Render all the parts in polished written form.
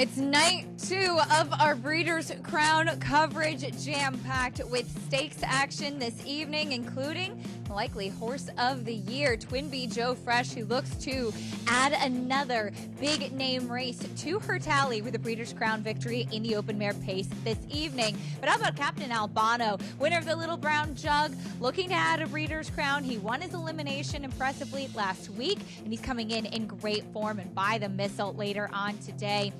It's night 2 of our Breeders' Crown coverage, jam-packed with stakes action this evening, including likely Horse of the Year, Twin B Joe Fresh, who looks to add another big name race to her tally with a Breeders' Crown victory in the Open Mare Pace this evening. But how about Captain Albano, winner of the Little Brown Jug, looking to add a Breeders' Crown? He won his elimination impressively last week, and he's coming in great form and by the missile later on today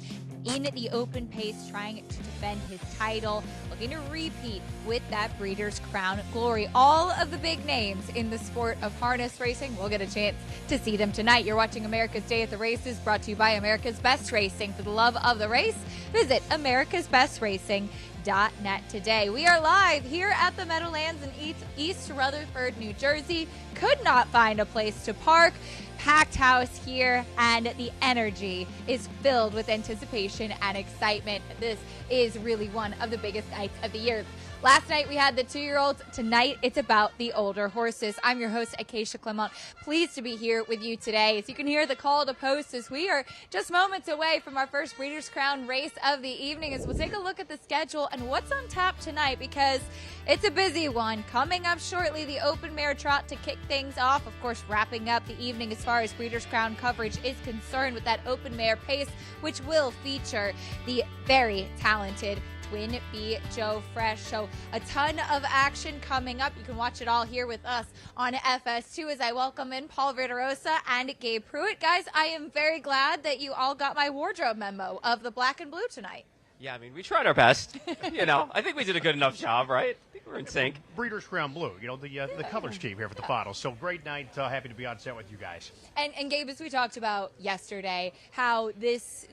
in the Open Pace, trying to defend his title, looking to repeat with that Breeders' Crown glory. All of the big names in the sport of harness racing, we'll get a chance to see them tonight. You're watching America's Day at the Races, brought to you by America's Best Racing. For the love of the race, visit americasbestracing.net today. We are live here at the Meadowlands in East Rutherford, New Jersey. Could not find a place to park. Packed house here, and the energy is filled with anticipation and excitement. This is really one of the biggest nights of the year. Last night we had the 2-year-olds. Tonight it's about the older horses. I'm your host, Acacia Clement. Pleased to be here with you today. As you can hear the call to post, as we are just moments away from our first Breeders' Crown race of the evening, as we'll take a look at the schedule and what's on tap tonight, because it's a busy one. Coming up shortly, the Open Mare Trot to kick things off. Of course, wrapping up the evening as far as Breeders' Crown coverage is concerned with that Open Mare Pace, which will feature the very talented Twin B Joe Fresh. So a ton of action coming up. You can watch it all here with us on FS2 as I welcome in Paul Verderosa and Gabe Pruitt. Guys, I am very glad that you all got my wardrobe memo of the black and blue tonight. Yeah, I mean, we tried our best. I think we did a good enough job, right? I think we're in sync. Breeders' Crown Blue, the color scheme here for the finals. So great night. Happy to be on set with you guys. And Gabe, as we talked about yesterday, how these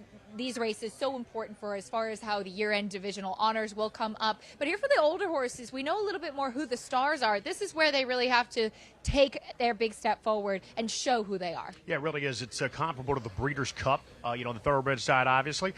races so important for as far as how the year-end divisional honors will come up. But here for the older horses, we know a little bit more who the stars are. This is where they really have to take their big step forward and show who they are. Yeah, it really is. It's comparable to the Breeders' Cup, the thoroughbred side, obviously.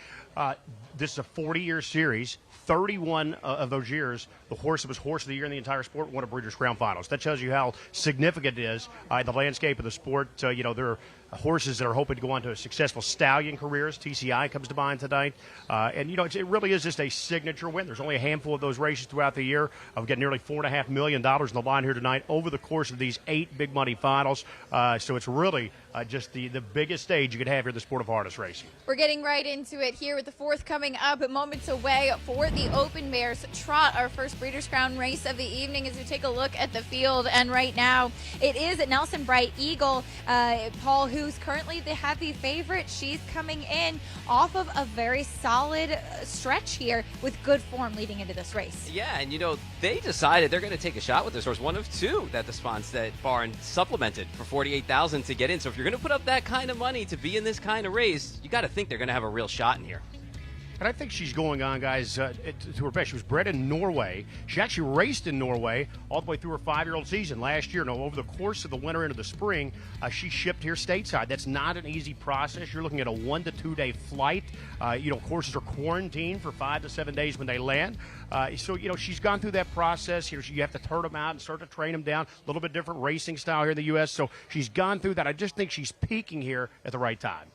This is a 40-year series. 31 of those years, the horse that was Horse of the Year in the entire sport won a Breeders' Crown Finals. That tells you how significant it is in the landscape of the sport. There are horses that are hoping to go on to successful stallion careers. TCI comes to mind tonight. It really is just a signature win. There's only a handful of those races throughout the year. We've got nearly $4.5 million in the line here tonight over the course of these 8 big money finals. So it's really just the biggest stage you could have here in the sport of harness racing. We're getting right into it here with the fourth coming up moments away for the Open Mares Trot, our first Breeders' Crown race of the evening, as we take a look at the field. And right now it is Nelson Bright Eagle, Paul, who's currently the heavy favorite. She's coming in off of a very solid stretch here with good form leading into this race. Yeah, and they decided they're going to take a shot with this horse, one of 2 that the Sponstead barn supplemented for $48,000 to get in. So if you're going to put up that kind of money to be in this kind of race, you got to think they're going to have a real shot in here. And I think she's going on, guys, to her best. She was bred in Norway. She actually raced in Norway all the way through her 5-year-old season last year. Now, over the course of the winter into the spring, she shipped here stateside. That's not an easy process. You're looking at a 1 to 2 day flight. Horses are quarantined for 5 to 7 days when they land. She's gone through that process. You have to turn them out and start to train them down. A little bit different racing style here in the U.S., so she's gone through that. I just think she's peaking here at the right time.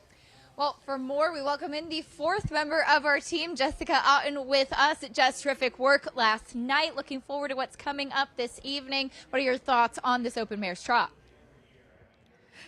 Well, for more, we welcome in the 4th member of our team, Jessica Otten, with us. Just terrific work last night. Looking forward to what's coming up this evening. What are your thoughts on this Open Mares Trot?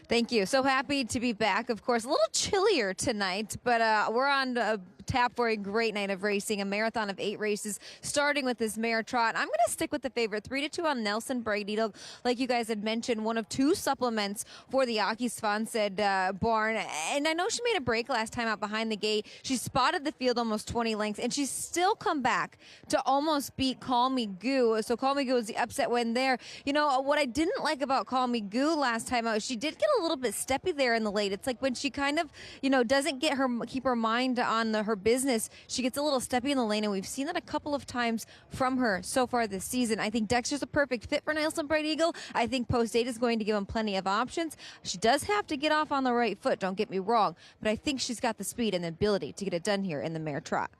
Thank you. So happy to be back. Of course, a little chillier tonight, but we're on tap for a great night of racing, a marathon of 8 races, starting with this mare Trot. I'm going to stick with the favorite, 3-2 on Nelson Bright Eagle. Like you guys had mentioned, one of 2 supplements for the Aki Sponstead barn. And I know she made a break last time out behind the gate. She spotted the field almost 20 lengths, and she's still come back to almost beat Call Me Goo. So Call Me Goo was the upset win there. What I didn't like about Call Me Goo last time out, she did get a little bit steppy there in the late. It's like when she kind of, doesn't keep her mind on her business, she gets a little steppy in the lane, and we've seen that a couple of times from her so far this season. I think Dexter's a perfect fit for Nelson Bright Eagle. I think Post 8 is going to give him plenty of options. She does have to get off on the right foot, don't get me wrong, but I think she's got the speed and the ability to get it done here in the mare Trot.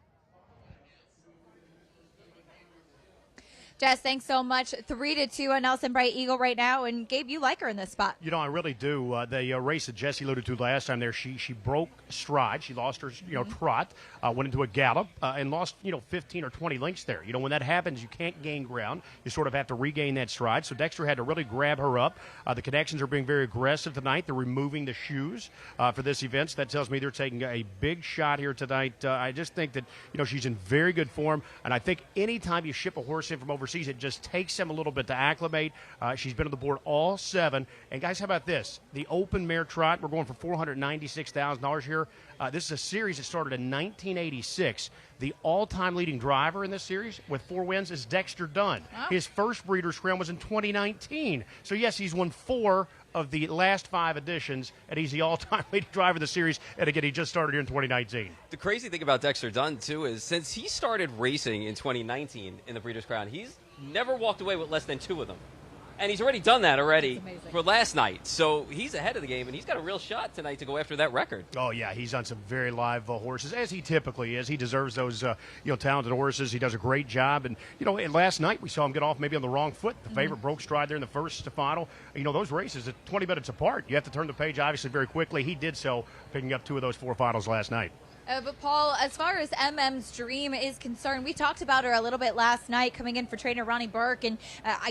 Jess, thanks so much. 3-2 on Nelson Bright Eagle right now. And Gabe, you like her in this spot. You know, I really do. The race that Jesse alluded to last time there, she broke stride. She lost her, trot, went into a gallop, and lost, 15 or 20 lengths there. You know, when that happens, you can't gain ground. You sort of have to regain that stride. So Dexter had to really grab her up. The connections are being very aggressive tonight. They're removing the shoes for this event. So that tells me they're taking a big shot here tonight. I just think that, she's in very good form. And I think anytime you ship a horse in from overseas, it just takes them a little bit to acclimate. She's been on the board all 7. And guys, how about this? The Open Mare Trot, we're going for $496,000 here. This is a series that started in 1986. The all-time leading driver in this series with 4 wins is Dexter Dunn. Wow. His first Breeders' Crown was in 2019. So, yes, he's won 4 of the last 5 editions, and he's the all-time leading driver of the series. And, again, he just started here in 2019. The crazy thing about Dexter Dunn, too, is since he started racing in 2019 in the Breeders' Crown, he's never walked away with less than 2 of them. And he's already done that for last night. So he's ahead of the game, and he's got a real shot tonight to go after that record. Oh, yeah, he's on some very live horses, as he typically is. He deserves those, talented horses. He does a great job. And, and last night we saw him get off maybe on the wrong foot. The favorite broke stride there in the first to final. Those races at 20 minutes apart, you have to turn the page, obviously, very quickly. He did so, picking up 2 of those 4 finals last night. But, Paul, as far as MM's Dream is concerned, we talked about her a little bit last night coming in for trainer Ronnie Burke, and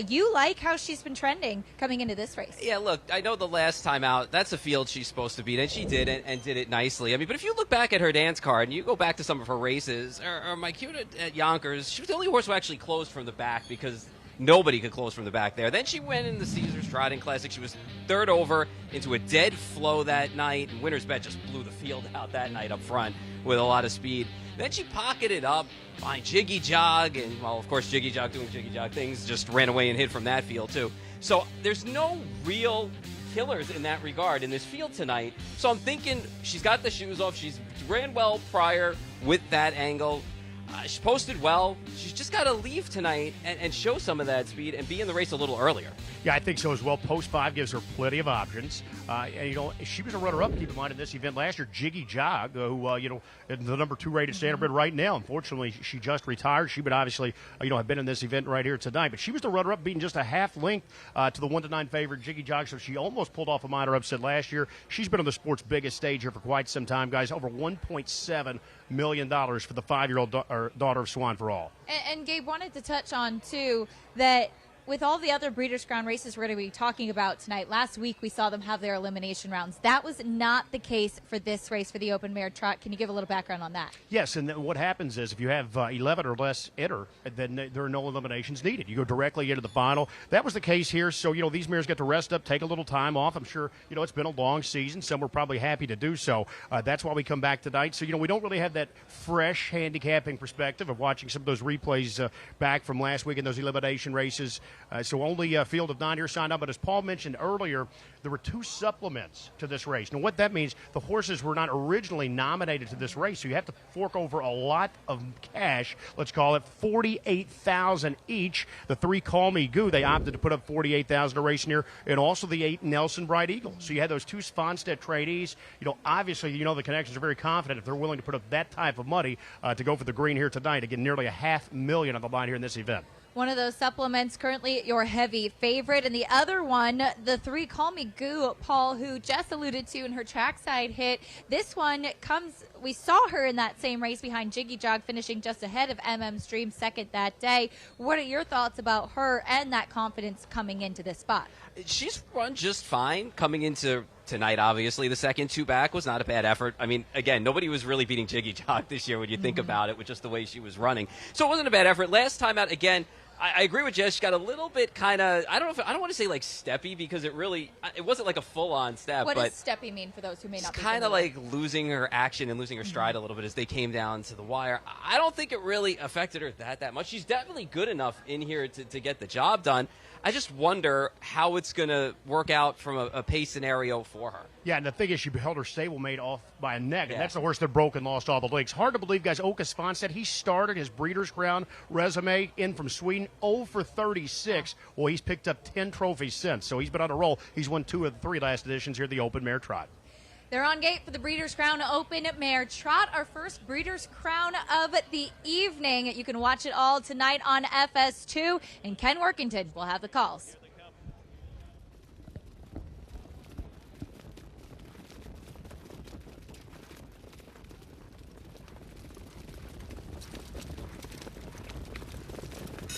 you like how she's been trending coming into this race. Yeah, look, I know the last time out, that's a field she's supposed to beat, and she did it and did it nicely. I mean, but if you look back at her dance card and you go back to some of her races, or my cute at Yonkers, she was the only horse who actually closed from the back because nobody could close from the back there. Then she went in the Caesars Trotting Classic. She was 3rd over into a dead flow that night. And Winner's Bet just blew the field out that night up front with a lot of speed. Then she pocketed up behind Jiggy Jog. And, well, of course, Jiggy Jog doing Jiggy Jog things, just ran away and hid from that field, too. So there's no real killers in that regard in this field tonight. So I'm thinking she's got the shoes off. She's ran well prior with that angle. She posted well. She's just got to leave tonight and show some of that speed and be in the race a little earlier. Yeah, I think so as well. Post 5 gives her plenty of options. And, she was a runner-up, keep in mind, in this event last year. Jiggy Jog, who, is the number 2 rated standardbred right now. Unfortunately, she just retired. She would obviously, have been in this event right here tonight. But she was the runner-up, beating just a half length to the 1-9 favorite Jiggy Jog. So she almost pulled off a minor upset last year. She's been on the sport's biggest stage here for quite some time, guys. Over $1.7 million for the 5-year-old daughter of Swan for All. And Gabe wanted to touch on, too, that with all the other Breeders' Crown races we're going to be talking about tonight, last week we saw them have their elimination rounds. That was not the case for this race for the Open Mare Trot. Can you give a little background on that? Yes, and what happens is if you have 11 or less enter, then there are no eliminations needed. You go directly into the final. That was the case here, so, these mares get to rest up, take a little time off. I'm sure, it's been a long season. Some were probably happy to do so. That's why we come back tonight. So, we don't really have that fresh handicapping perspective of watching some of those replays back from last week in those elimination races. So only a field of 9 here signed up. But as Paul mentioned earlier, there were 2 supplements to this race. Now, what that means, the horses were not originally nominated to this race, so you have to fork over a lot of cash. Let's call it $48,000 each. The 3 Call Me Goo, they opted to put up $48,000 a race here, and also the 8 Nelson Bright Eagle. So you had those 2 Sponstead trainees. Obviously, the connections are very confident if they're willing to put up that type of money to go for the green here tonight. Again, nearly $500,000 on the line here in this event. One of those supplements currently your heavy favorite, and the other one, the 3 Call Me Goo, Paul, who Jess alluded to in her trackside hit. This one comes, we saw her in that same race behind Jiggy Jog, finishing just ahead of MM's Dream second that day. What are your thoughts about her and that confidence coming into this spot? She's run just fine coming into tonight, obviously. The second 2 back was not a bad effort. I mean, again, nobody was really beating Jiggy Jog this year when you think about it with just the way she was running. So it wasn't a bad effort. Last time out, again, I agree with Jess. She got a little bit kind of, I don't want to say like steppy because it wasn't like a full-on step. What does steppy mean for those who may not be kind of like losing her action and losing her stride a little bit as they came down to the wire. I don't think it really affected her that much. She's definitely good enough in here to get the job done. I just wonder how it's going to work out from a pace scenario for her. Yeah, and the thing is, she held her stablemate off by a neck, and that's the horse that broke and lost all the legs. Hard to believe, guys. Oka Svanstedt, he started his Breeders' Crown resume in from Sweden, 0 for 36. Well, he's picked up 10 trophies since, so he's been on a roll. He's won 2 of the 3 last editions here at the Open Mare Trot. They're on gate for the Breeders' Crown Open Mare Trot, our first Breeders' Crown of the evening. You can watch it all tonight on FS2, and Ken Workington will have the calls.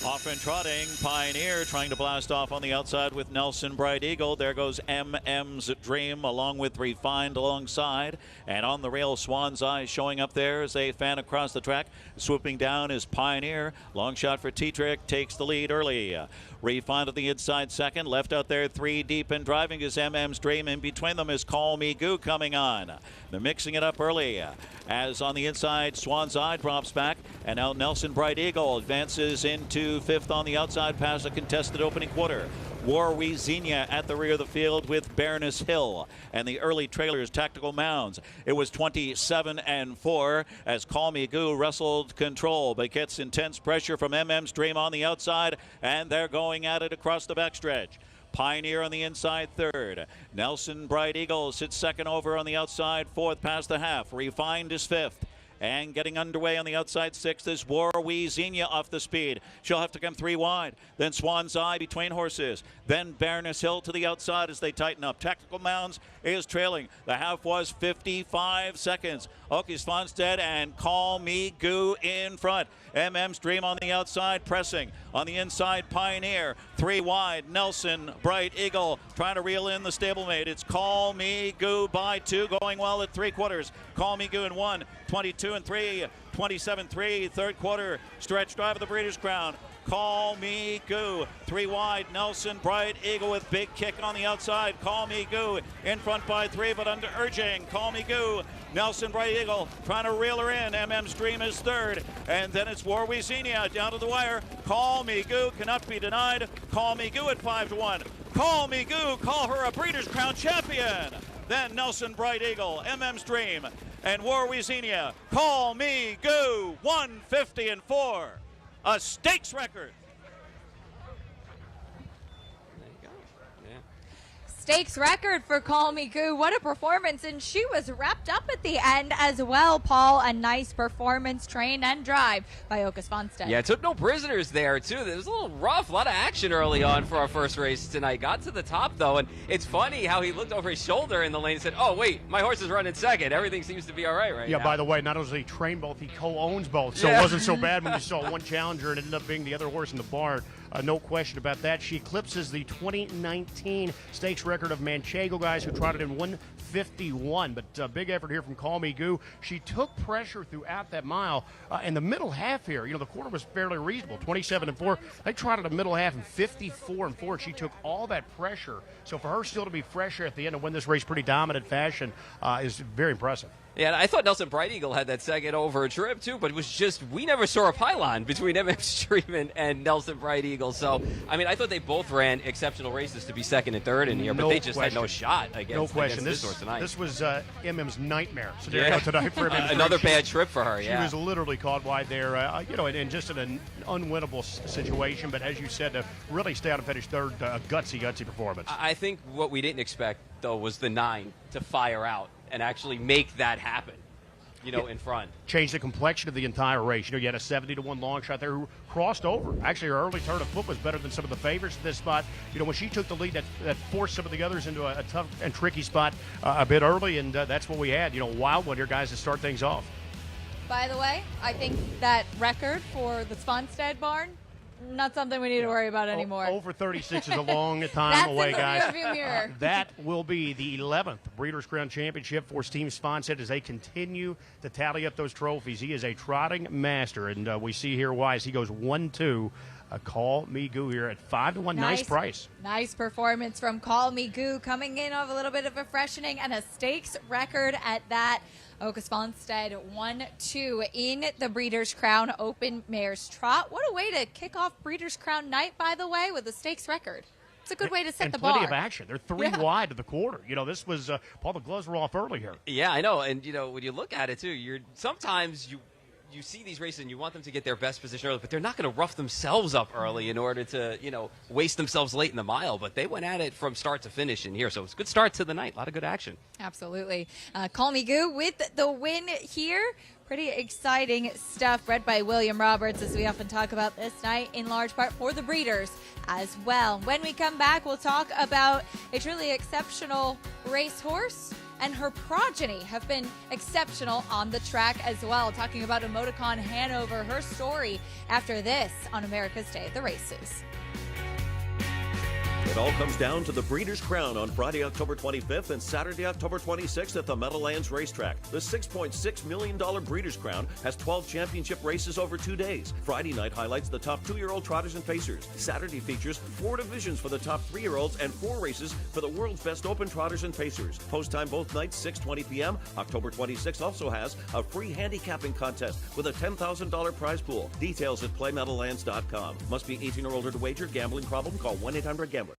Off and trotting, Pioneer trying to blast off on the outside with Nelson Bright Eagle. There goes MM's Dream along with Refined alongside. And on the rail, Swan's Eye showing up there as a fan across the track. Swooping down is Pioneer. Long shot for T-Trick, takes the lead early. Refined on the inside second. Left out there 3 deep and driving is MM's Dream. In between them is Call Me Goo coming on. They're mixing it up early. As on the inside, Swan's Eye drops back. And now Nelson Bright Eagle advances into 5th on the outside past a contested opening quarter. War Xenia at the rear of the field with Bareness Hill and the early trailers Tactical Mounds. It was 27-4 as Call Me Goo wrestled control but gets intense pressure from MM's Dream on the outside, and they're going at it across the backstretch. Pioneer on the inside 3rd. Nelson Bright Eagle sits 2nd over on the outside 4th past the half. Refined is 5th. And getting underway on the outside 6th is War Xenia off the speed. She'll have to come 3 wide. Then Swan's Eye between horses. Then Bareness Hill to the outside as they tighten up. Tactical Mounds is trailing. The half was 55 seconds. Oki Svanstead and Call Me Goo in front. MM's Dream on the outside pressing. On the inside, Pioneer. 3 wide. Nelson Bright Eagle trying to reel in the stablemate. It's Call Me Goo by 2, going well at 3/4. Call Me Goo in 1. 22-3, 27-3, 3rd quarter stretch drive of the Breeders' Crown. Call Me Goo, 3 wide. Nelson Bright Eagle with big kick on the outside. Call Me Goo in front by 3, but under urging. Call Me Goo. Nelson Bright Eagle trying to reel her in. MM's Dream is 3rd, and then it's War Xenia down to the wire. Call Me Goo cannot be denied. Call Me Goo at 5-1. Call Me Goo, call her a Breeders' Crown champion. Then Nelson Bright Eagle, MM's Dream, and War Xenia. Call Me Goo, 150-4. A stakes record. There you go. Yeah. Stakes record for Call Me Goo. What a performance. And she was wrapped up at the end as well, Paul. A nice performance, train and drive by Oka Svanstead. Yeah, took no prisoners there, too. It was a little rough. A lot of action early on for our first race tonight. Got to the top, though, and it's funny how he looked over his shoulder in the lane and said, oh, wait, my horse is running 2nd. Everything seems to be all right now. Yeah, by the way, not only does he train both, he co-owns both. So it wasn't so bad when you saw one challenger and it ended up being the other horse in the barn. No question about that. She eclipses the 2019 stakes record of Manchego guys who trotted in 151. But big effort here from Call Me Goo. She took pressure throughout that mile. In the middle half here, the quarter was fairly reasonable, 27-4. They trotted a middle half in 54-4. She took all that pressure. So for her still to be fresher at the end and win this race pretty dominant fashion is very impressive. Yeah, and I thought Nelson Bright Eagle had that 2nd over trip, too, but it was just, we never saw a pylon between MM's Dream and Nelson Bright Eagle. So, I mean, I thought they both ran exceptional races to be 2nd and 3rd in here, but they just had no shot against this horse tonight. This was MM's nightmare scenario tonight for MM's Another bad trip for her, She was literally caught wide there, and just in an unwinnable situation. But as you said, to really stay out and finish 3rd, gutsy performance. I think what we didn't expect, though, was the 9 to fire out and actually make that happen, in front. Changed the complexion of the entire race. You had a 70-1 long shot there who crossed over. Actually, her early turn of foot was better than some of the favorites at this spot. When she took the lead, that forced some of the others into a tough and tricky spot a bit early, and that's what we had. Wild one here, guys, to start things off. By the way, I think that record for the Svanstead barn, not something we need to worry about anymore. Over 36 is a long time away, guys. That's in the rearview mirror. That will be the 11th Breeders' Crown Championship for Team Svanstead as they continue to tally up those trophies. He is a trotting master, and we see here why as he goes 1-2. Call Me Goo here at 5-1. Nice price. Nice performance from Call Me Goo, coming in off a little bit of a freshening and a stakes record at that. Oka Svanstead 1-2 in the Breeders' Crown Open Mares Trot. What a way to kick off Breeders' Crown night, by the way, with a stakes record. It's a good way to set the bar. Plenty of action. They're 3 wide to the quarter. This was Paul. The gloves were off early here. Yeah, I know. And when you look at it too, sometimes you you see these races and you want them to get their best position early, but they're not going to rough themselves up early in order to, waste themselves late in the mile. But they went at it from start to finish in here. So it's a good start to the night. A lot of good action. Absolutely. Call Me Goo with the win here. Pretty exciting stuff, bred by William Roberts, as we often talk about this night, in large part for the breeders as well. When we come back, we'll talk about a truly exceptional racehorse, and her progeny have been exceptional on the track as well. Talking about Emoticon Hanover, her story after this on America's Day at the Races. It all comes down to the Breeders' Crown on Friday, October 25th and Saturday, October 26th at the Meadowlands Racetrack. The $6.6 million Breeders' Crown has 12 championship races over 2 days. Friday night highlights the top 2-year-old trotters and pacers. Saturday features 4 divisions for the top 3-year-olds and 4 races for the world's best open trotters and pacers. Post time both nights, 6:20 p.m. October 26th also has a free handicapping contest with a $10,000 prize pool. Details at playmeadowlands.com. Must be 18 or older to wager. Gambling problem? Call 1-800-GAMBLER.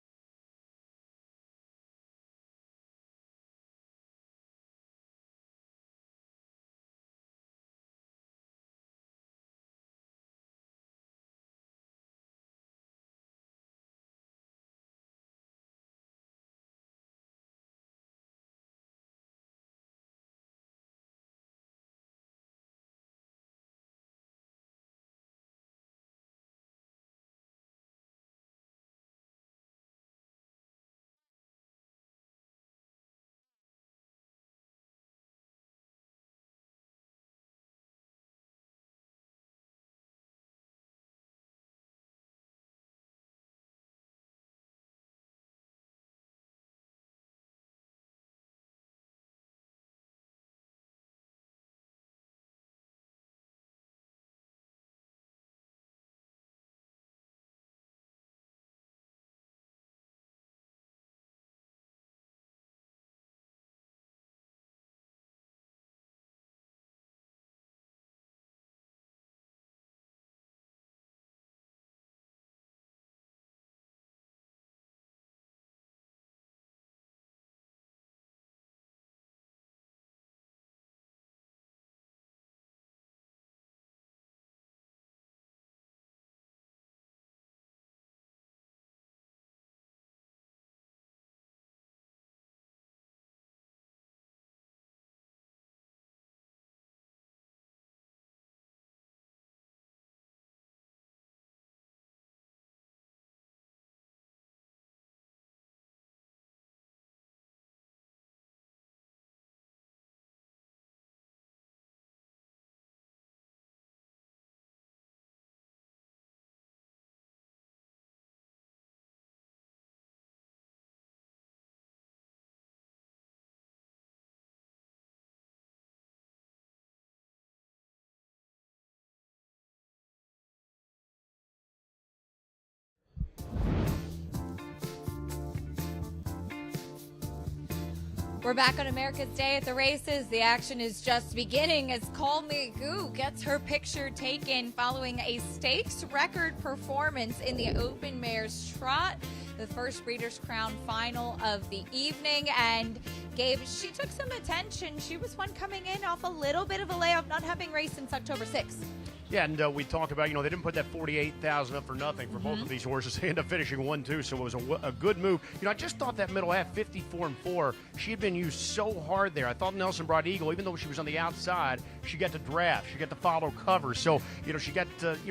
We're back on America's Day at the Races. The action is just beginning as Call Me Goo gets her picture taken following a stakes record performance in the Open Mares Trot, the first Breeders' Crown final of the evening. And Gabe, she took some attention. She was one coming in off a little bit of a layoff, not having raced since October 6th. Yeah, and we talked about, they didn't put that 48,000 up for nothing for both of these horses. They ended up finishing 1-2, so it was a good move. I just thought that middle half, 54-4, she had been used so hard there. I thought Nelson Bright Eagle, even though she was on the outside, she got to draft, she got to follow cover. So, she got,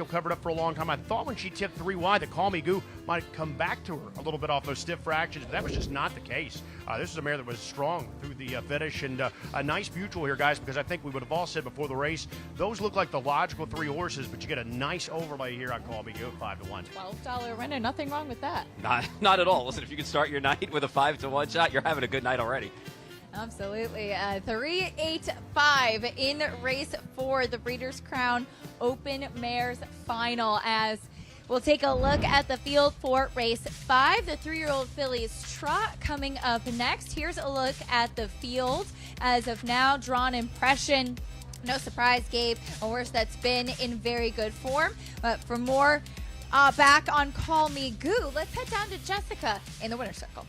covered up for a long time. I thought when she tipped 3 wide, that Call Me Goo might come back to her a little bit off those stiff fractions, but that was just not the case. This is a mare that was strong through the finish, and a nice mutual here, guys, because I think we would have all said before the race, those look like the logical 3 horses, but you get a nice overlay here on Call Me Goo, 5-1. $12 winner, nothing wrong with that. Not at all. Listen, if you can start your night with a 5-1 shot, you're having a good night already. Absolutely. 3-8-5 in race 4, the Breeders' Crown Open Mares Final, as we'll take a look at the field for race 5. The 3-year-old filly's trot coming up next. Here's a look at the field as of now. Drawn impression. No surprise, Gabe, a horse that's been in very good form. But for more back on Call Me Goo, let's head down to Jessica in the winner's circle.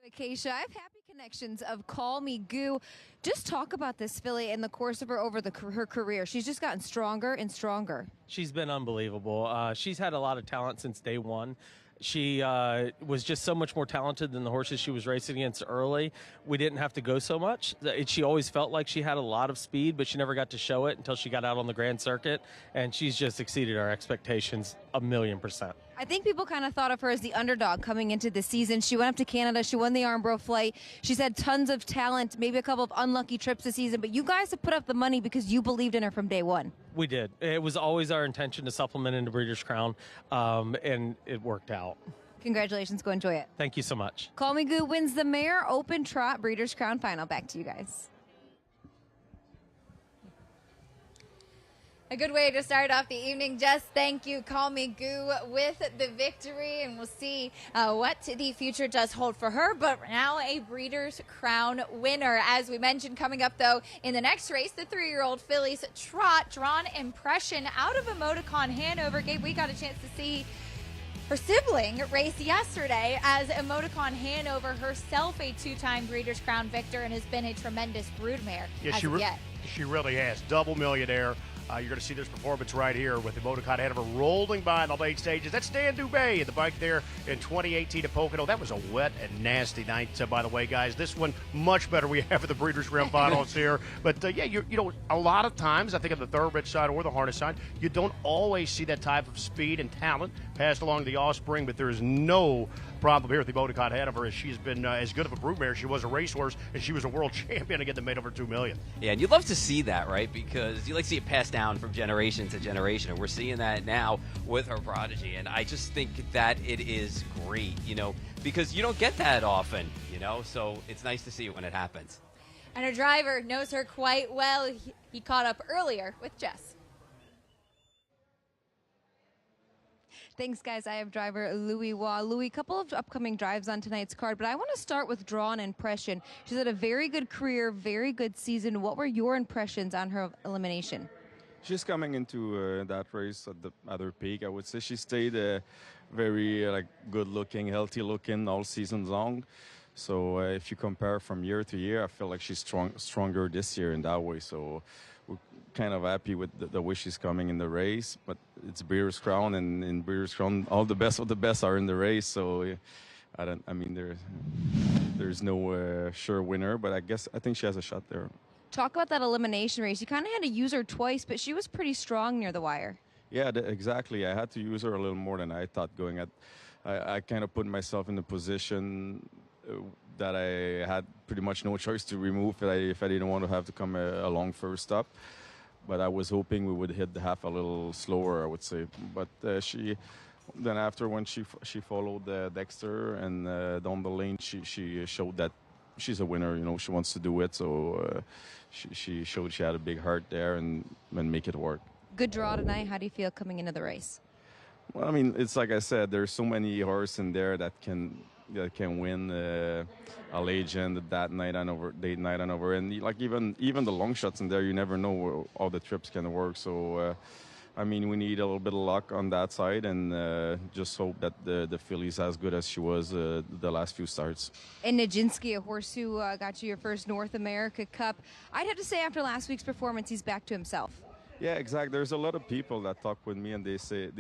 Thank you, Acacia. I'm happy Connections of Call Me Goo. Just talk about this filly in the course of her career. She's just gotten stronger and stronger. She's been unbelievable. She's had a lot of talent since day one. She was just so much more talented than the horses she was racing against early. We didn't have to go so much. She always felt like she had a lot of speed, but she never got to show it until she got out on the Grand Circuit, and she's just exceeded our expectations 1,000,000%. I think people kind of thought of her as the underdog coming into the season. She went up to Canada. She won the Armbro flight. She's had tons of talent, maybe a couple of unlucky trips this season, but you guys have put up the money because you believed in her from day one. We did. It was always our intention to supplement into Breeders' Crown, and it worked out. Congratulations. Go enjoy it. Thank you so much. Call Me Goo wins the Mare Open Trot Breeders' Crown Final. Back to you guys. A good way to start off the evening. Just thank you, Call Me Goo, with the victory, and we'll see what the future does hold for her. But now a Breeders' Crown winner. As we mentioned, coming up, though, in the next race, the 3-year-old filly's Trot, Drawn Impression out of Emoticon Hanover. Gabe, we got a chance to see her sibling race yesterday as Emoticon Hanover, herself a 2-time Breeders' Crown victor, and has been a tremendous broodmare as of yet. She really has. Double millionaire. You're going to see this performance right here with Emoticon Hanover rolling by in the late stages. That's Dan Dubé in the bike there in 2018 at Pocono. That was a wet and nasty night, by the way, guys. This one, much better we have at the Breeders' Crown Finals here. But, yeah, you know, a lot of times, I think on the thoroughbred side or the harness side, you don't always see that type of speed and talent passed along the offspring, but there is no problem here with the Emoticon Hanover, as she's been as good of a broodmare as she was a racehorse, and she was a world champion again that made over $2 million. Yeah, and you'd love to see that, right? Because you like to see it passed down from generation to generation, and we're seeing that now with her prodigy. And I just think that it is great, you know, because you don't get that often, you know, so it's nice to see it when it happens. And her driver knows her quite well. He caught up earlier with Jess. Thanks, guys. I have driver Louis Waugh. Louis, a couple of upcoming drives on tonight's card, but I want to start with Drawn Impression. She's had a very good career, very good season. What were your impressions on her elimination? She's coming into that race at her peak. I would say she stayed very good-looking, healthy-looking all season long. So if you compare from year to year, I feel like she's stronger this year in that way. So we're kind of happy with the way she's coming in the race. But it's Breeders' Crown, and in Breeders' Crown, all the best of the best are in the race. So there's no sure winner, but I think she has a shot there. Talk about that elimination race. You kind of had to use her twice, but she was pretty strong near the wire. Yeah, exactly. I had to use her a little more than I thought going at. I kind of put myself in the position that I had pretty much no choice to remove if I didn't want to have to come along first up. But I was hoping we would hit the half a little slower, I would say. But then after when she followed Dexter and down the lane, she showed that she's a winner. You know, she wants to do it. So she showed she had a big heart there and make it work. Good draw tonight. How do you feel coming into the race? Well, I mean, it's like I said, there's so many horses in there that can win a legend that night and over, and like even the long shots in there, you never know how the trips can work. So, I mean, we need a little bit of luck on that side, and just hope that the filly's as good as she was the last few starts. And Nijinsky, a horse who got you your first North America Cup. I'd have to say after last week's performance, he's back to himself. Yeah, exactly. There's a lot of people that talk with me, and they say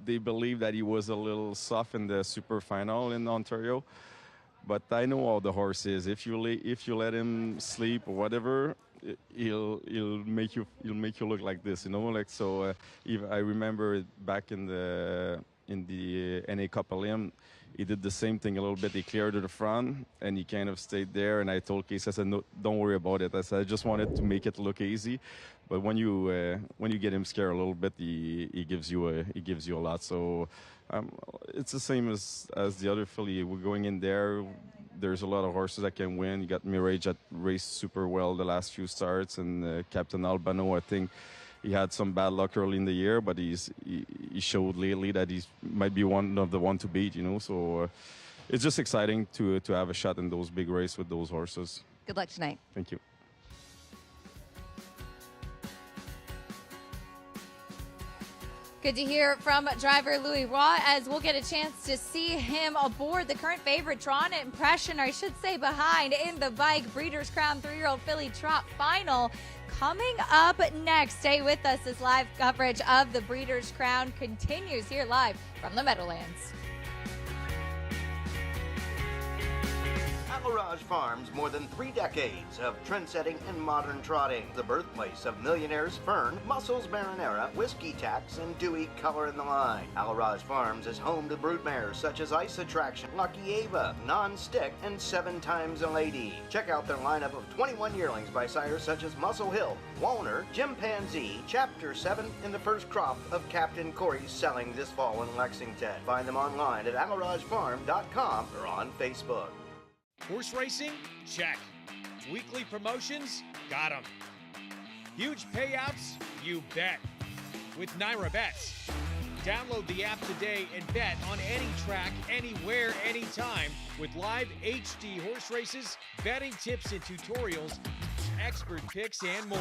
they believe that he was a little soft in the super final in Ontario. But I know how the horse is. If you let him sleep or whatever, he'll make you look like this, you know. Like so, I remember back in the NA Cup Elim, he did the same thing a little bit. He cleared to the front and he kind of stayed there. And I told Case, I said, no, don't worry about it. I said, I just wanted to make it look easy. But when you get him scared a little bit, he gives you a lot. So it's the same as the other filly. We're going in there. There's a lot of horses that can win. You got Mirage that raced super well the last few starts, and Captain Albano, I think he had some bad luck early in the year, but he showed lately that he might be one of the one to beat, you know. So it's just exciting to have a shot in those big races with those horses. Good luck tonight. Thank you. Good to hear from driver Louis Roy as we'll get a chance to see him aboard the current favorite Trot Impression, or I should say behind, in the bike Breeders' Crown 3-year-old filly Trot final. Coming up next, stay with us as live coverage of the Breeders' Crown continues here live from the Meadowlands. Algarage Farms, more than 3 decades of trendsetting and modern trotting. The birthplace of millionaires Fern, Muscles Marinara, Whiskey Tax, and Dewey Color in the Line. Algarage Farms is home to broodmares such as Ice Attraction, Lucky Ava, Non-Stick, and 7 Times a Lady. Check out their lineup of 21 yearlings by sires such as Muscle Hill, Walner, Chimpanzee, Chapter 7, and the first crop of Captain Corey's selling this fall in Lexington. Find them online at algaragefarm.com or on Facebook. Horse racing? Check. Weekly promotions? Got 'em. Huge payouts? You bet. With Naira Bets. Download the app today and bet on any track, anywhere, anytime with live HD horse races, betting tips and tutorials, expert picks, and more.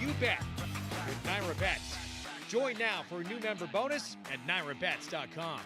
You bet with Naira Bets. Join now for a new member bonus at nairabets.com.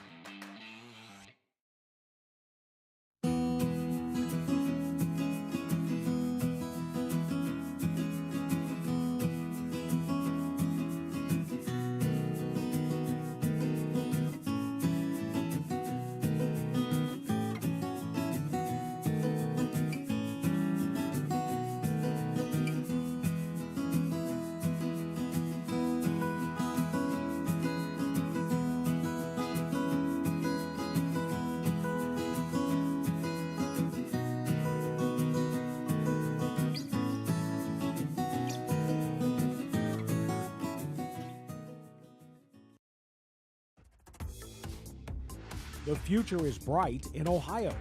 The future is bright in Ohio.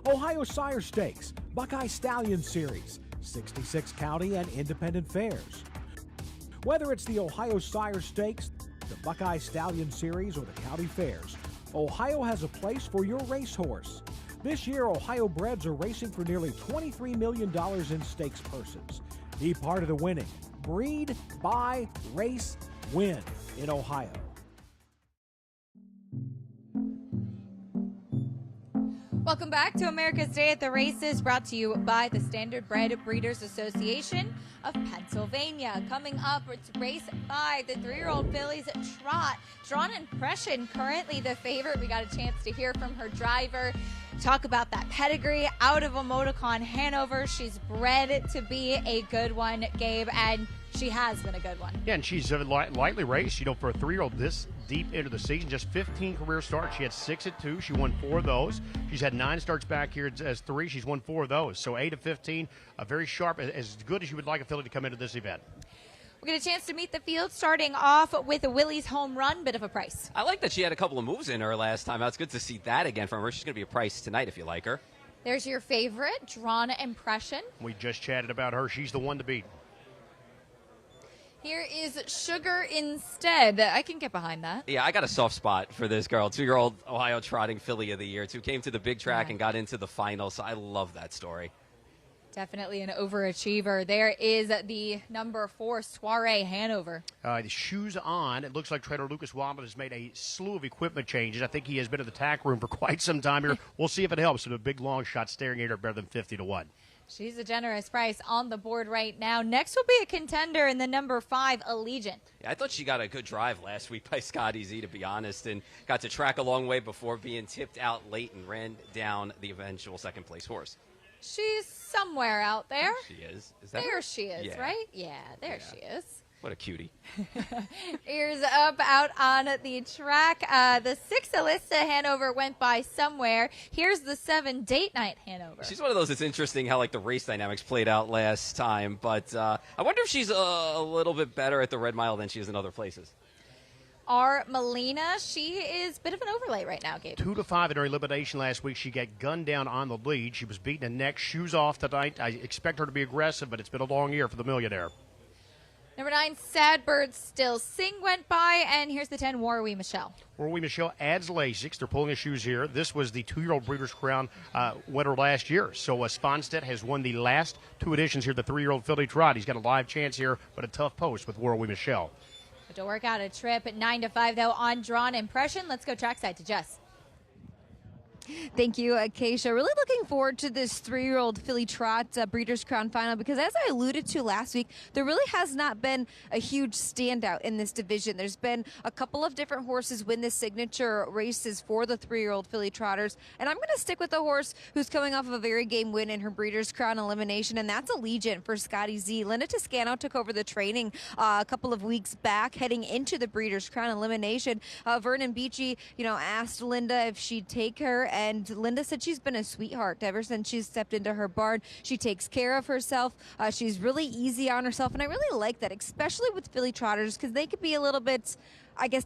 Ohio Sire Stakes, Buckeye Stallion Series, 66 county and independent fairs. Whether it's the Ohio Sire Stakes, the Buckeye Stallion Series, or the county fairs, Ohio has a place for your racehorse. This year, Ohio breds are racing for nearly $23 million in stakes purses. Be part of the winning. Breed, buy, race, win in Ohio. Welcome back to America's Day at the Races, brought to you by the Standardbred Breeders Association of Pennsylvania. Coming up, it's race 5, the 3-year-old fillies Trot. Trot Impression, currently the favorite. We got a chance to hear from her driver, talk about that pedigree out of Emoticon Hanover. She's bred to be a good one, Gabe, and she has been a good one. Yeah, and she's lightly raced, for a 3-year-old this deep into the season. Just 15 career starts. She had 6 at 2. She won 4 of those. She's had 9 starts back here as 3. She's won 4 of those. So 8 of 15, very sharp, as good as you would like a filly to come into this event. We'll get a chance to meet the field, starting off with Willie's Home Run, bit of a price. I like that she had a couple of moves in her last time. It's good to see that again from her. She's going to be a price tonight if you like her. There's your favorite, Drawn Impression. We just chatted about her. She's the one to beat. Here is Sugar Instead. I can get behind that. Yeah, I got a soft spot for this girl. 2-year-old Ohio Trotting Filly of the Year, who came to the big track and got into the final, so I love that story. Definitely an overachiever. There is the number 4, Soiree Hanover. The shoes on. It looks like trainer Lucas Walden has made a slew of equipment changes. I think he has been in the tack room for quite some time here. We'll see if it helps. With a big long shot staring at her better than 50-1. She's a generous price on the board right now. Next will be a contender in the number 5, Allegiant. Yeah, I thought she got a good drive last week by Scotty Z, to be honest, and got to track a long way before being tipped out late and ran down the eventual second-place horse. She's somewhere out there. She is. Is that there her? She is, Yeah. right? Yeah, there she is. What a cutie. Ears up out on the track. The 6 Alyssa Hanover went by somewhere. Here's the 7 Date Night Hanover. She's one of those that's interesting how the race dynamics played out last time, but I wonder if she's a little bit better at the Red Mile than she is in other places. Our Melina, she is a bit of an overlay right now, Gabe. 2-5 in her elimination last week. She got gunned down on the lead. She was beaten the neck. Shoes off tonight. I expect her to be aggressive, but it's been a long year for the millionaire. Number 9, Sad Bird Still Sing went by, and here's the 10, War We Michelle. War We Michelle adds Lasix. They're pulling his shoes here. This was the 2-year-old Breeders' Crown winner last year. So Sponstead has won the last 2 editions here, the 3-year-old Filly Trot. He's got a live chance here, but a tough post with War We Michelle. To work out a trip at 9 to 5, though, on Drawn Impression. Let's go trackside to Jess. Thank you, Acacia. Really looking forward to this 3-year-old Filly Trot Breeders' Crown final because, as I alluded to last week, there really has not been a huge standout in this division. There's been a couple of different horses win the signature races for the 3-year-old Filly Trotters, and I'm going to stick with the horse who's coming off of a very game win in her Breeders' Crown elimination, and that's Allegiant for Scotty Z. Linda Toscano took over the training a couple of weeks back, heading into the Breeders' Crown elimination. Vernon Beachy, asked Linda if she'd take her. And Linda said she's been a sweetheart ever since she's stepped into her barn. She takes care of herself. She's really easy on herself. And I really like that, especially with Filly Trotters, because they could be a little bit,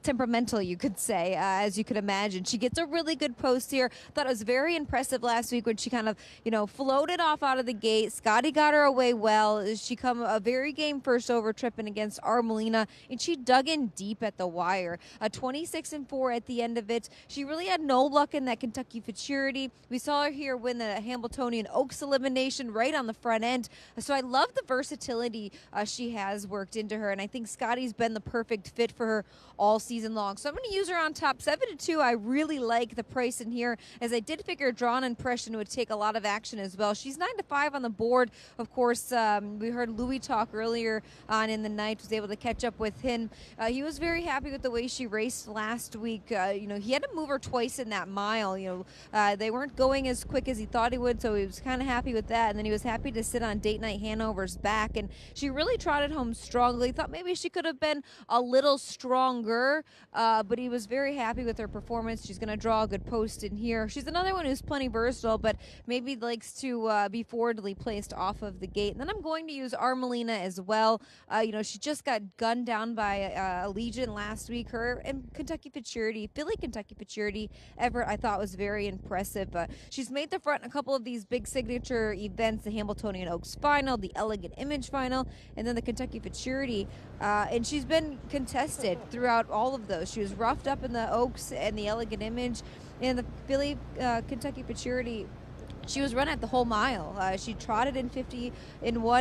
temperamental, you could say, as you could imagine. She gets a really good post here. Thought it was very impressive last week when she kind of, floated off out of the gate. Scotty got her away well. She come a very game first over tripping against Armelina, and she dug in deep at the wire. 26-4 at the end of it. She really had no luck in that Kentucky Futurity. We saw her here win the Hambletonian Oaks elimination right on the front end. So I love the versatility she has worked into her, and I think Scotty's been the perfect fit for her all season long. So I'm going to use her on top 7-2. I really like the price in here, as I did figure Drawn Impression would take a lot of action as well. She's 9-5 on the board. Of course, we heard Louis talk earlier on in the night, was able to catch up with him. He was very happy with the way she raced last week. He had to move her twice in that mile. They weren't going as quick as he thought he would, so he was kind of happy with that. And then he was happy to sit on Date Night Hanover's back, and she really trotted home strongly. Thought maybe she could have been a little stronger, but he was very happy with her performance. She's going to draw a good post in here. She's another one who's plenty versatile, but maybe likes to be forwardly placed off of the gate. And then I'm going to use Armelina as well. She just got gunned down by Allegiant last week. Her and Kentucky Futurity, Filly Kentucky Futurity, Everett, I thought was very impressive. She's made the front in a couple of these big signature events, the Hambletonian Oaks Final, the Elegant Image Final, and then the Kentucky Futurity. And she's been contested throughout all of those. She was roughed up in the Oaks and the Elegant Image, and the Filly Kentucky Futurity. She was run at the whole mile. She trotted in 50-1,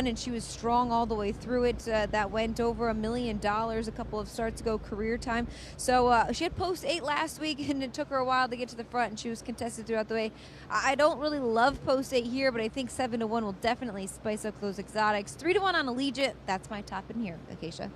and she was strong all the way through it. That went over $1 million a couple of starts ago, career time. So she had post 8 last week, and it took her a while to get to the front, and she was contested throughout the way. I don't really love post 8 here, but I think 7-1 will definitely spice up those exotics. 3-1 on Allegiant. That's my top in here, Acacia.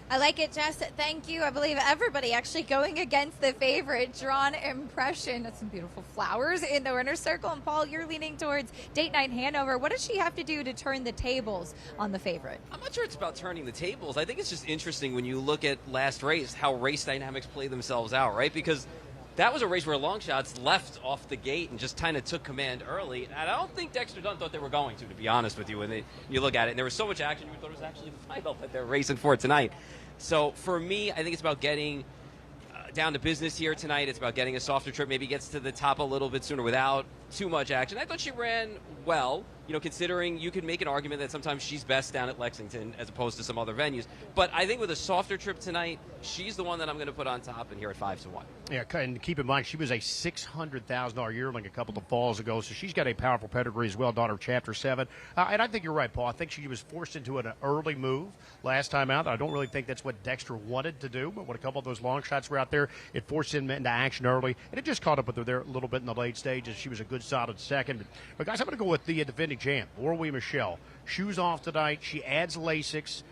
I like it, Jess. Thank you. I believe everybody actually going against the favorite, Drawn Impression. That's some beautiful flowers in the winner's circle. And Paul, you're leaning towards Date Night Hanover. What does she have to do to turn the tables on the favorite? I'm not sure it's about turning the tables. I think it's just interesting when you look at last race, how race dynamics play themselves out, right? Because that was a race where long shots left off the gate and just kind of took command early. And I don't think Dexter Dunn thought they were going to be honest with you. When you look at it, and there was so much action, you thought it was actually the final that they're racing for tonight. So for me, I think it's about getting down to business here tonight. It's about getting a softer trip, maybe gets to the top a little bit sooner without too much action. I thought she ran well, considering you could make an argument that sometimes she's best down at Lexington as opposed to some other venues. But I think with a softer trip tonight, she's the one that I'm going to put on top and here at 5-1. Yeah, and keep in mind, she was a $600,000 yearling a couple of falls ago, so she's got a powerful pedigree as well, daughter of Chapter 7. And I think you're right, Paul. I think she was forced into an early move last time out. I don't really think that's what Dexter wanted to do, but when a couple of those long shots were out there, it forced him into action early, and it just caught up with her there a little bit in the late stages. She was a good, solid second. But guys, I'm going to go with the defending champ, War We Michelle. Shoes off tonight. She adds Lasix.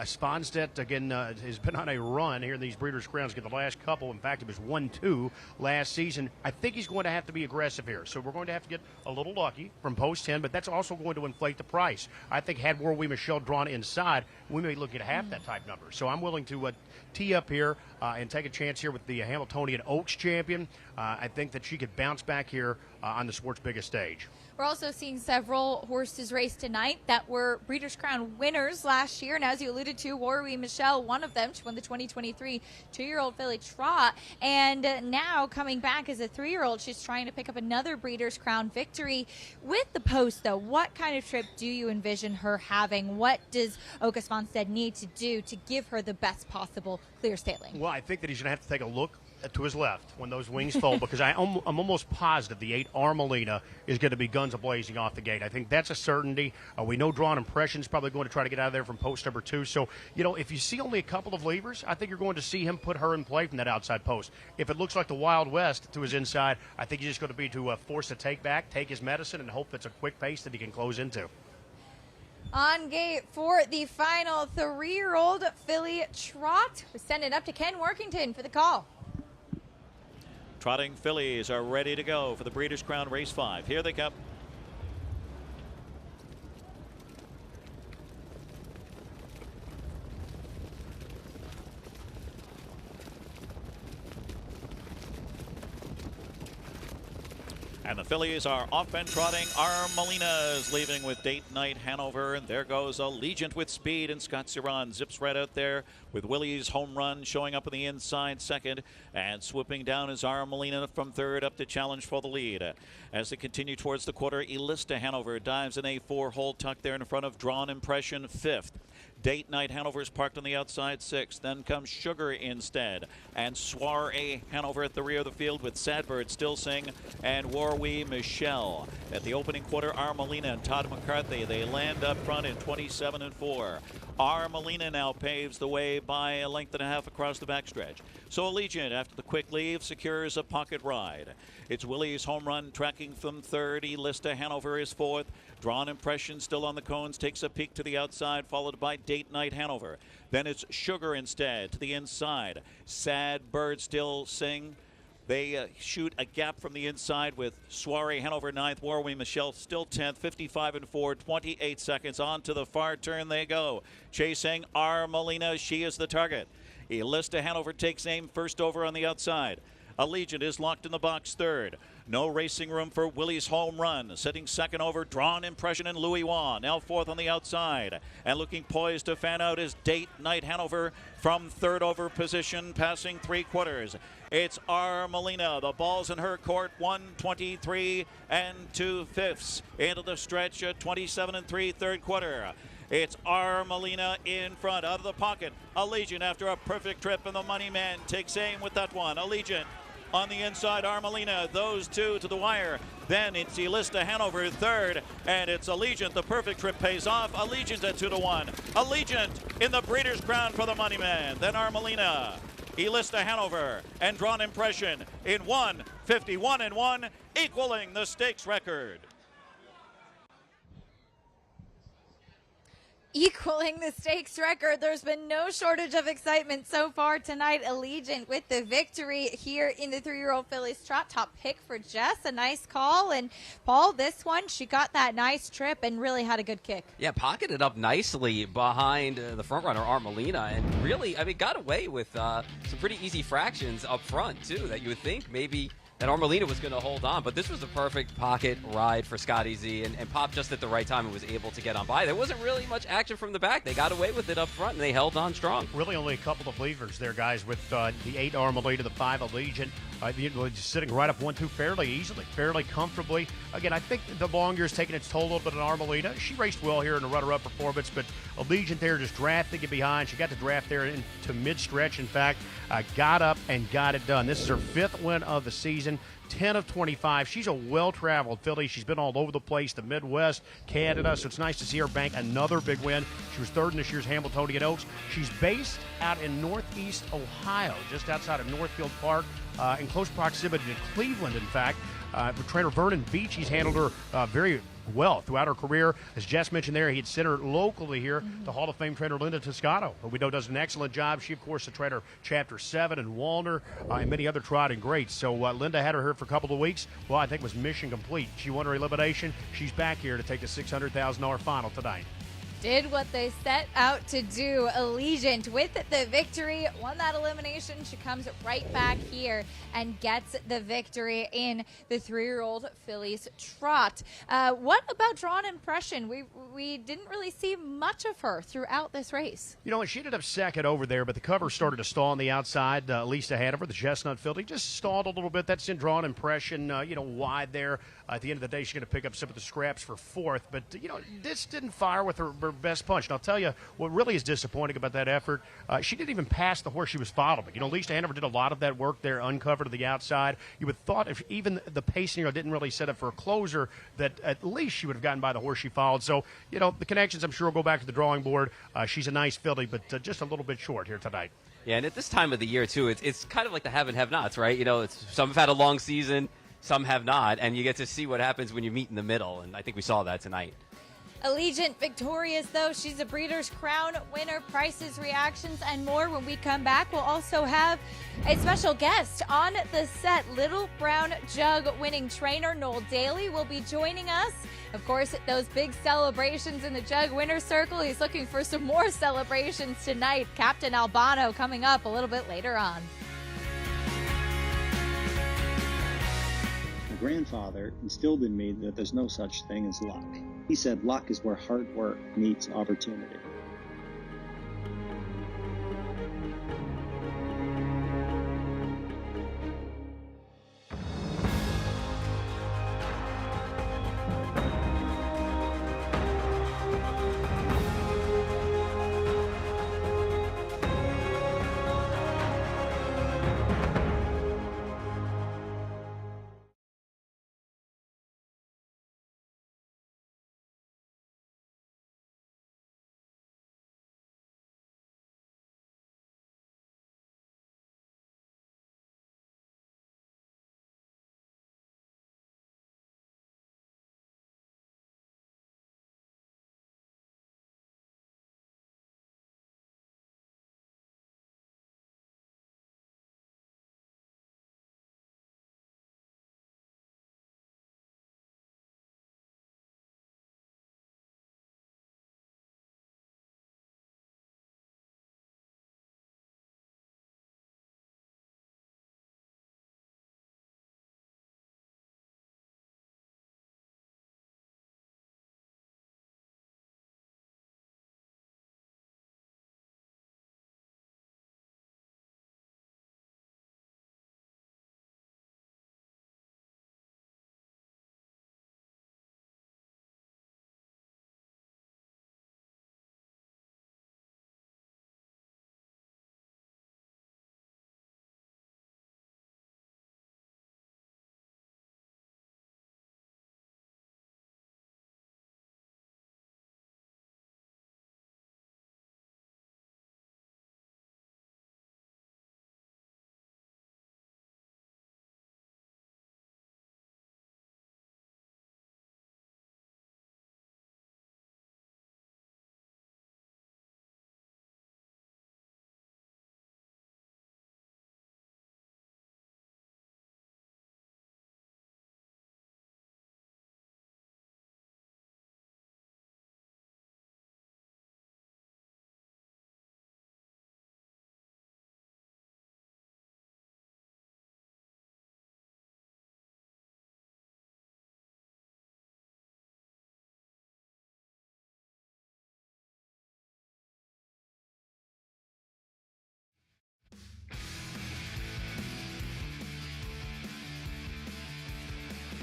Sponstead, again, has been on a run here in these Breeders' Crowns. Get the last couple. In fact, it was 1-2 last season. I think he's going to have to be aggressive here. So we're going to have to get a little lucky from post 10, but that's also going to inflate the price. I think had War We Michelle drawn inside, we may look at half that type number. So I'm willing to tee up here and take a chance here with the Hambletonian Oaks champion. I think that she could bounce back here on the sport's biggest stage. We're also seeing several horses race tonight that were Breeders' Crown winners last year. And as you alluded to, Warwi Michelle, one of them, she won the 2023 two-year-old filly trot. And now coming back as a 3-year-old, she's trying to pick up another Breeders' Crown victory. With the post, though, what kind of trip do you envision her having? What does Oka Svanstedt need to do to give her the best possible clear sailing? Well, I think that he's going to have to take a look to his left when those wings fold, because I'm almost positive the 8 Armelina is going to be guns a-blazing off the gate. I think that's a certainty. We know Drawn Impression is probably going to try to get out of there from post number 2. So, if you see only a couple of levers, I think you're going to see him put her in play from that outside post. If it looks like the Wild West to his inside, I think he's just going to be to force a take back, take his medicine, and hope it's a quick pace that he can close into. On gate for the final 3-year-old filly trot. We're sending it up to Ken Workington for the call. Trotting fillies are ready to go for the Breeders' Crown Race 5. Here they come. And the fillies are off and trotting. Armelina is leaving with Date Night Hanover. And there goes Allegiant with speed. And Scott Ciron zips right out there with Willie's Home Run showing up on the inside second. And swooping down is Armelina from third up to challenge for the lead. As they continue towards the quarter, Elista Hanover dives in a 4-hole tuck there in front of Drawn Impression fifth. Date Night Hanover is parked on the outside sixth. Then comes Sugar instead. And Soiree Hanover at the rear of the field with Sadbird Still Sing and Warwi Michelle. At the opening quarter, Armelina and Todd McCarthy, they land up front in 27-4. Armelina now paves the way by a length and a half across the backstretch. So Allegiant, after the quick leave, secures a pocket ride. It's Willie's Home Run tracking from third. Elista Hanover is fourth. Drawn Impression still on the cones, takes a peek to the outside, followed by Date Night Hanover. Then it's Sugar instead to the inside. Sad Bird Still Sing. They shoot a gap from the inside with Soiree Hanover 9th, Warwi Michelle still 10th, 55-4, 28 seconds. On to the far turn they go. Chasing Armelina, she is the target. Elista Hanover takes aim first over on the outside. Allegiant is locked in the box third. No racing room for Willie's Home Run. Sitting second over, Drawn Impression and Louis Wan. Now fourth on the outside. And looking poised to fan out is Date Night Hanover from third over position, passing 3/4. It's Armelina. The ball's in her court. 1:23 2/5 into the stretch at 27-3 third quarter. It's Armelina in front, out of the pocket. Allegiant after a perfect trip, and the money man takes aim with that one. Allegiant on the inside, Armelina, those two to the wire. Then it's Elista Hanover third, and it's Allegiant. The perfect trip pays off. Allegiant at 2-1. Allegiant in the Breeders' Crown for the money man. Then Armelina, Elista Hanover, and Drawn Impression in 1:51-1, equaling the stakes record. Equaling the stakes record. There's been no shortage of excitement so far tonight. Allegiant with the victory here in the 3-year-old fillies trot. Top pick for Jess. A nice call. And Paul, this one, she got that nice trip and really had a good kick. Yeah, pocketed up nicely behind the front runner, Armelina, and really, got away with some pretty easy fractions up front, too, that you would think maybe that Armelina was going to hold on, but this was a perfect pocket ride for Scotty Z and popped just at the right time and was able to get on by. There wasn't really much action from the back. They got away with it up front, and they held on strong. Really only a couple of levers there, guys, with the 8 Armelina, the 5 Allegiant, just sitting right up 1-2 fairly easily, fairly comfortably. Again, I think the long year's taking its toll a little bit on Armelina. She raced well here in the runner-up performance, but Allegiant there just drafting it behind. She got the draft there into mid-stretch, in fact, got up and got it done. This is her 5th win of the season. 10 of 25. She's a well-traveled filly. She's been all over the place, the Midwest, Canada, so it's nice to see her bank another big win. She was third in this year's Hamiltonian Oaks. She's based out in Northeast Ohio, just outside of Northfield Park, in close proximity to Cleveland, in fact. Trainer Vernon Beach, he's handled her very well throughout her career. As Jess mentioned there, he had sent her locally here to Hall of Fame trainer Linda Toscano, who we know does an excellent job. She, of course, the trainer Chapter 7 and Walner and many other trotting greats. So Linda had her here for a couple of weeks. Well, I think it was mission complete. She won her elimination. She's back here to take the $600,000 final tonight. did what they set out to do. Allegiant with the victory, won that elimination. She comes right back here and gets the victory in the 3-year-old fillies trot. What about drawn impression? We didn't really see much of her throughout this race. You know, she ended up second over there, but the cover started to stall on the outside, at least ahead of her. The chestnut filly just stalled a little bit. That's in drawn impression, wide there. At the end of the day, she's going to pick up some of the scraps for fourth. But, this didn't fire with her best punch. And I'll tell you what really is disappointing about that effort. She didn't even pass the horse she was following. Lisa Hanover did a lot of that work there, uncovered to the outside. You would have thought if even the pacing didn't really set up for a closer, that at least she would have gotten by the horse she followed. So, the connections, I'm sure, will go back to the drawing board. She's a nice filly, but just a little bit short here tonight. Yeah, and at this time of the year, too, it's kind of like the have and have-nots, right? Some have had a long season, some have not, and you get to see what happens when you meet in the middle, and I think we saw that tonight. Allegiant victorious, though. She's a Breeders' Crown winner. Prices, reactions, and more. When we come back, we'll also have a special guest on the set. Little Brown Jug winning trainer Noel Daly will be joining us. Of course, those big celebrations in the Jug Winner's Circle. He's looking for some more celebrations tonight. Captain Albano coming up a little bit later on. My grandfather instilled in me that there's no such thing as luck. He said luck is where hard work meets opportunity.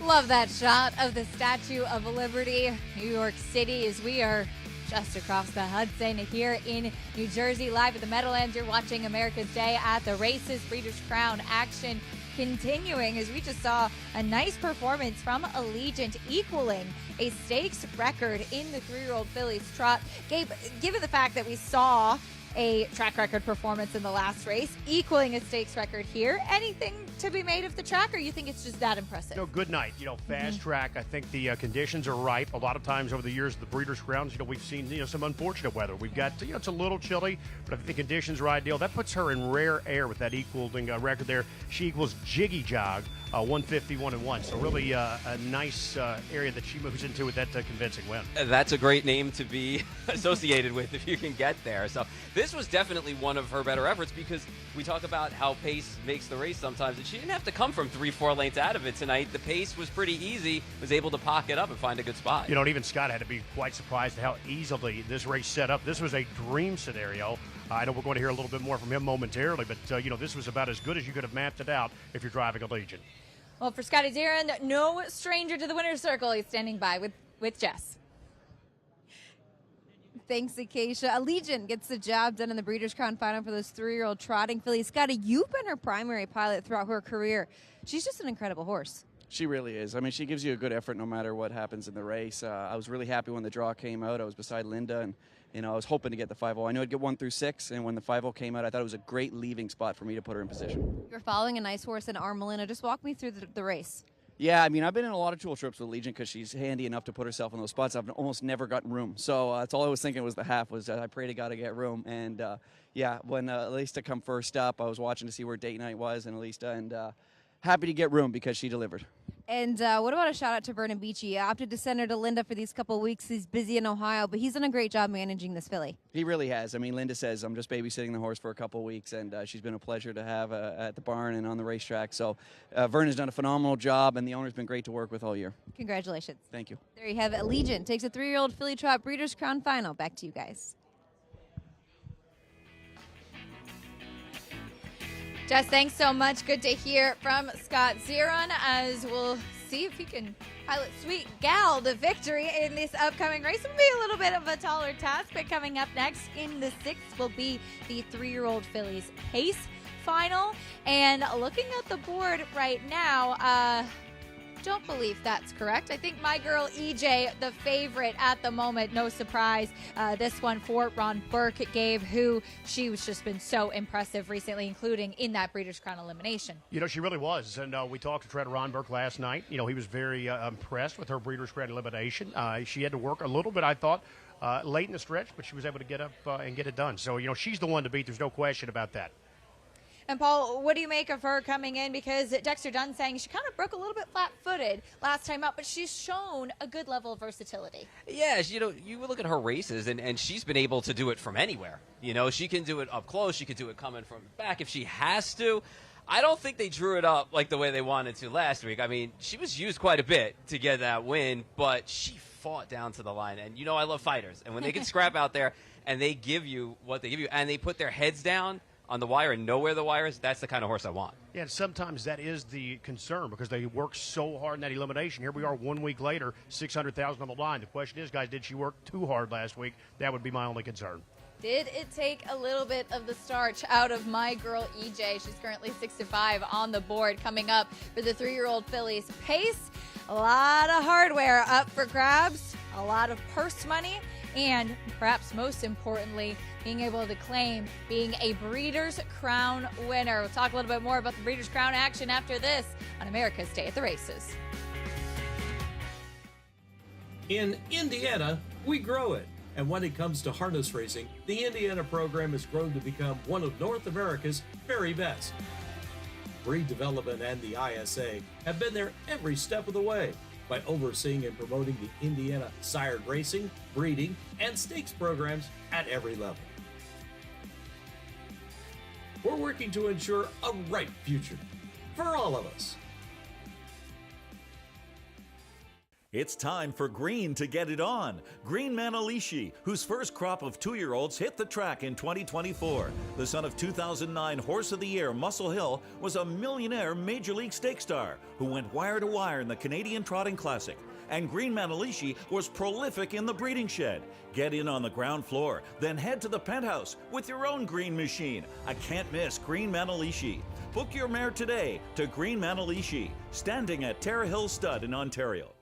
Love that shot of the Statue of Liberty, New York City, as we are just across the Hudson here in New Jersey. Live at the Meadowlands, you're watching America's Day at the Races. Breeders' Crown action continuing as we just saw a nice performance from Allegiant, equaling a stakes record in the 3-year-old fillies trot. Gabe, given the fact that we saw a track record performance in the last race, equaling a stakes record here, anything to be made of the track, or you think it's just that impressive? Good night. Fast track. I think the conditions are right. A lot of times over the years of the Breeders' Crowns, we've seen, some unfortunate weather. We've got, it's a little chilly, but I think the conditions are ideal. That puts her in rare air with that equaling record there. She equals Jiggy Jog 151-1. So really a nice area that she moves into with that convincing win. That's a great name to be associated with if you can get there. So this was definitely one of her better efforts, because we talk about how pace makes the race sometimes, and she didn't have to come from 3-4 lengths out of it tonight. The pace was pretty easy, was able to pocket up and find a good spot. You know, and even Scott had to be quite surprised at how easily this race set up. This was a dream scenario. I know we're going to hear a little bit more from him momentarily, but, you know, this was about as good as you could have mapped it out if you're driving a Legion. Well, for Scotty Zarin, no stranger to the winner's circle. He's standing by with Jess. Thanks, Acacia. Allegiant gets the job done in the Breeders' Crown Final for those 3-year-old trotting fillies. Scotty, you've been her primary pilot throughout her career. She's just an incredible horse. She really is. I mean, she gives you a good effort no matter what happens in the race. I was really happy when the draw came out. I was beside Linda, and you know, I was hoping to get the 5-0. I knew I'd get 1 through 6, and when the 5-0 came out, I thought it was a great leaving spot for me to put her in position. You're following a nice horse in Armelina. Just walk me through the race. Yeah, I mean, I've been in a lot of tool trips with Legion because she's handy enough to put herself in those spots. I've almost never gotten room. So that's all I was thinking was the half was I pray to God to get room. And, yeah, when Alista come first up, I was watching to see where date night was and Alista, and happy to get room because she delivered. And what about a shout-out to Vernon Beachy? Opted to send her to Linda for these couple of weeks. He's busy in Ohio, but he's done a great job managing this filly. He really has. I mean, Linda says, I'm just babysitting the horse for a couple of weeks, and she's been a pleasure to have at the barn and on the racetrack. So Vernon's done a phenomenal job, and the owner's been great to work with all year. Congratulations. Thank you. There you have it. Allegiant takes a 3-year-old filly trot Breeders' Crown Final. Back to you guys. Jess, thanks so much. Good to hear from Scott Zarin, as we'll see if he can pilot Sweet Gal to victory in this upcoming race. It will be a little bit of a taller task, but coming up next in the 6th will be the 3-year-old fillies pace final. And looking at the board right now, don't believe that's correct. I think my girl EJ, the favorite at the moment, no surprise. This one for Ron Burke gave, who she was just been so impressive recently, including in that Breeders' Crown elimination. You know, she really was. And we talked to Treader Ron Burke last night. You know, he was very impressed with her Breeders' Crown elimination. She had to work a little bit, I thought, late in the stretch, but she was able to get up and get it done. So, you know, she's the one to beat. There's no question about that. And, Paul, what do you make of her coming in? Because Dexter Dunn saying she kind of broke a little bit flat-footed last time out, but she's shown a good level of versatility. Yeah, you know, you look at her races, and she's been able to do it from anywhere. You know, she can do it up close. She can do it coming from back if she has to. I don't think they drew it up like the way they wanted to last week. I mean, she was used quite a bit to get that win, but she fought down to the line. And, you know, I love fighters. And when they can scrap out there and they give you what they give you and they put their heads down on the wire and know where the wire is, that's the kind of horse I want. Yeah, and sometimes that is the concern because they work so hard in that elimination. Here we are 1 week later, 600,000 on the line. The question is, guys, did she work too hard last week? That would be my only concern. Did it take a little bit of the starch out of my girl EJ? She's currently 6-5 on the board. Coming up for the 3-year-old fillies pace, a lot of hardware up for grabs, a lot of purse money, and perhaps most importantly, being able to claim being a Breeders' Crown winner. We'll talk a little bit more about the Breeders' Crown action after this on America's Day at the Races. In Indiana, we grow it. And when it comes to harness racing, the Indiana program has grown to become one of North America's very best. Breed Development and the ISA have been there every step of the way by overseeing and promoting the Indiana sired racing, breeding, and stakes programs at every level. We're working to ensure a bright future for all of us. It's time for Green to get it on. Green Manalishi, whose first crop of 2-year-olds hit the track in 2024. The son of 2009 Horse of the Year Muscle Hill was a millionaire Major League Stake star who went wire to wire in the Canadian Trotting Classic. And Green Manalishi was prolific in the breeding shed. Get in on the ground floor, then head to the penthouse with your own green machine. I can't miss Green Manalishi. Book your mare today to Green Manalishi, standing at Terra Hill Stud in Ontario.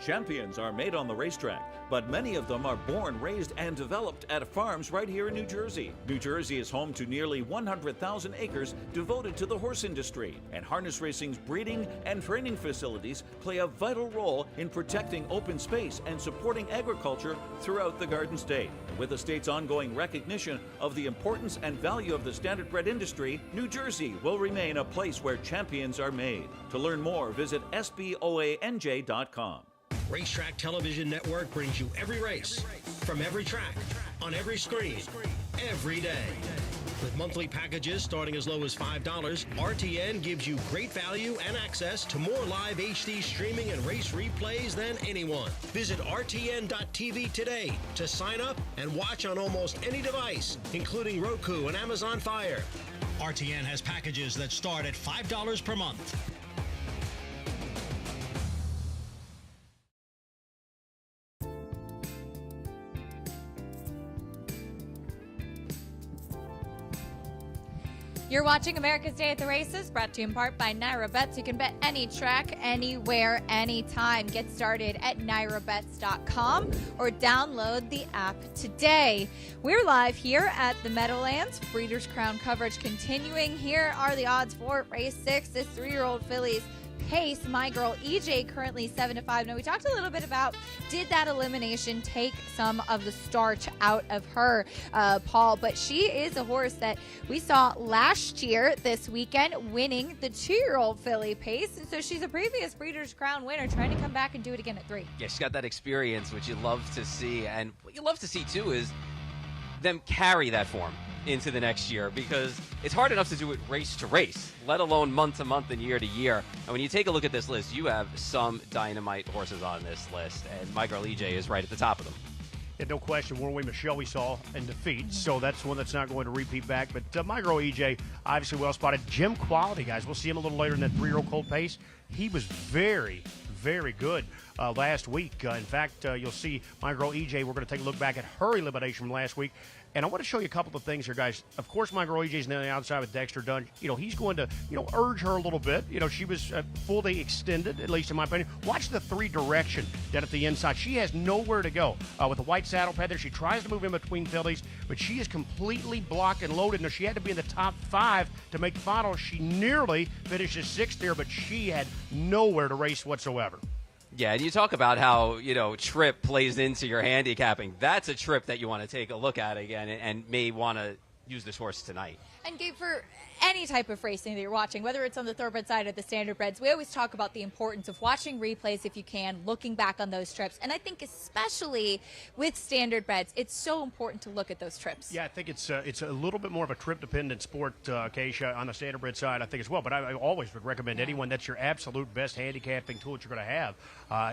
Champions are made on the racetrack, but many of them are born, raised, and developed at farms right here in New Jersey. New Jersey is home to nearly 100,000 acres devoted to the horse industry, and harness racing's breeding and training facilities play a vital role in protecting open space and supporting agriculture throughout the Garden State. With the state's ongoing recognition of the importance and value of the standardbred industry, New Jersey will remain a place where champions are made. To learn more, visit sboanj.com. Racetrack Television Network brings you every race, from every track, on every screen, every day. With monthly packages starting as low as $5, RTN gives you great value and access to more live HD streaming and race replays than anyone. Visit RTN.tv today to sign up and watch on almost any device, including Roku and Amazon Fire. RTN has packages that start at $5 per month. You're watching America's Day at the Races, brought to you in part by Naira Bets. You can bet any track, anywhere, anytime. Get started at nairabets.com or download the app today. We're live here at the Meadowlands. Breeders' Crown coverage continuing. Here are the odds for race 6. This 3-year-old filly's pace. My Girl EJ currently 7-5. Now, we talked a little bit about, did that elimination take some of the starch out of her, Paul? But she is a horse that we saw last year this weekend winning the 2-year-old filly pace. And so she's a previous Breeders' Crown winner trying to come back and do it again at 3. Yeah, she's got that experience, which you love to see. And what you love to see, too, is them carry that form into the next year, because it's hard enough to do it race to race, let alone month to month and year to year. And when you take a look at this list, you have some dynamite horses on this list, and My Girl EJ is right at the top of them. Yeah, no question. Warway Michelle we saw in defeat, so that's one that's not going to repeat back. But My Girl EJ, obviously well spotted. Jim Quality, guys, we'll see him a little later in that 3-year-old colt pace. He was very good last week. In fact, you'll see My Girl EJ. We're going to take a look back at her elimination from last week. And I want to show you a couple of things here, guys. Of course, My Girl EJ's on the outside with Dexter Dunn. He's going to, urge her a little bit. She was fully extended, at least in my opinion. Watch the 3 direction down at the inside. She has nowhere to go. With the white saddle pad there, she tries to move in between fillies, but she is completely blocked and loaded. Now, she had to be in the top 5 to make the final. She nearly finishes 6th there, but she had nowhere to race whatsoever. Yeah, and you talk about how, trip plays into your handicapping. That's a trip that you want to take a look at again and may want to use this horse tonight. And Gabe, for any type of racing that you're watching, whether it's on the thoroughbred side or the standardbreds, we always talk about the importance of watching replays if you can, looking back on those trips. And I think especially with standardbreds, it's so important to look at those trips. Yeah, I think it's a little bit more of a trip-dependent sport, Keisha, on the standardbred side, I think as well. But I always would recommend anyone, that's your absolute best handicapping tool that you're going to have,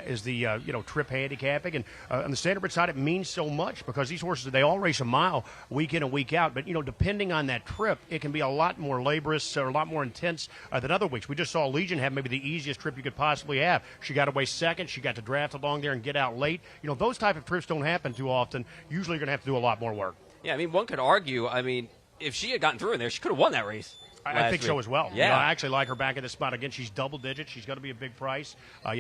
is the trip handicapping. And on the standardbred side, it means so much because these horses, they all race a mile week in and week out. But, depending on that trip, it can be a lot more laborious or a lot more intense than other weeks. We just saw Legion have maybe the easiest trip you could possibly have. She got away second. She got to draft along there and get out late. Those type of trips don't happen too often. Usually you're going to have to do a lot more work. Yeah, one could argue, if she had gotten through in there, she could have won that race. I think so as well. Yeah. I actually like her back in this spot. Again, she's double digits. She's going to be a big price.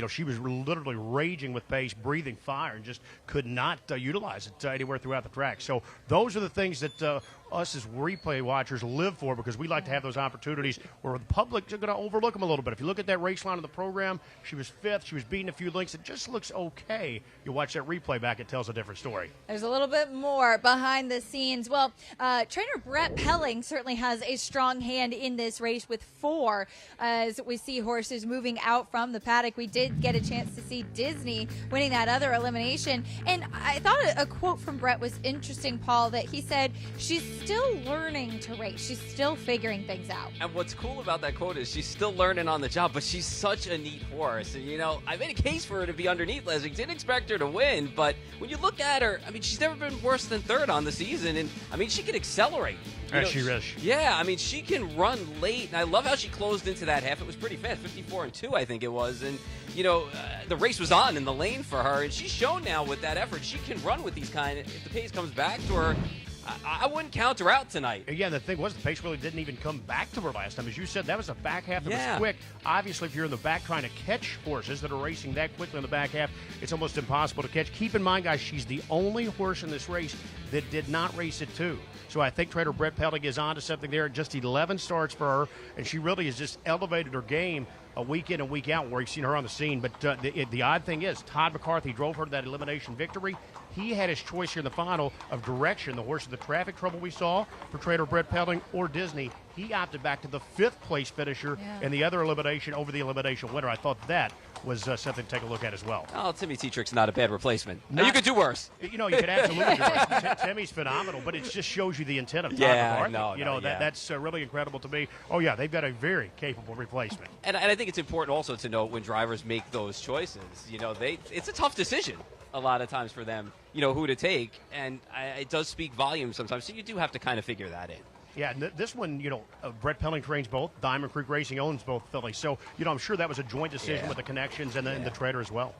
She was literally raging with pace, breathing fire, and just could not utilize it anywhere throughout the track. So those are the things that us as replay watchers live for, because we like to have those opportunities where the public are going to overlook them a little bit. If you look at that race line of the program, she was 5th. She was beating a few lengths. It just looks okay. You watch that replay back, it tells a different story. There's a little bit more behind the scenes. Well, trainer Brett Pelling certainly has a strong hand in this race with 4 as we see horses moving out from the paddock. We did get a chance to see Disney winning that other elimination. And I thought a quote from Brett was interesting, Paul, that he said she's still learning to race. She's still figuring things out. And what's cool about that quote is she's still learning on the job, but she's such a neat horse. And, I made a case for her to be underneath last week. Didn't expect her to win, but when you look at her, she's never been worse than 3rd on the season. And, she can accelerate. She is. Yeah, she can run late. And I love how she closed into that half. It was pretty fast, 54-2, I think it was. And, the race was on in the lane for her. And she's shown now with that effort, she can run with these if the pace comes back to her, I wouldn't count her out tonight. Again, the thing was, the pace really didn't even come back to her last time. As you said, that was a back half that was quick. Obviously, if you're in the back trying to catch horses that are racing that quickly in the back half, it's almost impossible to catch. Keep in mind, guys, she's the only horse in this race that did not race at 2. So I think trainer Brett Pelling is on to something there. Just 11 starts for her, and she really has just elevated her game week in and week out where you've seen her on the scene. But the odd thing is, Todd McCarthy drove her to that elimination victory. He had his choice here in the final of direction, the horse of the traffic trouble we saw for trainer Brett Pelling or Disney. He opted back to the 5th place finisher and the other elimination over the elimination winner. I thought that was something to take a look at as well. Oh, Timmy Tetrick's not a bad replacement. You could do worse. You could absolutely do worse. Timmy's phenomenal, but it just shows you the intent of Todd McCarthy. That's really incredible to me. Oh, yeah, they've got a very capable replacement. And I think it's important also to note when drivers make those choices, it's a tough decision a lot of times for them, who to take. And it does speak volumes sometimes, so you do have to kind of figure that in. Yeah, and this one, Brett Pelling trains both. Diamond Creek Racing owns both fillies. So, I'm sure that was a joint decision with the connections and the trader as well.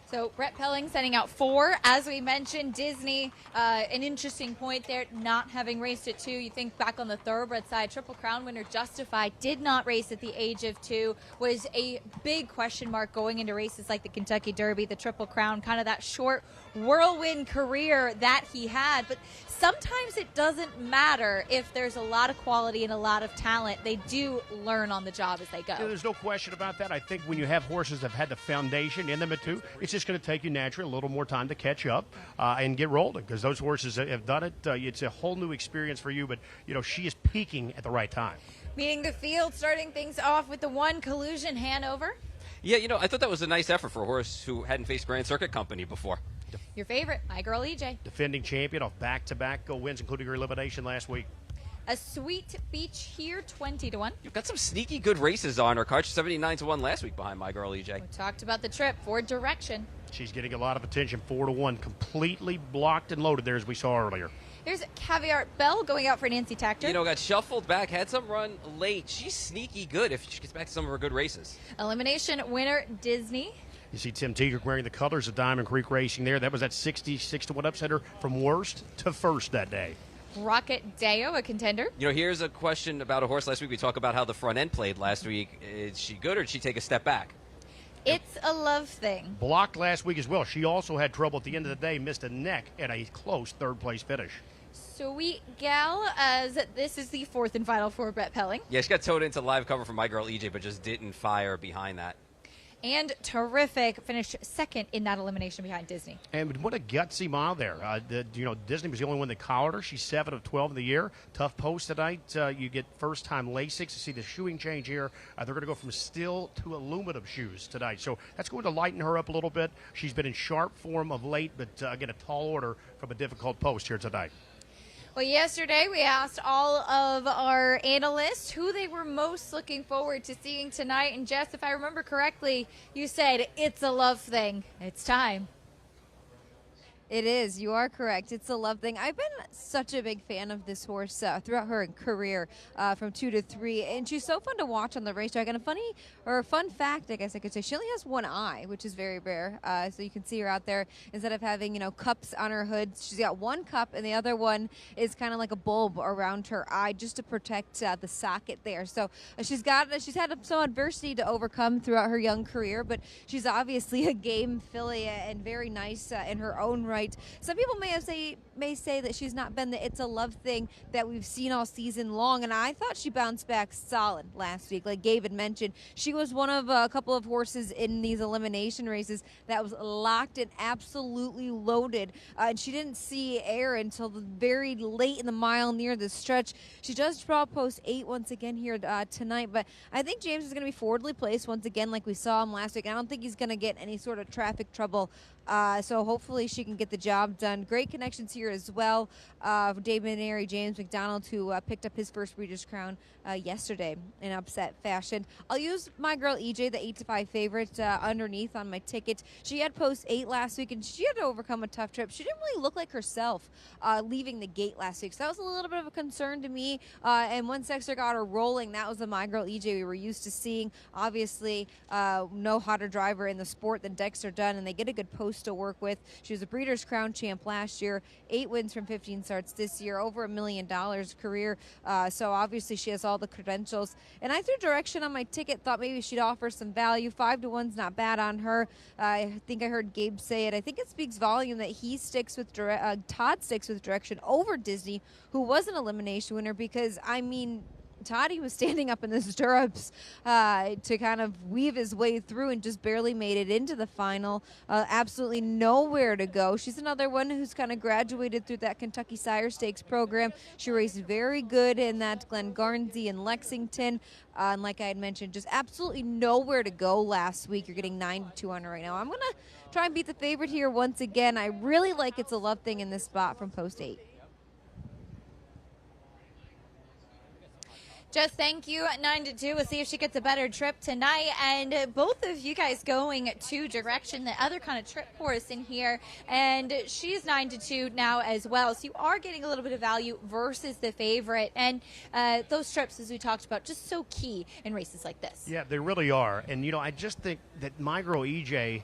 So Brett Pelling sending out 4. As we mentioned, Disney, an interesting point there, not having raced at 2. You think back on the thoroughbred side, Triple Crown winner Justified did not race at the age of 2. Was a big question mark going into races like the Kentucky Derby, the Triple Crown, kind of that short whirlwind career that he had. But sometimes it doesn't matter if there's a lot of quality and a lot of talent. They do learn on the job as they go. Yeah, there's no question about that. I think when you have horses that have had the foundation in them at 2, it's just going to take you naturally a little more time to catch up and get rolling, because those horses have done it. It's a whole new experience for you, but she is peaking at the right time. Meeting the field, starting things off with the 1 Collusion Hanover. Yeah, I thought that was a nice effort for a horse who hadn't faced Grand Circuit Company before. Your favorite, My Girl EJ. Defending champion off back-to-back wins, including her elimination last week. A Sweet Beach here, 20-1. You've got some sneaky good races on her card. 79-1 last week behind My Girl EJ. We talked about the trip for Direction. She's getting a lot of attention, 4-1, completely blocked and loaded there as we saw earlier. Here's Caviar Bell going out for Nancy Tactor. Got shuffled back, had some run late. She's sneaky good if she gets back to some of her good races. Elimination winner Disney. You see Tim Tetrick wearing the colors of Diamond Creek Racing there. That was that 66-1 upsetter from worst to first that day. Rocket Deo, a contender. Here's a question about a horse last week. We talked about how the front end played last week. Is she good, or did she take a step back? It's a love thing. Blocked last week as well. She also had trouble at the end of the day, missed a neck and a close 3rd place finish. Sweet Gal, as this is the 4th and final for Brett Pelling. Yeah, she got towed into live cover from My Girl EJ, but just didn't fire behind that. And Terrific finished 2nd in that elimination behind Disney. And what a gutsy mile there. Disney was the only one that collared her. She's 7 of 12 in the year. Tough post tonight. You get first-time Lasix. You see the shoeing change here. They're going to go from steel to aluminum shoes tonight. So that's going to lighten her up a little bit. She's been in sharp form of late, but again, a tall order from a difficult post here tonight. Well, yesterday we asked all of our analysts who they were most looking forward to seeing tonight. And Jess, if I remember correctly, you said it's a love thing. It's time. It is. You are correct. It's a love thing. I've been such a big fan of this horse throughout her career, from 2 to 3, and she's so fun to watch on the racetrack. And a fun fact, I guess I could say, she only has one eye, which is very rare. So you can see her out there instead of having cups on her hood. She's got one cup, and the other one is kind of like a bulb around her eye, just to protect the socket there. So she's had some adversity to overcome throughout her young career, but she's obviously a game filly and very nice in her own right. Some people may say that she's not been the it's a love thing that we've seen all season long, and I thought she bounced back solid last week. Like David mentioned, she was one of a couple of horses in these elimination races that was locked and absolutely loaded, and she didn't see air until the very late in the mile near the stretch. She does draw post 8 once again here tonight, but I think James is going to be forwardly placed once again like we saw him last week. I don't think he's going to get any sort of traffic trouble, so hopefully she can get the job done. Great connections here as well. Dave Maneri, James McDonald, who picked up his first Breeders' Crown yesterday in upset fashion. I'll use My Girl EJ, the 8-5 favorite, underneath on my ticket. She had post 8 last week, and she had to overcome a tough trip. She didn't really look like herself leaving the gate last week, so that was a little bit of a concern to me. And once Dexter got her rolling, that was the My Girl EJ we were used to seeing. Obviously, no hotter driver in the sport than Dexter Dunn, and they get a good post to work with. She was a Breeders' Crown champ last year 8 wins from 15 starts this year, over $1 million career. So obviously she has all the credentials. And I threw direction on my ticket, thought maybe she'd offer some value. 5-1's not bad on her. I think I heard Gabe say it. I think it speaks volume that he sticks with Todd sticks with direction over Disney, who was an elimination winner, because I mean, Toddy was standing up in the stirrups to kind of weave his way through and just barely made it into the final. Absolutely nowhere to go. She's another one who's kind of graduated through that Kentucky Sire Stakes program. She raced very good in that Glen Garnsey and Lexington. And like I had mentioned, just absolutely nowhere to go last week. You're getting 9-2 on her right now. I'm going to try and beat the favorite here once again. I really like It's a Love Thing in this spot from post 8. Just thank you, 9-2. We'll see if she gets a better trip tonight. And both of you guys going to direction, the other kind of trip horse in here. And she's 9-2 now as well. So you are getting a little bit of value versus the favorite. And those trips, as we talked about, just so key in races like this. Yeah, they really are. And, I just think that my girl EJ,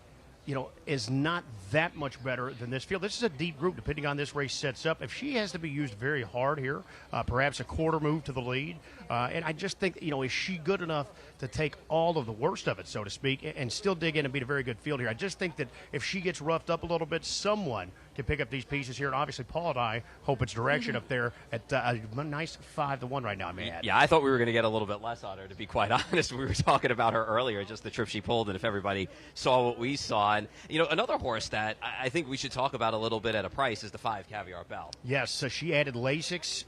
is not that much better than this field. This is a deep group, depending on this race sets up. If she has to be used very hard here, perhaps a quarter move to the lead, and I just think, is she good enough to take all of the worst of it, so to speak, and still dig in and beat a very good field here? I just think that if she gets roughed up a little bit, someone can pick up these pieces here. And obviously, Paul and I hope it's direction up there at a nice 5-1 right now, I may add. Yeah, I thought we were going to get a little bit less on her, to be quite honest. We were talking about her earlier, just the trip she pulled, and if everybody saw what we saw. And, another horse that I think we should talk about a little bit at a price is the 5 Caviar Bell. Yes, so she added Lasix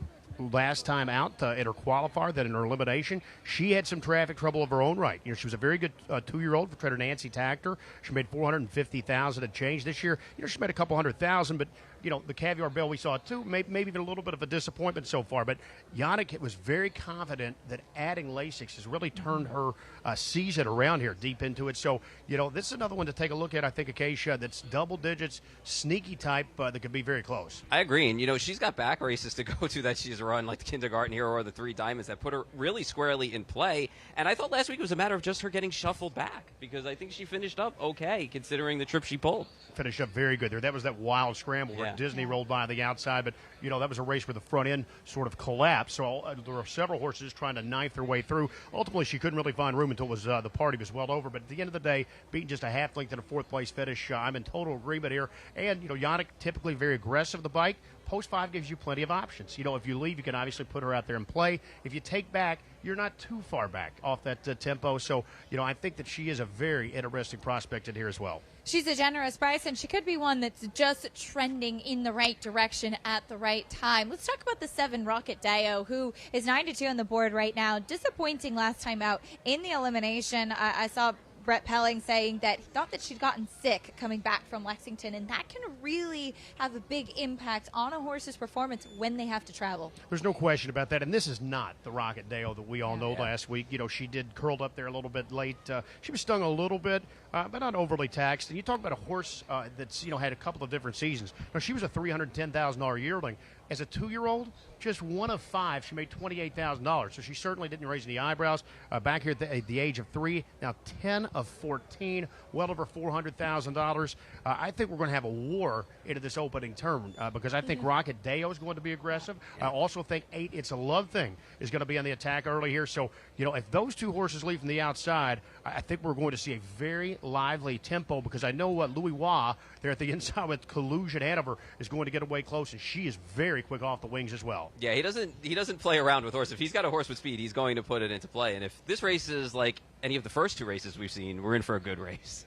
last time out in her qualifier, then in her elimination. She had some traffic trouble of her own right. She was a very good 2-year-old for trainer Nancy Tachter. She made $450,000 and change this year. She made a couple $100,000, but the Caviar Bell we saw too, maybe even a little bit of a disappointment so far. But Yannick was very confident that adding Lasix has really turned her season around here deep into it. So, this is another one to take a look at, I think, Acacia, that's double digits, sneaky type that could be very close. I agree. And, she's got back races to go to that she's run, like the Kindergarten Hero or the 3 Diamonds, that put her really squarely in play. And I thought last week it was a matter of just her getting shuffled back, because I think she finished up okay, considering the trip she pulled. Finished up very good there. That was that wild scramble where Disney rolled by on the outside, but that was a race where the front end sort of collapsed. So there were several horses trying to knife their way through. Ultimately, she couldn't really find room until it was the party was well over. But at the end of the day, beating just a half length in a 4th place finish, I'm in total agreement here. And Yannick, typically very aggressive the bike. Post 5 gives you plenty of options. If you leave, you can obviously put her out there and play. If you take back, you're not too far back off that tempo. So, I think that she is a very interesting prospect in here as well. She's a generous price, and she could be one that's just trending in the right direction at the right time. Let's talk about the 7 Rocket Deo, who is 9-2 on the board right now. Disappointing last time out in the elimination. I saw Brett Pelling saying that he thought that she'd gotten sick coming back from Lexington, and that can really have a big impact on a horse's performance when they have to travel. There's no question about that, and this is not the Rocket Deo that we all know last week. She did curled up there a little bit late. She was stung a little bit, but not overly taxed. And you talk about a horse that's had a couple of different seasons. Now, she was a $310,000 yearling. As a 2-year-old, just 1 of 5, she made $28,000. So she certainly didn't raise any eyebrows. Back here at the age of 3, now 10 of 14, well over $400,000. I think we're going to have a war into this opening term because I think Rocket Deo is going to be aggressive. I also think 8, It's a Love Thing, is going to be on the attack early here. So, if those 2 horses leave from the outside, I think we're going to see a very lively tempo, because I know Louis Waugh there at the inside with Collusion Hanover is going to get away close, and she is very quick off the wings as well. Yeah, he doesn't play around with horse. If he's got a horse with speed, he's going to put it into play. And if this race is like any of the first 2 races we've seen, we're in for a good race.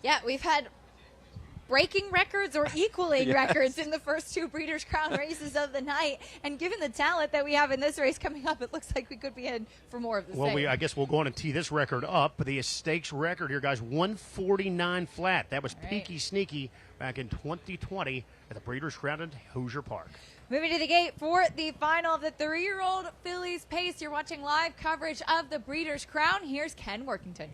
Yeah, we've had breaking records or equaling records in the first 2 Breeders' Crown races of the night. And given the talent that we have in this race coming up, it looks like we could be in for more of the same. I guess we'll go on and tee this record up. The stakes record here, guys, 149 flat. That was Peaky Sneaky back in 2020 at the Breeders' Crown in Hoosier Park. Moving to the gate for the final of the 3-year-old fillies pace. You're watching live coverage of the Breeders' Crown. Here's Ken Workington.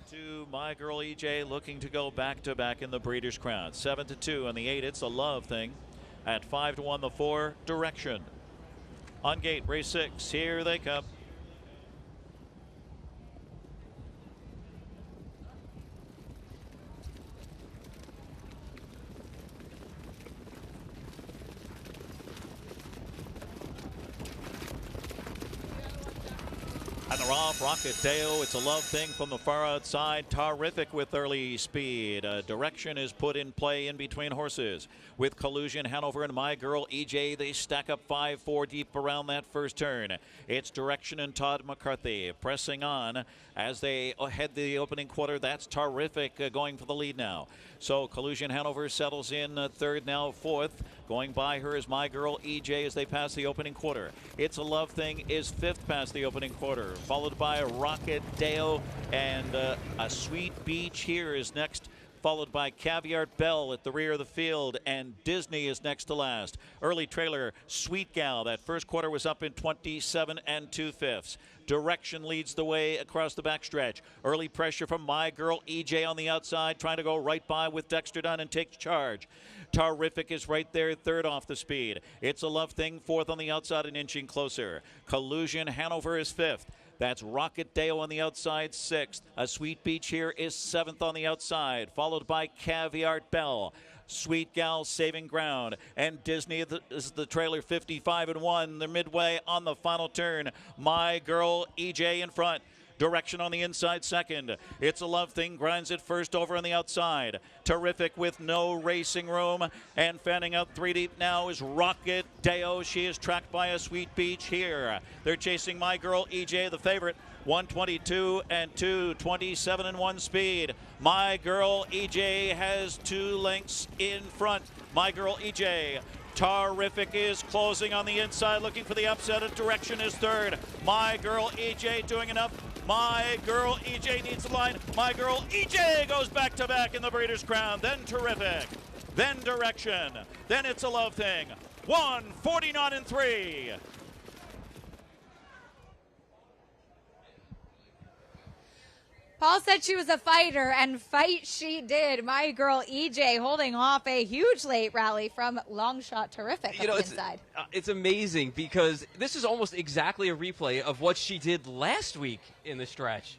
To my girl EJ, looking to go back-to-back in the Breeders' Crown. 7-2 on the 8, It's a Love Thing. At 5-1, the 4, Direction. On gate, race 6, here they come. And they're off. Rocket Deo. It's a love thing from the far outside. Terrific with early speed. Direction is put in play in between horses. With Collusion, Hanover, and My Girl EJ, they stack up 5-4 deep around that first turn. It's Direction and Todd McCarthy pressing on as they head the opening quarter. That's Terrific going for the lead now. So Collusion, Hanover settles in third, now fourth. Going by her is My Girl EJ as they pass the opening quarter. It's a Love Thing is fifth past the opening quarter, followed by Rocket Deo, and a Sweet Beach here is next, followed by Caviar Bell at the rear of the field, and Disney is next to last. Early trailer, Sweet Gal. That first quarter was up in 27 2/5. Direction leads the way across the backstretch. Early pressure from My Girl EJ on the outside, trying to go right by with Dexter Dunn and takes charge. Terrific is right there, third off the speed. It's a Love Thing, fourth on the outside and inching closer. Collusion, Hanover is fifth. That's Rocket Deo on the outside, sixth. A Sweet Beach here is seventh on the outside, followed by Caviar Bell. Sweet Gal saving ground, and Disney is the trailer, 55-1. They're midway on the final turn. My Girl EJ in front. Direction on the inside second. It's a Love Thing grinds it first over on the outside. Terrific with no racing room, and fanning out three deep now is Rocket Deo. She is tracked by a Sweet Beach here. They're chasing My Girl EJ, the favorite. 122 and 227 and 1 speed. My Girl EJ has 2 lengths in front. My Girl EJ. Terrific is closing on the inside, looking for the upset, and Direction is third. My Girl EJ doing enough. My Girl EJ needs the line. My Girl EJ goes back to back in the Breeders' Crown. Then Terrific. Then Direction. Then It's a Love Thing. 149 and 3. Paul said she was a fighter, and fight she did. My Girl EJ holding off a huge late rally from Long Shot Terrific on the inside. It's amazing because this is almost exactly a replay of what she did last week in the stretch.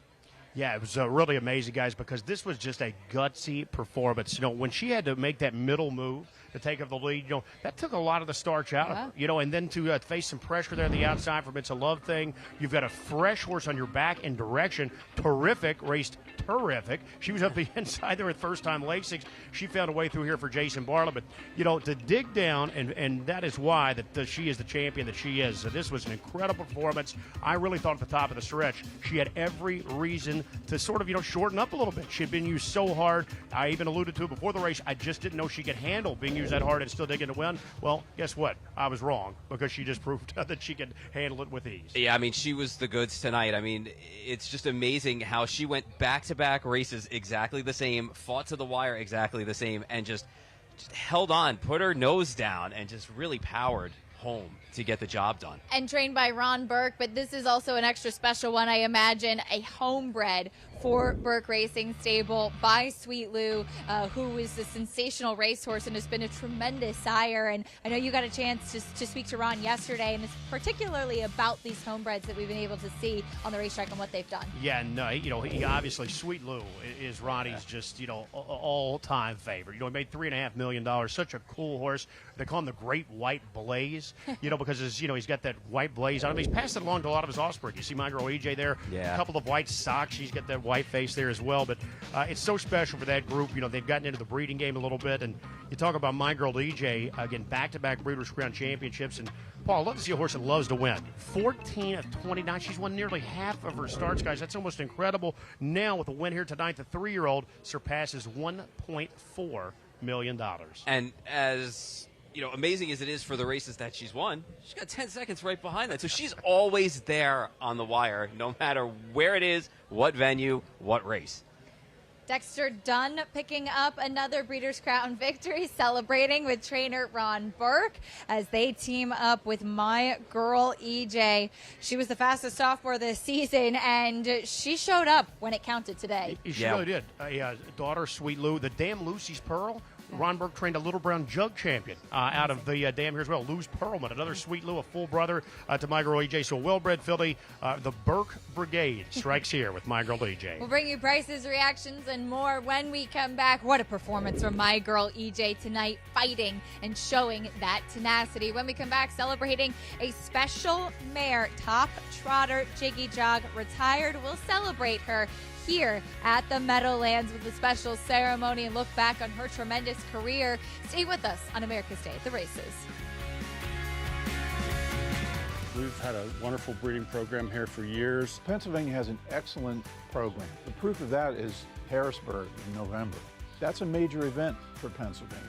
Yeah, it was really amazing, guys, because this was just a gutsy performance. You know, when she had to make that middle move to take up the lead, you know, that took a lot of the starch out of her. You know, and then to face some pressure there on the outside from It's a Love Thing. You've got a fresh horse on your back in Direction. Terrific, raced terrific. She was up the inside there at first time Lasix. She found a way through here for Jason Barlow. But, you know, to dig down, and that is why that she is the champion that she is. So this was an incredible performance. I really thought at the top of the stretch she had every reason to sort of, you know, shorten up a little bit. She had been used so hard. I even alluded to it before the race. I just didn't know she could handle being used that hard and still digging to win. Well, guess what? I was wrong because she just proved that she could handle it with ease. Yeah, I mean, she was the goods tonight. I mean, it's just amazing how she went back-to-back races exactly the same, fought to the wire exactly the same, and just held on, put her nose down, and just really powered home to get the job done. And trained by Ron Burke, but this is also an extra special one, I imagine, a homebred for Burke Racing Stable by Sweet Lou, who is a sensational racehorse and has been a tremendous sire. And I know you got a chance to speak to Ron yesterday, and it's particularly about these homebreds that we've been able to see on the racetrack and what they've done. Yeah, no, you know, he obviously, Sweet Lou is Ronnie's just, you know, all-time favorite. You know, he made $3.5 million. Such a cool horse. They call him the Great White Blaze, you know, because his, you know, he's got that white blaze on him. He's passed it along to a lot of his offspring. You see My Girl EJ there, a couple of white socks. She's got that white face there as well. But it's so special for that group. You know, they've gotten into the breeding game a little bit. And you talk about My Girl EJ, again, back-to-back Breeders' Crown championships. And, Paul, I love to see a horse that loves to win. 14 of 29. She's won nearly half of her starts, guys. That's almost incredible. Now, with a win here tonight, the 3-year-old surpasses $1.4 million. And as, you know, amazing as it is for the races that she's won, she's got 10 seconds right behind that. So she's always there on the wire, no matter where it is, what venue, what race. Dexter Dunn picking up another Breeders' Crown victory, celebrating with trainer Ron Burke as they team up with My Girl EJ. She was the fastest sophomore this season, and she showed up when it counted today. She really did. Daughter, Sweet Lou, the Damn Lucy's Pearl, Ron Burke trained a Little Brown Jug champion out of the dam here as well. Lou's Perlman, another sweet Lou, a full brother to my girl EJ. So a well-bred filly. The Burke Brigade strikes here with my girl EJ. We'll bring you prices, reactions, and more when we come back. What a performance from my girl EJ tonight, fighting and showing that tenacity. When we come back, celebrating a special mare, top trotter, Jiggy Jog, retired. We'll celebrate her here at the Meadowlands with a special ceremony and look back on her tremendous career. Stay with us on America's Day at the Races. We've had a wonderful breeding program here for years. Pennsylvania has an excellent program. The proof of that is Harrisburg in November. That's a major event for Pennsylvania.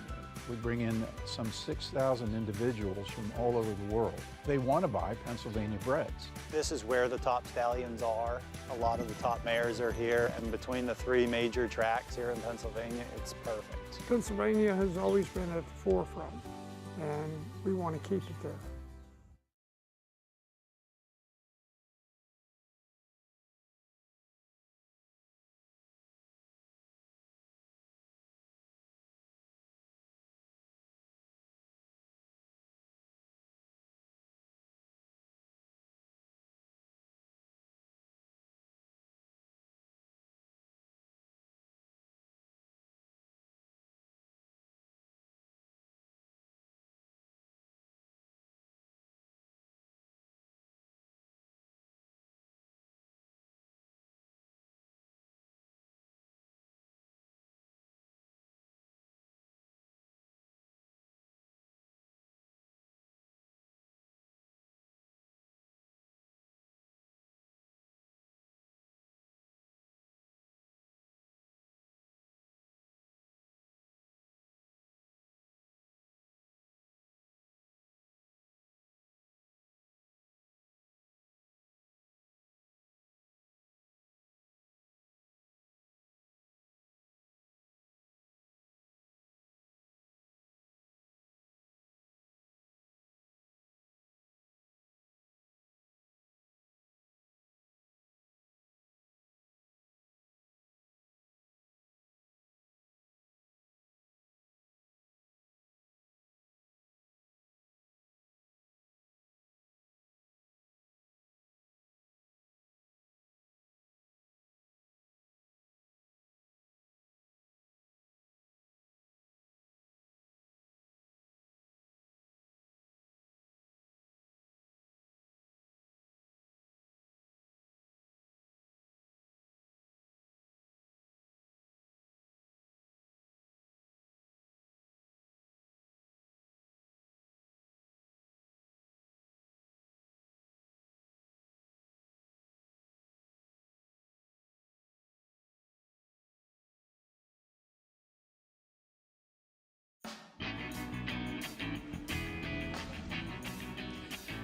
We bring in some 6,000 individuals from all over the world. They want to buy Pennsylvania breds. This is where the top stallions are. A lot of the top mares are here, and between the three major tracks here in Pennsylvania, it's perfect. Pennsylvania has always been at the forefront, and we want to keep it there.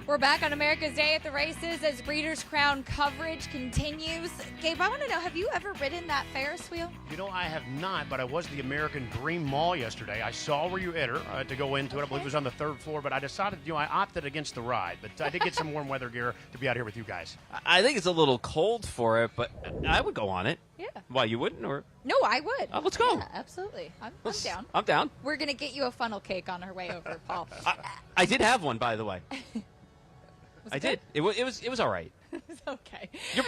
We're back on America's Day at the Races as Breeders' Crown coverage continues. Gabe, I want to know, have you ever ridden that Ferris wheel? You know, I have not, but I was at the American Dream Mall yesterday. I saw where you enter to go into it. I believe it was on the third floor, but I decided, I opted against the ride. But I did get some warm weather gear to be out here with you guys. I think it's a little cold for it, but I would go on it. Yeah. Why, you wouldn't? Or No, I would. Let's go. Yeah, absolutely. I'm down. I'm down. We're going to get you a funnel cake on our way over, Paul. I did have one, by the way. I it did. It was all right. It's okay. Your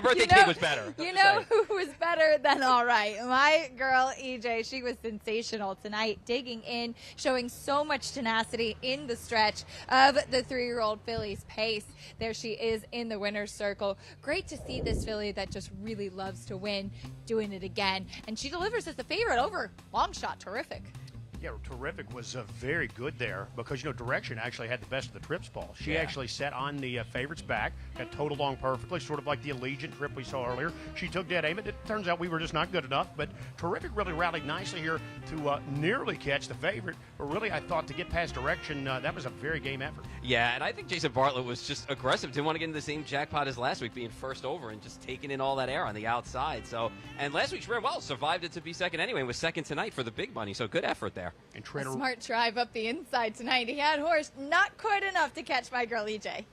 birthday cake was better. You know who was better than all right? My girl, EJ. She was sensational tonight, digging in, showing so much tenacity in the stretch of the 3-year-old filly's pace. There she is in the winner's circle. Great to see this filly that just really loves to win, doing it again. And she delivers as the favorite over long shot. Terrific. Yeah, Terrific was very good there because, Direction actually had the best of the trips, Paul. She actually sat on the favorite's back, got totaled along perfectly, sort of like the Allegiant trip we saw earlier. She took dead aim. It turns out we were just not good enough, but Terrific really rallied nicely here to nearly catch the favorite. But really, I thought to get past Direction, that was a very game effort. Yeah, and I think Jason Bartlett was just aggressive. Didn't want to get into the same jackpot as last week, being first over and just taking in all that air on the outside. So, and last week she ran well, survived it to be second anyway, and was second tonight for the big money. So good effort there. And A smart drive up the inside tonight. He had horse, not quite enough to catch my girl EJ.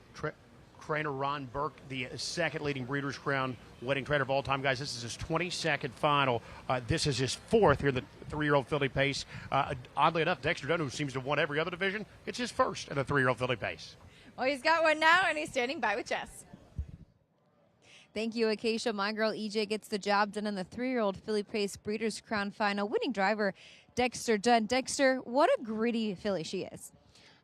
trainer Ron Burke, the second leading Breeders' Crown winning trainer of all time, guys. This is his 22nd final. This is his fourth here in the 3-year-old filly pace. Oddly enough, Dexter Dunn, who seems to have won every other division, it's his first in the 3-year-old filly pace. Well, he's got one now, and he's standing by with Jess. Thank you, Acacia. My girl EJ gets the job done in the 3-year-old filly pace Breeders' Crown final. Winning driver Dexter Dunn. Dexter, what a gritty filly she is.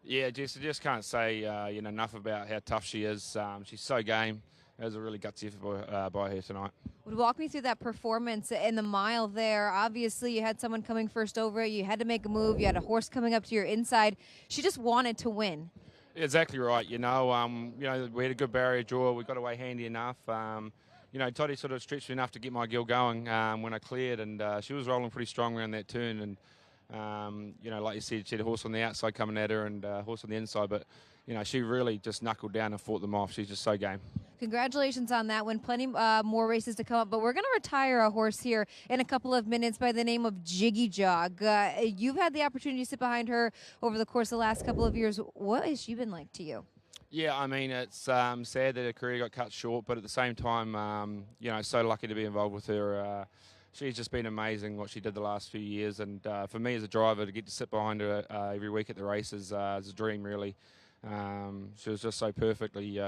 Yeah, Jess, I just can't say enough about how tough she is. She's so game. It was a really gutsy effort by her tonight. Would walk me through that performance in the mile there. Obviously, you had someone coming first over. You had to make a move. You had a horse coming up to your inside. She just wanted to win. Exactly right. We had a good barrier draw. We got away handy enough. Toddy sort of stretched me enough to get my gill going when I cleared, and she was rolling pretty strong around that turn. And like you said, she had a horse on the outside coming at her and a horse on the inside, but she really just knuckled down and fought them off. She's just so game. Congratulations on that one. Plenty more races to come up, but we're going to retire a horse here in a couple of minutes by the name of Jiggy Jog. You've had the opportunity to sit behind her over the course of the last couple of years. What has she been like to you? Yeah, I mean, it's sad that her career got cut short, but at the same time, so lucky to be involved with her. She's just been amazing what she did the last few years, and for me as a driver to get to sit behind her every week at the races is a dream, really. She was just so perfectly,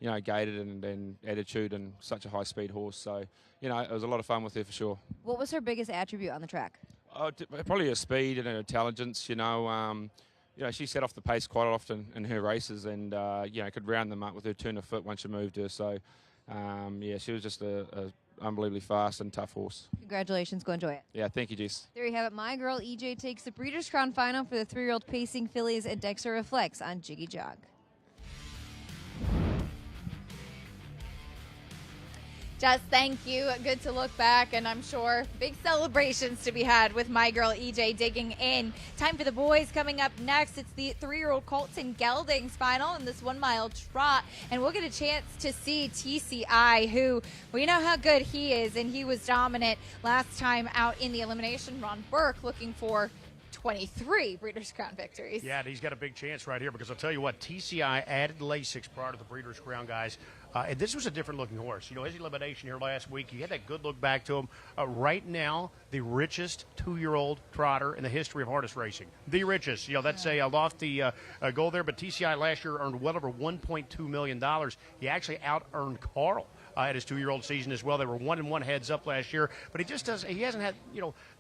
gated and attitude and such a high-speed horse. So, it was a lot of fun with her for sure. What was her biggest attribute on the track? Probably her speed and her intelligence. She set off the pace quite often in her races, and could round them up with her turn of foot once she moved her. So, she was just a unbelievably fast and tough horse. Congratulations. Go enjoy it. Yeah, thank you, Jess. There you have it. My girl EJ takes the Breeders' Crown final for the 3-year-old pacing fillies, and Dexter reflects on Jiggy Jog. Jess, thank you. Good to look back, and I'm sure big celebrations to be had with my girl EJ digging in. Time for the boys coming up next. It's the 3-year-old Colton Geldings final in this 1-mile trot, and we'll get a chance to see TCI, who we know how good he is, and he was dominant last time out in the elimination. Ron Burke looking for 23 Breeders' Crown victories. Yeah, and he's got a big chance right here because I'll tell you what, TCI added Lasix prior to the Breeders' Crown, guys. And this was a different looking horse. His elimination here last week, he had that good look back to him. Right now, the richest 2-year-old trotter in the history of harness racing. The richest. That's a lofty goal there. But TCI last year earned well over $1.2 million. He actually out-earned Carl at his 2-year-old season as well. They were 1-1 heads up last year. But he hasn't had,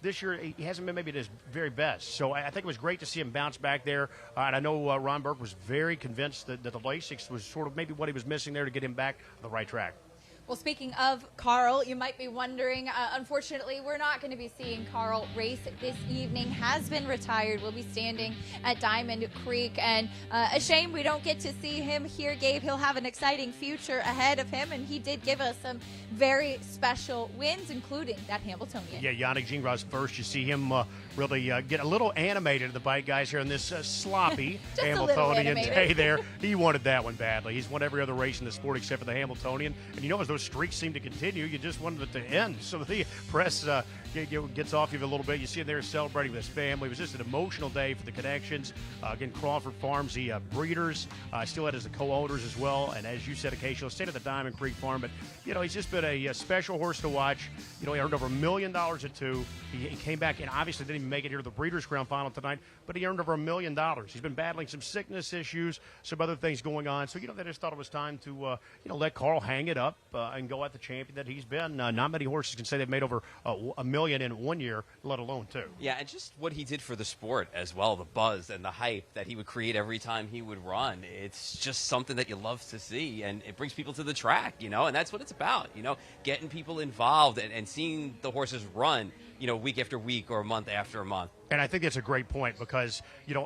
this year he hasn't been maybe at his very best. So I think it was great to see him bounce back there. And I know Ron Burke was very convinced that the Lasix was sort of maybe what he was missing there to get him back on the right track. Well, speaking of Carl, you might be wondering, unfortunately, we're not going to be seeing Carl race this evening. Has been retired. Will be standing at Diamond Creek, and a shame we don't get to see him here, Gabe. He'll have an exciting future ahead of him, and he did give us some very special wins, including that Hamiltonian. Yeah, Yannick Gingras first. You see him really get a little animated at the bike, guys, here in this sloppy Hamiltonian day there. He wanted that one badly. He's won every other race in the sport except for the Hamiltonian, and as those streaks seem to continue, you just wanted it to end. So the press gets off you a little bit. You see him there celebrating with his family. It was just an emotional day for the connections. Again, Crawford Farms, the breeders, still had as the co-owners as well. And as you said, Acacia, stayed at the Diamond Creek Farm. But, he's just been a special horse to watch. He earned over $1 million at 2. He came back and obviously didn't even make it here to the Breeders' Crown final tonight, but he earned over $1 million. He's been battling some sickness issues, some other things going on. So, they just thought it was time to, let Carl hang it up and go at the champion that he's been. Not many horses can say they've made over $1 million in 1 year, let alone 2. Yeah, and just what he did for the sport as well, the buzz and the hype that he would create every time he would run. It's just something that you love to see, and it brings people to the track, and that's what it's about, getting people involved and seeing the horses run, week after week or month after month. And I think that's a great point because,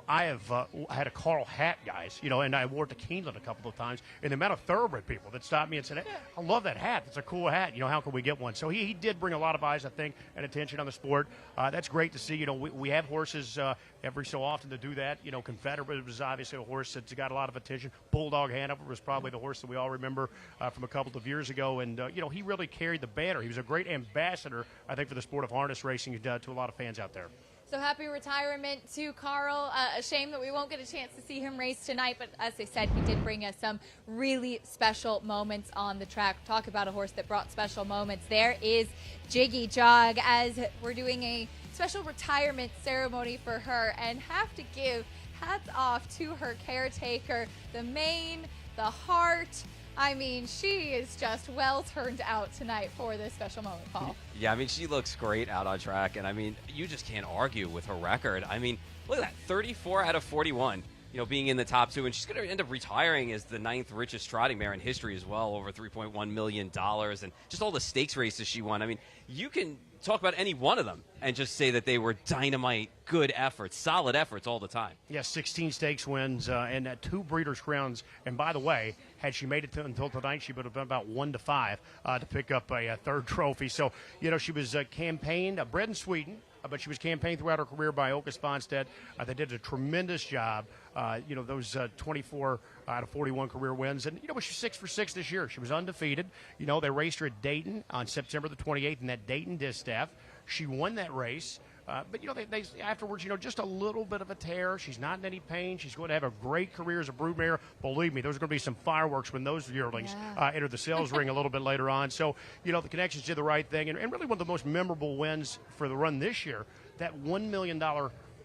I have had a Carl hat, guys, and I wore it to Keeneland a couple of times. And the amount of thoroughbred people that stopped me and said, hey, I love that hat. It's a cool hat. How can we get one? So he did bring a lot of eyes, I think, and attention on the sport. That's great to see. We have horses every so often to do that. Confederate was obviously a horse that's got a lot of attention. Bulldog Hanover was probably the horse that we all remember from a couple of years ago. And, he really carried the banner. He was a great ambassador, I think, for the sport of harness racing to a lot of fans out there. So happy retirement to Carl. A shame that we won't get a chance to see him race tonight, but as I said, he did bring us some really special moments on the track. Talk about a horse that brought special moments. There is Jiggy Jog, as we're doing a special retirement ceremony for her, and have to give hats off to her caretaker, the mane, the heart. I mean, she is just well turned out tonight for this special moment, Paul. Yeah, I mean, she looks great out on track, and I mean, you just can't argue with her record. I mean, look at that, 34 out of 41, being in the top 2, and she's going to end up retiring as the 9th richest trotting mare in history as well, over $3.1 million, and just all the stakes races she won. I mean, you can talk about any one of them and just say that they were dynamite, good efforts, solid efforts all the time. Yeah, 16 stakes wins and 2 Breeders' Crowns. And by the way, had she made it until tonight, she would have been about 1 to 5 to pick up a third trophy. So, she was campaigned, bred in Sweden, but she was campaigned throughout her career by Åke Svanstedt. They did a tremendous job. Those 24 out of 41 career wins. And, she's 6 for 6 this year. She was undefeated. They raced her at Dayton on September the 28th in that Dayton Distaff. She won that race. But, they afterwards, just a little bit of a tear. She's not in any pain. She's going to have a great career as a broodmare. Believe me, there's going to be some fireworks when those yearlings enter the sales ring a little bit later on. So, the Connections did the right thing. And really one of the most memorable wins for the run this year, that $1 million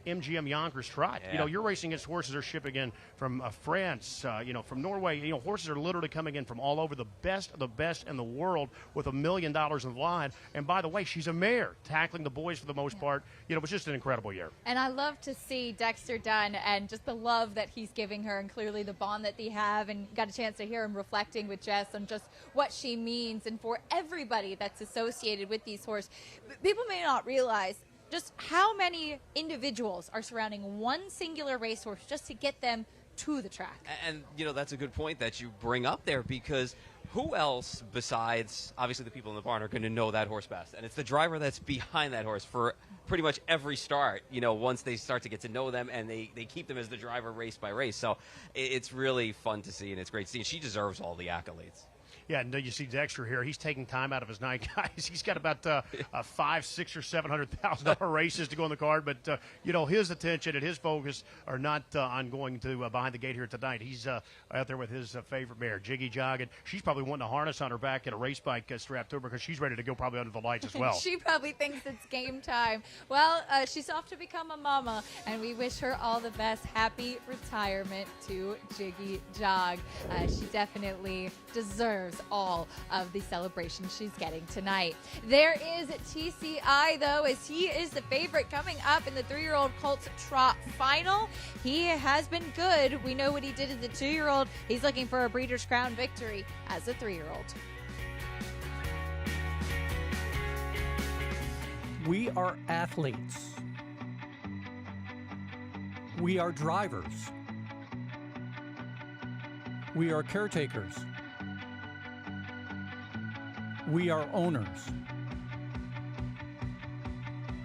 MGM Yonkers Trot. Yeah. You're racing against horses are shipping in from France, from Norway. Horses are literally coming in from all over, the best in the world, with $1 million in the line. And by the way, she's a mare, tackling the boys for the most part. It was just an incredible year. And I love to see Dexter Dunn and just the love that he's giving her, and clearly the bond that they have, and got a chance to hear him reflecting with Jess on just what she means, and for everybody that's associated with these horses. People may not realize just how many individuals are surrounding one singular racehorse just to get them to the track. And, that's a good point that you bring up there, because who else besides, obviously, the people in the barn are going to know that horse best? And it's the driver that's behind that horse for pretty much every start, once they start to get to know them, and they keep them as the driver race by race. So it's really fun to see, and it's great to see. And she deserves all the accolades. Yeah, and you see Dexter here. He's taking time out of his night, guys. He's got about $500,000, $600,000 or $700,000 races to go on the card. But his attention and his focus are not on going to behind the gate here tonight. He's out there with his favorite mare, Jiggy Jog, and she's probably wanting a harness on her back and a race bike strapped to her, because she's ready to go probably under the lights as well. She probably thinks it's game time. Well, she's off to become a mama, and we wish her all the best. Happy retirement to Jiggy Jog. She definitely deserves all of the celebration she's getting tonight. There is TCI, though, as he is the favorite coming up in the 3-year-old Colts Trot Final. He has been good. We know what he did as a 2-year-old. He's looking for a Breeders' Crown victory as a 3-year-old. We are athletes. We are drivers. We are caretakers. We are owners.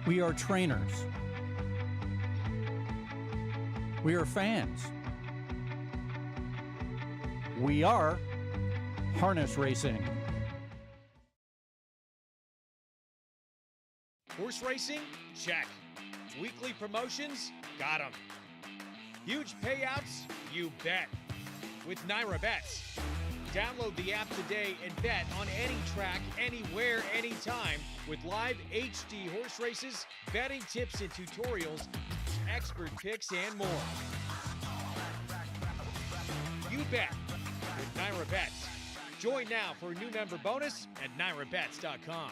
We are trainers. We are fans. We are harness racing. Horse racing? Check. Weekly promotions? Got 'em. Huge payouts? You bet. With Naira Bets. Download the app today and bet on any track, anywhere, anytime, with live HD horse races, betting tips and tutorials, expert picks, and more. You bet with Naira Bets. Join now for a new member bonus at NairaBets.com.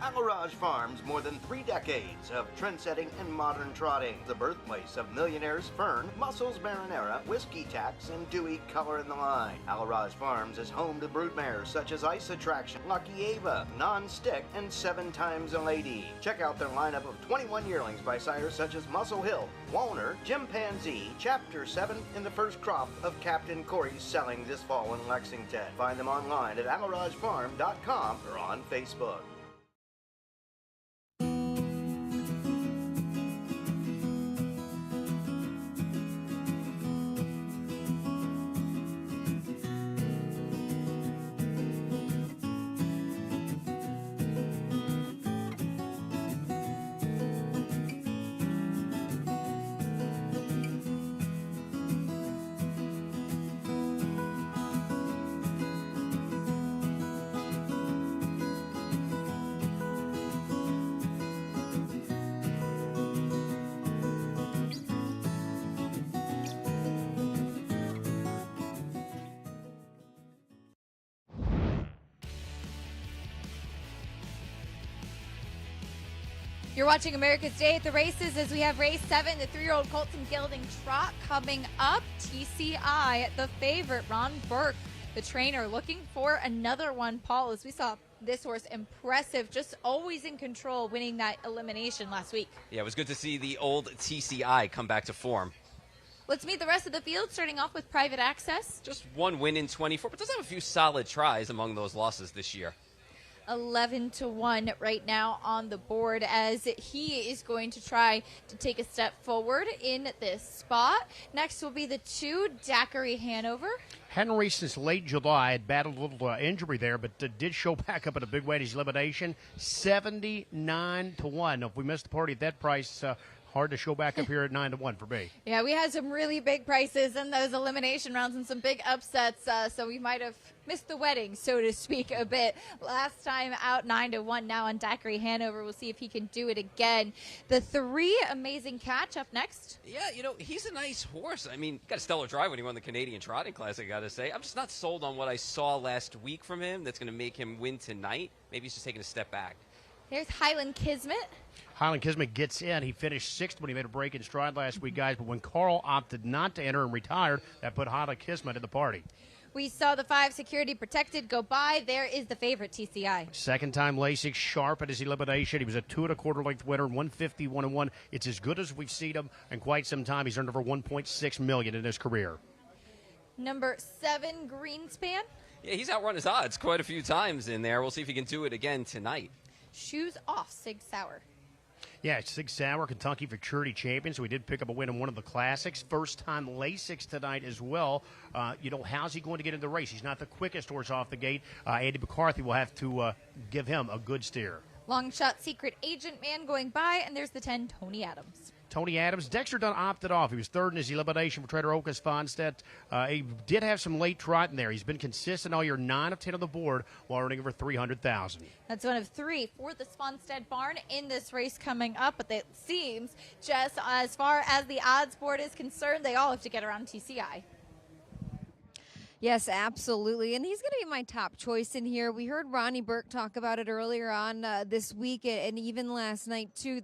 Algarage Farms, more than 3 decades of trendsetting and modern trotting. The birthplace of millionaires Fern, Muscles Marinara, Whiskey Tax, and Dewey Color in the Line. Algarage Farms is home to broodmares such as Ice Attraction, Lucky Ava, Non-Stick, and 7 Times a Lady. Check out their lineup of 21 yearlings by sires such as Muscle Hill, Walner, Chimpanzee, Chapter 7, and the first crop of Captain Corey's selling this fall in Lexington. Find them online at algaragefarm.com or on Facebook. You're watching America's Day at the Races as we have race 7, the 3-year-old Colton Gelding Trot coming up. TCI, the favorite, Ron Burke, the trainer, looking for another one. Paul, as we saw this horse impressive, just always in control, winning that elimination last week. Yeah, it was good to see the old TCI come back to form. Let's meet the rest of the field, starting off with Private Access. Just one win in 24, but does have a few solid tries among those losses this year. 11-1 right now on the board as he is going to try to take a step forward in this spot. Next will be the 2, Daiquiri Hanover. Hadn't raced since late July. Had battled a little injury there, but did show back up at a big weight his elimination. 79-1. If we missed the party at that price, hard to show back up here at 9-1 for me. Yeah, we had some really big prices in those elimination rounds and some big upsets, so we might have missed the wedding, so to speak, a bit. Last time out 9-1 now on Daiquiri Hanover. We'll see if he can do it again. The 3, Amazing Catch, up next. Yeah, he's a nice horse. I mean, got a stellar drive when he won the Canadian Trotting Classic, I got to say. I'm just not sold on what I saw last week from him that's going to make him win tonight. Maybe he's just taking a step back. There's Highland Kismet. Highland Kismet gets in. He finished 6th when he made a break in stride last week, guys. But when Carl opted not to enter and retired, that put Highland Kismet in the party. We saw the 5, Security Protected, go by. There is the favorite, TCI. Second time Lasix, sharp at his elimination. He was a 2 1/4 length winner, 150-1-1. It's as good as we've seen him in quite some time. He's earned over $1.6 million in his career. Number 7, Greenspan. Yeah, he's outrun his odds quite a few times in there. We'll see if he can do it again tonight. Shoes Off, Sig Sauer. Yeah, Sig Sauer, Kentucky Futurity champion, so he did pick up a win in one of the classics. First time Lasix tonight as well. How's he going to get in the race? He's not the quickest horse off the gate. Andy McCarthy will have to give him a good steer. Long Shot Secret Agent Man going by, and there's the 10, Tony Adams. Tony Adams. Dexter Dunn opted off. He was 3rd in his elimination for Trader Okas Fonstedt. He did have some late trot in there. He's been consistent all year, 9 of 10 on the board, while earning over $300,000. That's one of 3 for the Sponstead barn in this race coming up. But it seems, just as far as the odds board is concerned, they all have to get around TCI. Yes, absolutely. And he's going to be my top choice in here. We heard Ronnie Burke talk about it earlier on this week and even last night, too.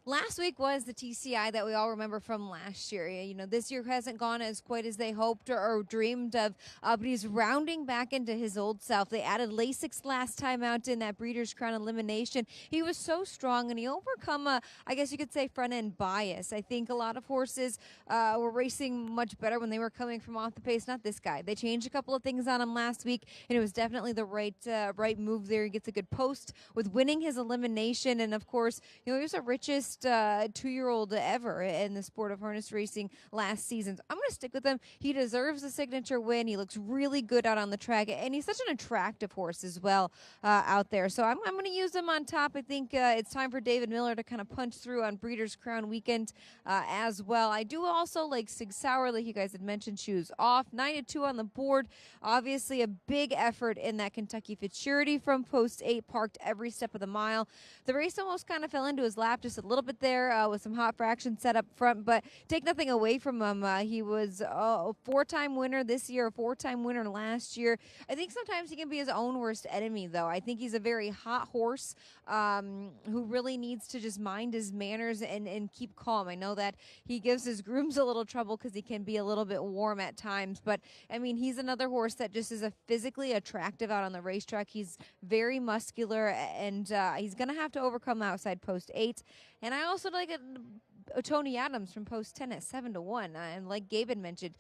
Last week was the TCI that we all remember from last year. This year hasn't gone as quite as they hoped or dreamed of, but he's rounding back into his old self. They added Lasix last time out in that Breeders' Crown elimination. He was so strong, and he overcome I guess you could say, front-end bias. I think a lot of horses were racing much better when they were coming from off the pace. Not this guy. They changed a couple of things on him last week, and it was definitely the right move there. He gets a good post with winning his elimination, and of course, he was the richest 2-year-old ever in the sport of harness racing last season. So I'm going to stick with him. He deserves a signature win. He looks really good out on the track, and he's such an attractive horse as well out there. So I'm going to use him on top. I think it's time for David Miller to kind of punch through on Breeders' Crown weekend as well. I do also like Sig Sauer, like you guys had mentioned, Shoes Off. 9-2 on the board. Obviously a big effort in that Kentucky Futurity from post 8, parked every step of the mile. The race almost kind of fell into his lap just a little bit there with some hot fraction set up front, but take nothing away from him. He was a 4-time winner this year, a 4-time winner last year. I think sometimes he can be his own worst enemy, though. I think he's a very hot horse who really needs to just mind his manners and keep calm. I know that he gives his grooms a little trouble because he can be a little bit warm at times, but I mean, he's another horse that just is physically attractive out on the racetrack. He's very muscular, and he's going to have to overcome outside post 8. And I also like Tony Adams from post 10 at 7-1. And like Gabe had mentioned,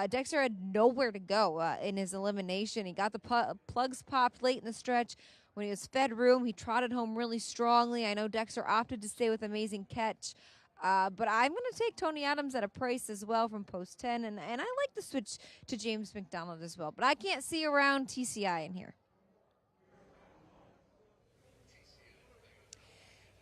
Dexter had nowhere to go in his elimination. He got the plugs popped late in the stretch. When he was fed room, he trotted home really strongly. I know Dexter opted to stay with Amazing Catch. But I'm going to take Tony Adams at a price as well from post 10. And I like the switch to James McDonald as well. But I can't see around TCI in here.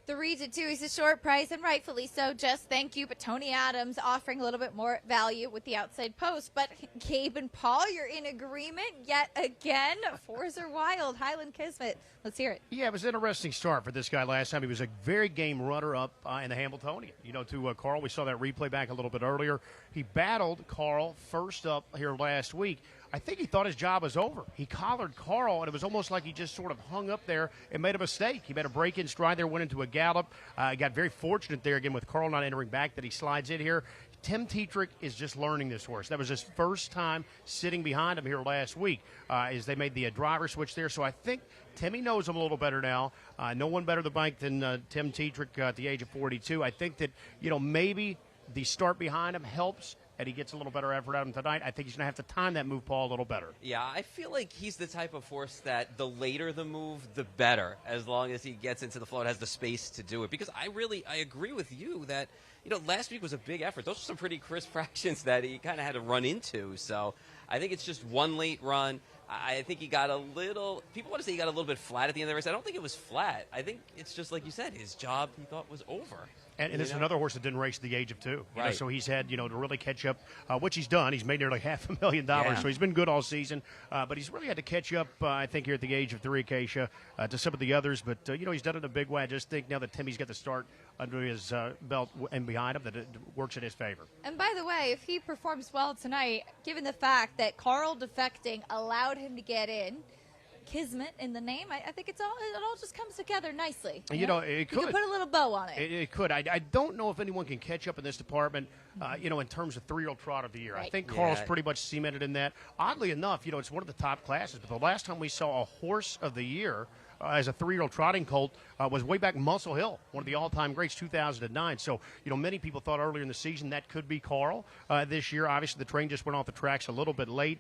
3-2 is a short price, and rightfully so. Just thank you. But Tony Adams offering a little bit more value with the outside post. But Gabe and Paul, you're in agreement yet again. 4s are wild. Highland Kismet. Let's hear it. Yeah, it was an interesting start for this guy last time. He was a very game runner-up in the Hambletonian. To Carl, we saw that replay back a little bit earlier. He battled Carl first up here last week. I think he thought his job was over. He collared Carl, and it was almost like he just sort of hung up there and made a mistake. He made a break in stride there, went into a gallop. He got very fortunate there again with Carl not entering back that he slides in here. Tim Tetrick is just learning this horse. That was his first time sitting behind him here last week as they made the driver switch there. So I think Timmy knows him a little better now. No one better the bike than Tim Tetrick at the age of 42. I think that, maybe the start behind him helps, and he gets a little better effort out of him tonight. I think he's going to have to time that move, Paul, a little better. Yeah, I feel like he's the type of horse that the later the move, the better, as long as he gets into the flow and has the space to do it. Because I agree with you that, last week was a big effort. Those were some pretty crisp fractions that he kind of had to run into. So I think it's just one late run. I think he got a little – people want to say he got a little bit flat at the end of the race. I don't think it was flat. I think it's just like you said, his job he thought was over. And this is another horse that didn't race at the age of 2. Right. So he's had, to really catch up, which he's done. He's made nearly $500,000. Yeah. So he's been good all season. But he's really had to catch up, I think, here at the age of 3, Acacia, to some of the others. But, he's done it in a big way. I just think now that Timmy's got the start under his belt and behind him, that it works in his favor. And by the way, if he performs well tonight, given the fact that Carl defecting allowed him to get in, Kismet in the name, I think it all just comes together nicely. It You could. can put a little bow on it. It could. I don't know if anyone can catch up in this department, in terms of 3-year-old trot of the year. Right. I think Carl's pretty much cemented in that. Oddly enough, it's one of the top classes, but the last time we saw a horse of the year as a 3-year-old trotting colt was way back Muscle Hill, one of the all-time greats, 2009. So, many people thought earlier in the season that could be Carl this year. Obviously, the train just went off the tracks a little bit late.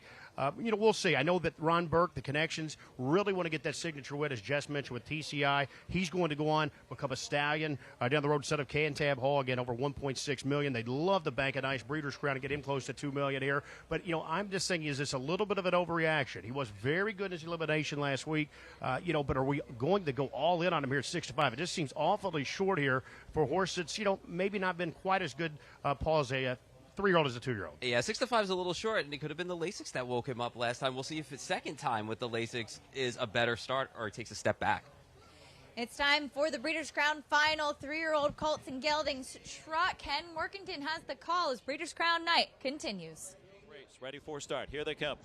We'll see. I know that Ron Burke, the connections, really want to get that signature win, as Jess mentioned, with TCI. He's going to go on, become a stallion down the road instead of Cantab Hall, again, over $1.6 million. They'd love to bank a nice Breeders' Crown and get him close to $2 million here. But, I'm just thinking, is this a little bit of an overreaction? He was very good in his elimination last week, but are we going to go all in on him here at 6-5? It just seems awfully short here for a horse that's, maybe not been quite as good, Paul, as a 3-year-old as a 2-year-old. Yeah, 6-5 is a little short, and it could have been the Lasix that woke him up last time. We'll see if his second time with the Lasix is a better start or it takes a step back. It's time for the Breeders' Crown final. 3-year-old colts and geldings trot. Ken Workington has the call as Breeders' Crown night continues. Race ready for start. Here they come.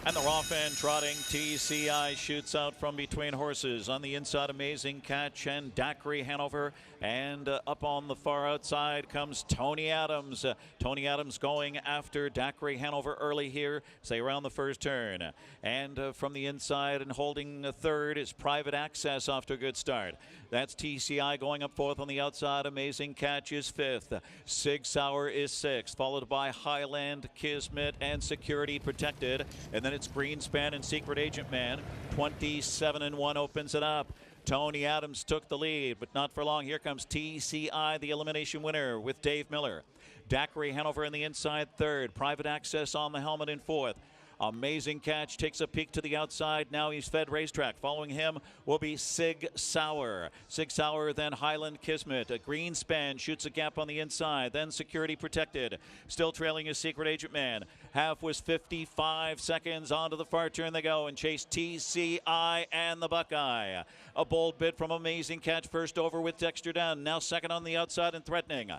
And they're off and trotting. TCI shoots out from between horses. On the inside, Amazing Catch and Daiquiri Hanover. And up on the far outside comes Tony Adams. Tony Adams going after Daiquiri Hanover early here, say around the first turn. And from the inside and holding the third is Private Access off to a good start. That's TCI going up fourth on the outside. Amazing Catch is fifth. Sig Sauer is sixth, followed by Highland, Kismet, and Security Protected. And then it's Greenspan and Secret Agent Man. 27-1 opens it up. Tony Adams took the lead, but not for long. Here comes TCI, the elimination winner, with Dave Miller. Daiquiri Hanover in the inside third. Private Access on the helmet in fourth. Amazing Catch takes a peek to the outside. Now he's fed racetrack. Following him will be Sig Sauer. Sig Sauer, then Highland Kismet. A Greenspan shoots a gap on the inside. Then Security Protected. Still trailing his Secret Agent Man. Half was 55 seconds. Onto the far turn they go and chase TCI and the Buckeye. A bold bid from Amazing Catch. First over with Dexter Down. Now second on the outside and threatening.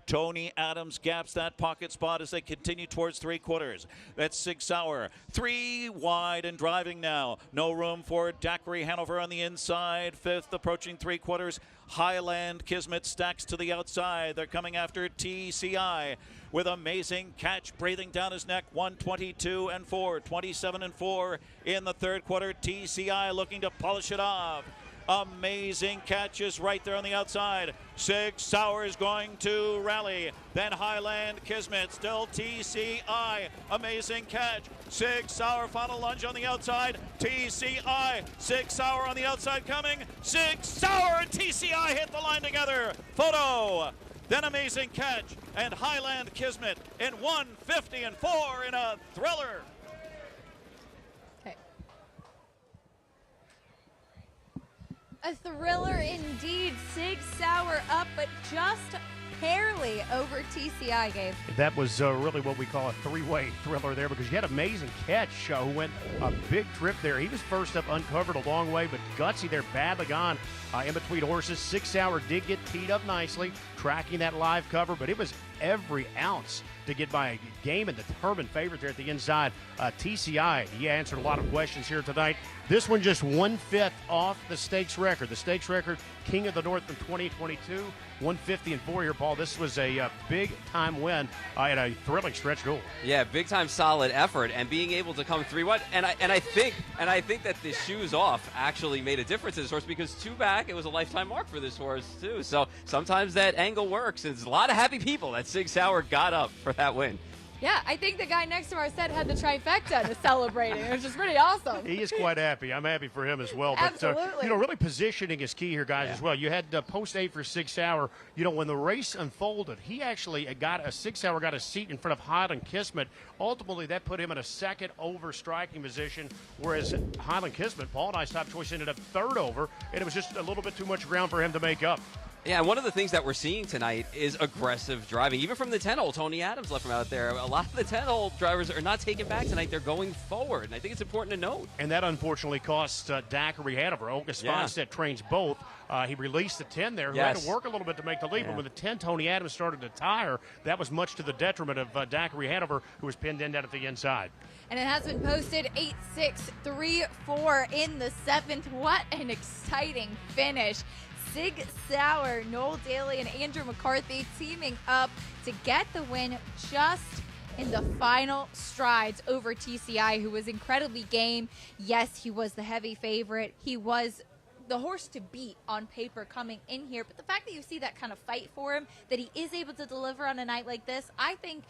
Tony Adams gaps that pocket spot as they continue towards 3/4. That's Sig Sauer. 3 wide and driving now. No room for Daiquiri Hanover on the inside. Fifth approaching 3/4. Highland Kismet stacks to the outside. They're coming after TCI with Amazing Catch breathing down his neck. 1:22-4, 27-4 in the third quarter. TCI looking to polish it off. Amazing Catches right there on the outside. Sig Sauer is going to rally. Then Highland Kismet, still TCI. Amazing Catch. Sig Sauer, final lunge on the outside. TCI. Sig Sauer on the outside coming. Sig Sauer and TCI hit the line together. Photo. Then Amazing Catch and Highland Kismet in 1:50-4 in a thriller. A thriller indeed. Sig Sauer up, but just barely over TCI, Gabe. That was really what we call a three-way thriller there, because you had Amazing Catch who went a big trip there. He was first up, uncovered a long way, but Gutsy there badly gone in between horses. 6 Hour did get teed up nicely, tracking that live cover, but it was every ounce to get by a game and determined favorite there at the inside. TCI, he answered a lot of questions here tonight. This one just 1/5 off the stakes record. The stakes record, King of the North in 2022, 150-4 here, Paul. This was a big-time win and a thrilling stretch goal. Yeah, big-time solid effort, and being able to come 3-1. And I think that the shoes off actually made a difference in this horse, because 2 back, it was a lifetime mark for this horse too. So sometimes that angle works. And there's a lot of happy people that 6 Hour got up for that win. Yeah, I think the guy next to our set had the trifecta to celebrating. It was just pretty awesome. He is quite happy. I'm happy for him as well. But, Absolutely. Really positioning is key here, guys, as well. You had post 8 for 6 Hour. When the race unfolded, he actually got a 6 Hour, got a seat in front of Highland Kismet. Ultimately, that put him in a second over striking position, whereas Highland Kismet, Paul and I's top choice, ended up third over, and it was just a little bit too much ground for him to make up. Yeah, and one of the things that we're seeing tonight is aggressive driving. Even from the 10-hole, Tony Adams left from out there. A lot of the 10-hole drivers are not taking back tonight. They're going forward, and I think it's important to note. And that unfortunately cost Daiquiri Hanover. Olga Sponstead trains both. He released the 10 there, who had to work a little bit to make the lead. But when the 10, Tony Adams started to tire, that was much to the detriment of Daiquiri Hanover, who was pinned in down at the inside. And it has been posted 8-6, 3-4 in the 7th. What an exciting finish. Sig Sauer, Noel Daly, and Andrew McCarthy teaming up to get the win just in the final strides over TCI, who was incredibly game. Yes, he was the heavy favorite. He was the horse to beat on paper coming in here. But the fact that you see that kind of fight for him, that he is able to deliver on a night like this, I think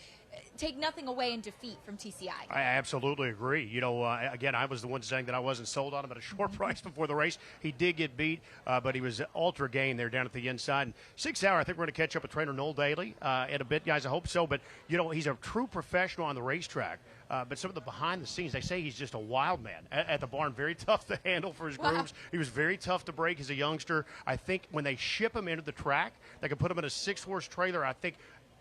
take nothing away in defeat from TCI. I absolutely agree. Again, I was the one saying that I wasn't sold on him at a short price before the race. He did get beat, but he was ultra game there down at the inside. And 6 Hour, I think we're going to catch up with trainer Noel Daly in a bit, guys. I hope so. But, he's a true professional on the racetrack. But some of the behind the scenes, they say he's just a wild man at the barn. Very tough to handle for his grooms. He was very tough to break as a youngster. I think when they ship him into the track, they can put him in a 6-horse trailer. I think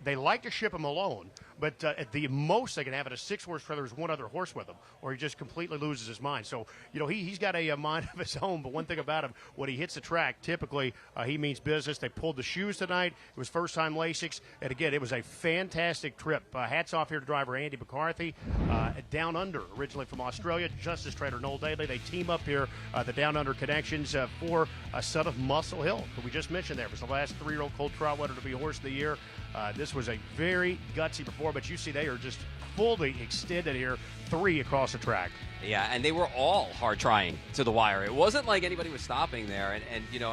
they like to ship him alone, but at the most they can have it a 6-horse trailer is one other horse with him, or he just completely loses his mind. So, he's got a mind of his own, but one thing about him, when he hits the track, typically he means business. They pulled the shoes tonight. It was first-time Lasix, and again, it was a fantastic trip. Hats off here to driver Andy McCarthy, Down Under, originally from Australia, Justice trainer Noel Daly. They team up here, the Down Under connections for a son of Muscle Hill, who we just mentioned there. It was the last 3-year-old Colt Trotwater to be Horse of the Year. This was a very gutsy performance, but you see they are just fully extended here, 3 across the track. Yeah, and they were all hard trying to the wire. It wasn't like anybody was stopping there. And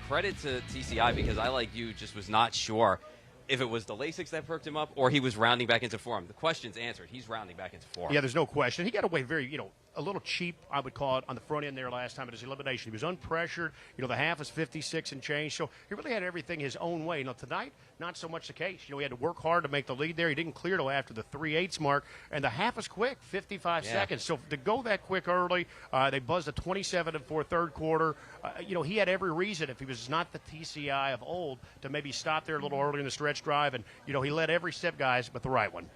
credit to TCI, because I, like you, just was not sure if it was the Lasix that perked him up or he was rounding back into form. The question's answered. He's rounding back into form. Yeah, there's no question. He got away very, a little cheap, I would call it, on the front end there last time at his elimination. He was unpressured. The half was 56 and change. So he really had everything his own way. Tonight, not so much the case. He had to work hard to make the lead there. He didn't clear till after the 3/8 mark. And the half was quick, 55 seconds. So to go that quick early, they buzzed a 27-4 third quarter. He had every reason, if he was not the TCI of old, to maybe stop there a little early in the stretch drive. And, he led every step, guys, but the right one.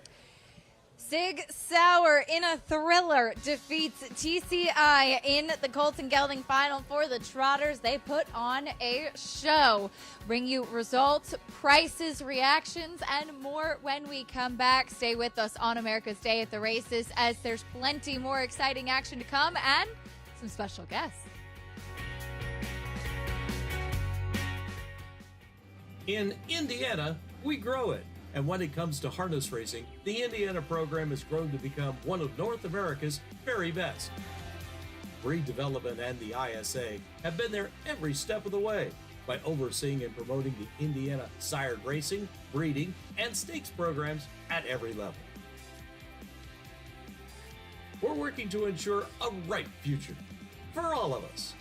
Sig Sauer in a thriller defeats TCI in the Colton Gelding final for the Trotters. They put on a show. Bring you results, prices, reactions, and more when we come back. Stay with us on America's Day at the Races, as there's plenty more exciting action to come and some special guests. In Indiana, we grow it. And when it comes to harness racing, the Indiana program has grown to become one of North America's very best. Breed development and the ISA have been there every step of the way by overseeing and promoting the Indiana sired racing, breeding, and stakes programs at every level. We're working to ensure a right future for all of us.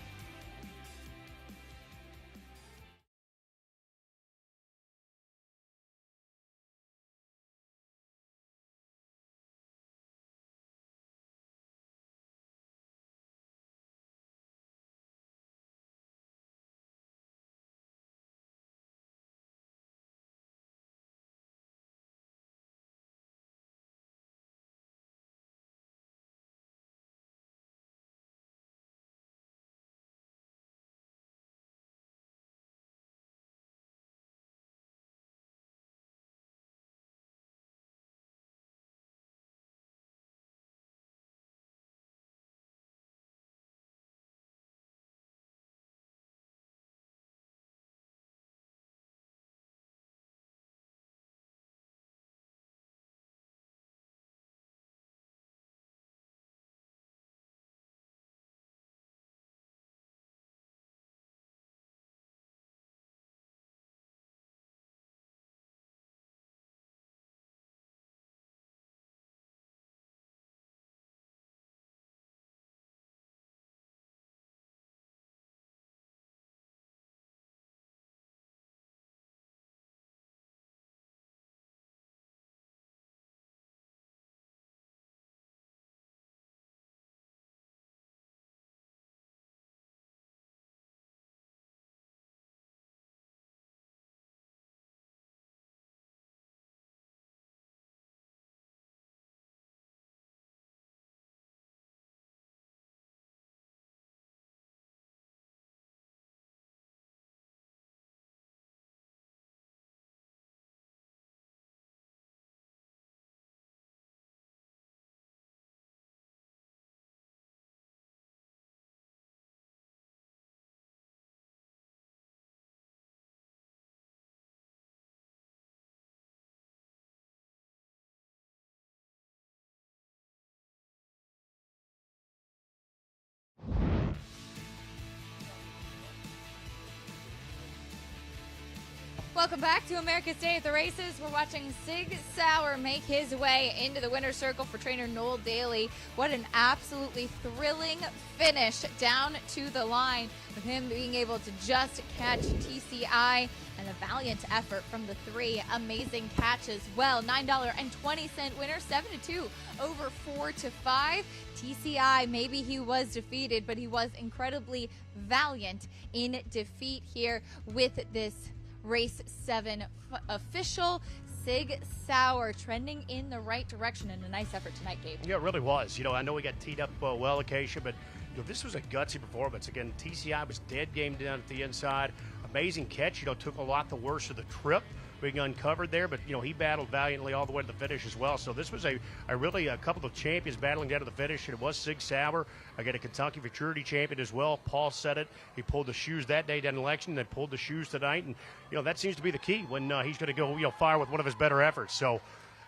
Welcome back to America's Day at the Races. We're watching Sig Sauer make his way into the winner's circle for trainer Noel Daly. What an absolutely thrilling finish down to the line, with him being able to just catch TCI, and a valiant effort from the three. Amazing catch as well. $9.20 winner, 7-2 over 4-5. TCI, maybe he was defeated, but he was incredibly valiant in defeat here with this Race 7 official. Sig Sauer trending in the right direction, and a nice effort tonight, Gabe. Yeah, it really was. I know we got teed up well, Acacia, but this was a gutsy performance. Again, TCI was dead game down at the inside. Amazing catch. Took a lot the worst of the trip being uncovered there, but he battled valiantly all the way to the finish as well. So this was a couple of champions battling down to the finish, and it was Sig Sauer, again a Kentucky Futurity champion as well. Paul said it. He pulled the shoes that day down in Lexington, then pulled the shoes tonight, and that seems to be the key when he's going to go fire with one of his better efforts. So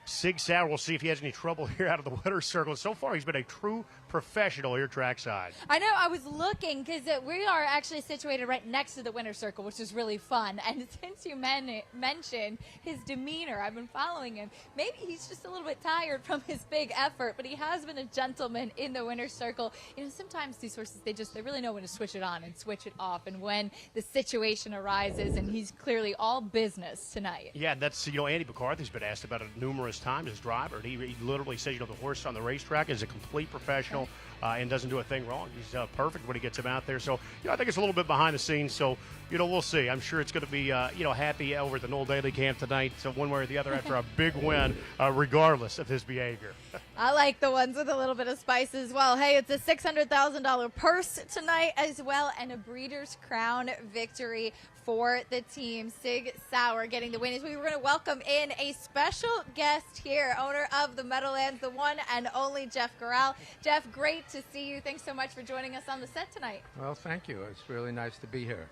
Sig Sauer, we'll see if he has any trouble here out of the winner's circle. So far, he's been a true professional here trackside. I know. I was looking because we are actually situated right next to the winner's circle, which is really fun. And since you mentioned his demeanor, I've been following him. Maybe he's just a little bit tired from his big effort, but he has been a gentleman in the winner's circle. Sometimes these horses, they really know when to switch it on and switch it off, and when the situation arises, and he's clearly all business tonight. Yeah, that's, Andy McCarthy's been asked about it numerous times as driver. And he literally says, the horse on the racetrack is a complete professional and doesn't do a thing wrong. He's perfect when he gets him out there. So, I think it's a little bit behind the scenes. So, we'll see. I'm sure it's going to be, happy over at the Noel Daly camp tonight, so one way or the other after a big win, regardless of his behavior. I like the ones with a little bit of spice as well. Hey, it's a $600,000 purse tonight as well, and a Breeders' Crown victory for the team. Sig Sauer getting the win. As we were going to welcome in a special guest here, owner of the Meadowlands, the one and only Jeff Corral. Jeff, great to see you. Thanks so much for joining us on the set tonight. Well, thank you. It's really nice to be here.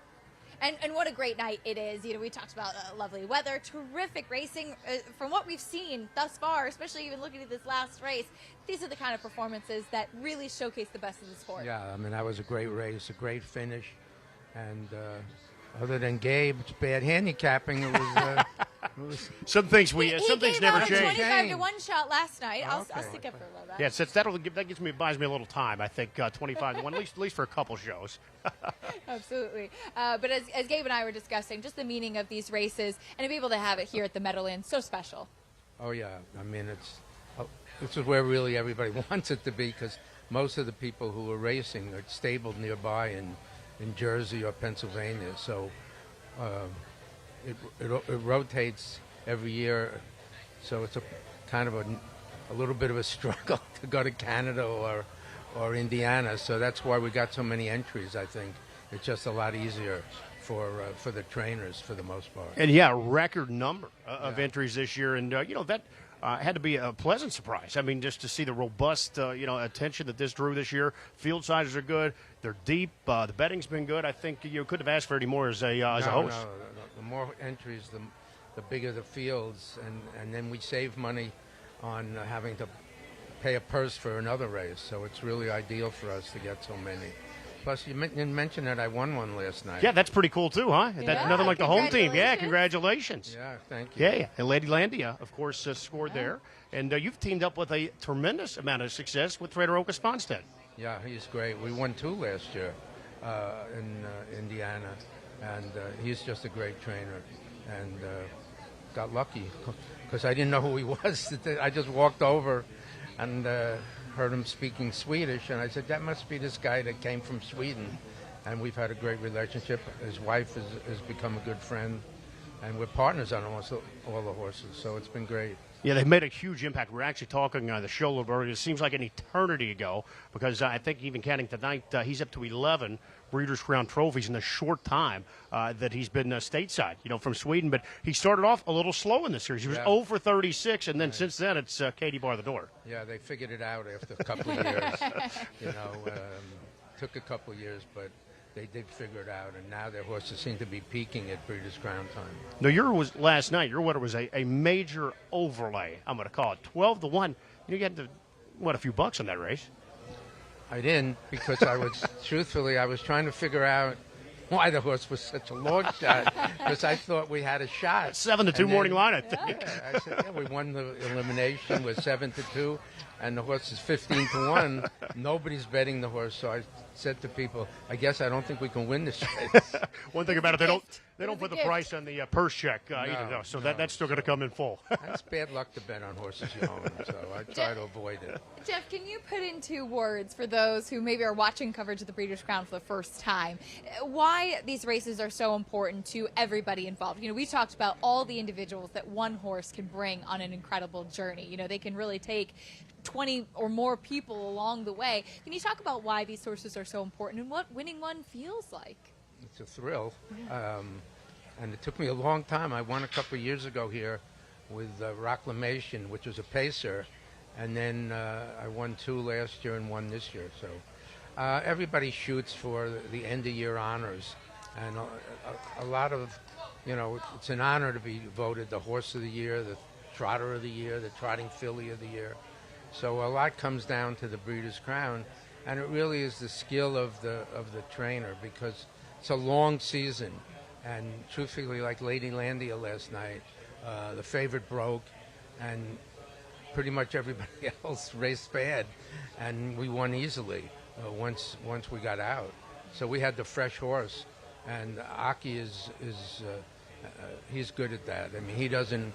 And what a great night it is. We talked about lovely weather, terrific racing. From what we've seen thus far, especially even looking at this last race, these are the kind of performances that really showcase the best of the sport. Yeah, that was a great race, a great finish. And other than Gabe's bad handicapping, it was some things never change. 25-1 shot last night. I'll stick up for a little bit. Yeah, since that buys me a little time. I think 25-1, at least for a couple shows. Absolutely. But as Gabe and I were discussing, just the meaning of these races and to be able to have it here at the Meadowlands, so special. Oh yeah, this is where really everybody wants it to be, because most of the people who are racing are stabled nearby in Jersey or Pennsylvania, so it rotates every year, so it's a kind of a little bit of a struggle to go to Canada or Indiana, so that's why we got so many entries. I think it's just a lot easier for the trainers for the most part. And record number of entries this year, and that had to be a pleasant surprise. Just to see the robust attention that this drew this year. Field sizes are good. They're deep. The betting's been good. I think you couldn't have asked for any more as a host. No. The more entries, the bigger the fields, and then we save money on having to pay a purse for another race. So it's really ideal for us to get so many. Plus, you mentioned that I won one last night. Yeah, that's pretty cool, too, huh? That's nothing like the home team. Yeah, congratulations. Yeah, thank you. Yeah. And Lady Landia, of course, scored there. And you've teamed up with a tremendous amount of success with Trader Oka Sponstead. Yeah, he's great. We won 2 last year in Indiana, and he's just a great trainer. And got lucky because I didn't know who he was. I just walked over and heard him speaking Swedish, and I said, that must be this guy that came from Sweden. And we've had a great relationship. His wife has become a good friend, and we're partners on almost all the horses, so it's been great. Yeah, they've made a huge impact. We're actually talking on the show a little bit earlier. It seems like an eternity ago, because I think even counting tonight, he's up to 11 Breeders' Crown trophies in the short time that he's been stateside, from Sweden. But he started off a little slow in this series. He was 0 for 36, and then since then it's Katie bar the door. Yeah, they figured it out after a couple of years. Took a couple of years, but they did figure it out, and now their horses seem to be peaking at Breeders' Crown time. Now, last night, your winner was a major overlay, I'm going to call it. 12-1. You got a few bucks on that race? I didn't, because I was, truthfully, I was trying to figure out why the horse was such a long shot, because I thought we had a shot. 7-2 morning line, I think. Yeah, I said, yeah, we won the elimination with 7-2, and the horse is 15-1. Nobody's betting the horse, so I said to people, I guess I don't think we can win this race. One thing about it, they don't put the price on the purse check either, though, so that's still going to come in full. That's bad luck to bet on horses you own, so I try to avoid it. Jeff, can you put into words for those who maybe are watching coverage of the Breeders' Crown for the first time why these races are so important to everybody involved? You know, we talked about all the individuals that one horse can bring on an incredible journey. You know, they can really take 20 or more people along the way. Can you talk about why these horses are so important and what winning one feels like? It's a thrill, and it took me a long time. I won a couple of years ago here with Rocklamation, which was a pacer, and then I won 2 last year and 1 this year. So everybody shoots for the end-of-year honors, and a lot of, you know, it's an honor to be voted the Horse of the Year, the Trotter of the Year, the Trotting Filly of the Year. So a lot comes down to the Breeders' Crown, and it really is the skill of the trainer, because it's a long season. And truthfully, like Lady Landia last night, the favorite broke, and pretty much everybody else raced bad, and we won easily once we got out. So we had the fresh horse, and Aki is he's good at that. I mean, he doesn't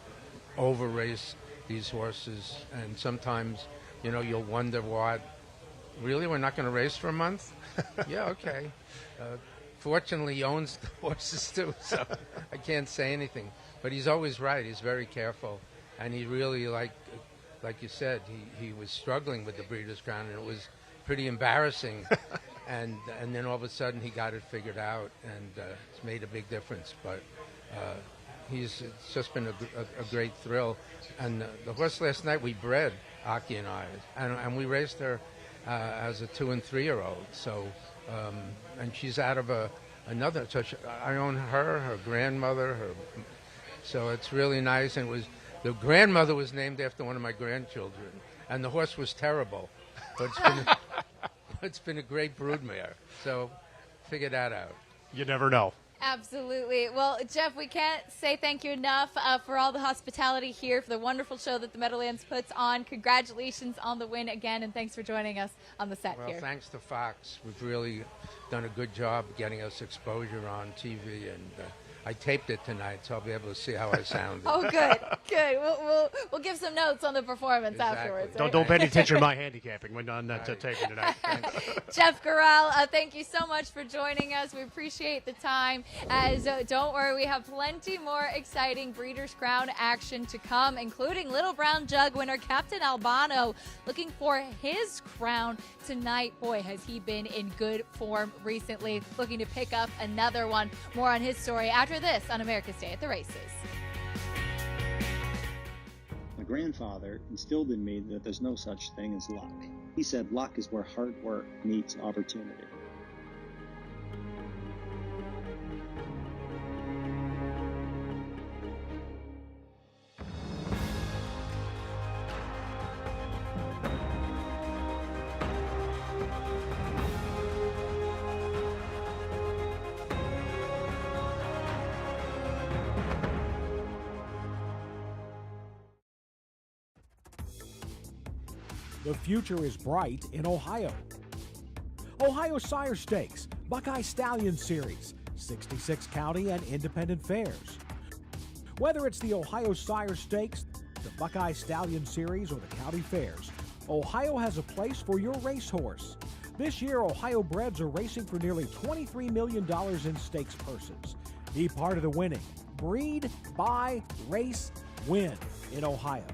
over race these horses, and sometimes, you know, you'll wonder what. Really, we're not going to race for a month? Yeah, okay. Fortunately, he owns the horses too, so I can't say anything. But he's always right. He's very careful, and he really, like you said, he was struggling with the Breeders' Crown, and it was pretty embarrassing. and then all of a sudden, he got it figured out, and it's made a big difference. But it's just been a great thrill. And the horse last night we bred, Aki and I, and we raced her as a 2- and 3-year-old. So. And she's out of another. So I own her grandmother, so it's really nice. And the grandmother was named after one of my grandchildren, and the horse was terrible, but it's been a great broodmare. So figure that out. You never know. Absolutely. Well, Jeff, we can't say thank you enough for all the hospitality here, for the wonderful show that the Meadowlands puts on. Congratulations on the win again, and thanks for joining us on the set here. Well, thanks to Fox. We've really done a good job getting us exposure on TV, and I taped it tonight, so I'll be able to see how I sounded. Oh, good, good. We'll give some notes on the performance afterwards. Right? Don't pay any attention to my handicapping when on that taping tonight. Jeff Corral, thank you so much for joining us. We appreciate the time. As don't worry, we have plenty more exciting Breeders' Crown action to come, including Little Brown Jug winner Captain Albano looking for his crown tonight. Boy, has he been in good form recently, looking to pick up another one. More on his story after this on America's Day at the Races. My grandfather instilled in me that there's no such thing as luck. He said luck is where hard work meets opportunity. The future is bright in Ohio. Ohio Sire Stakes, Buckeye Stallion Series, 66 county and independent fairs. Whether it's the Ohio Sire Stakes, the Buckeye Stallion Series, or the county fairs, Ohio has a place for your racehorse. This year, Ohio breds are racing for nearly $23 million in stakes purses. Be part of the winning. Breed, buy, race, win in Ohio.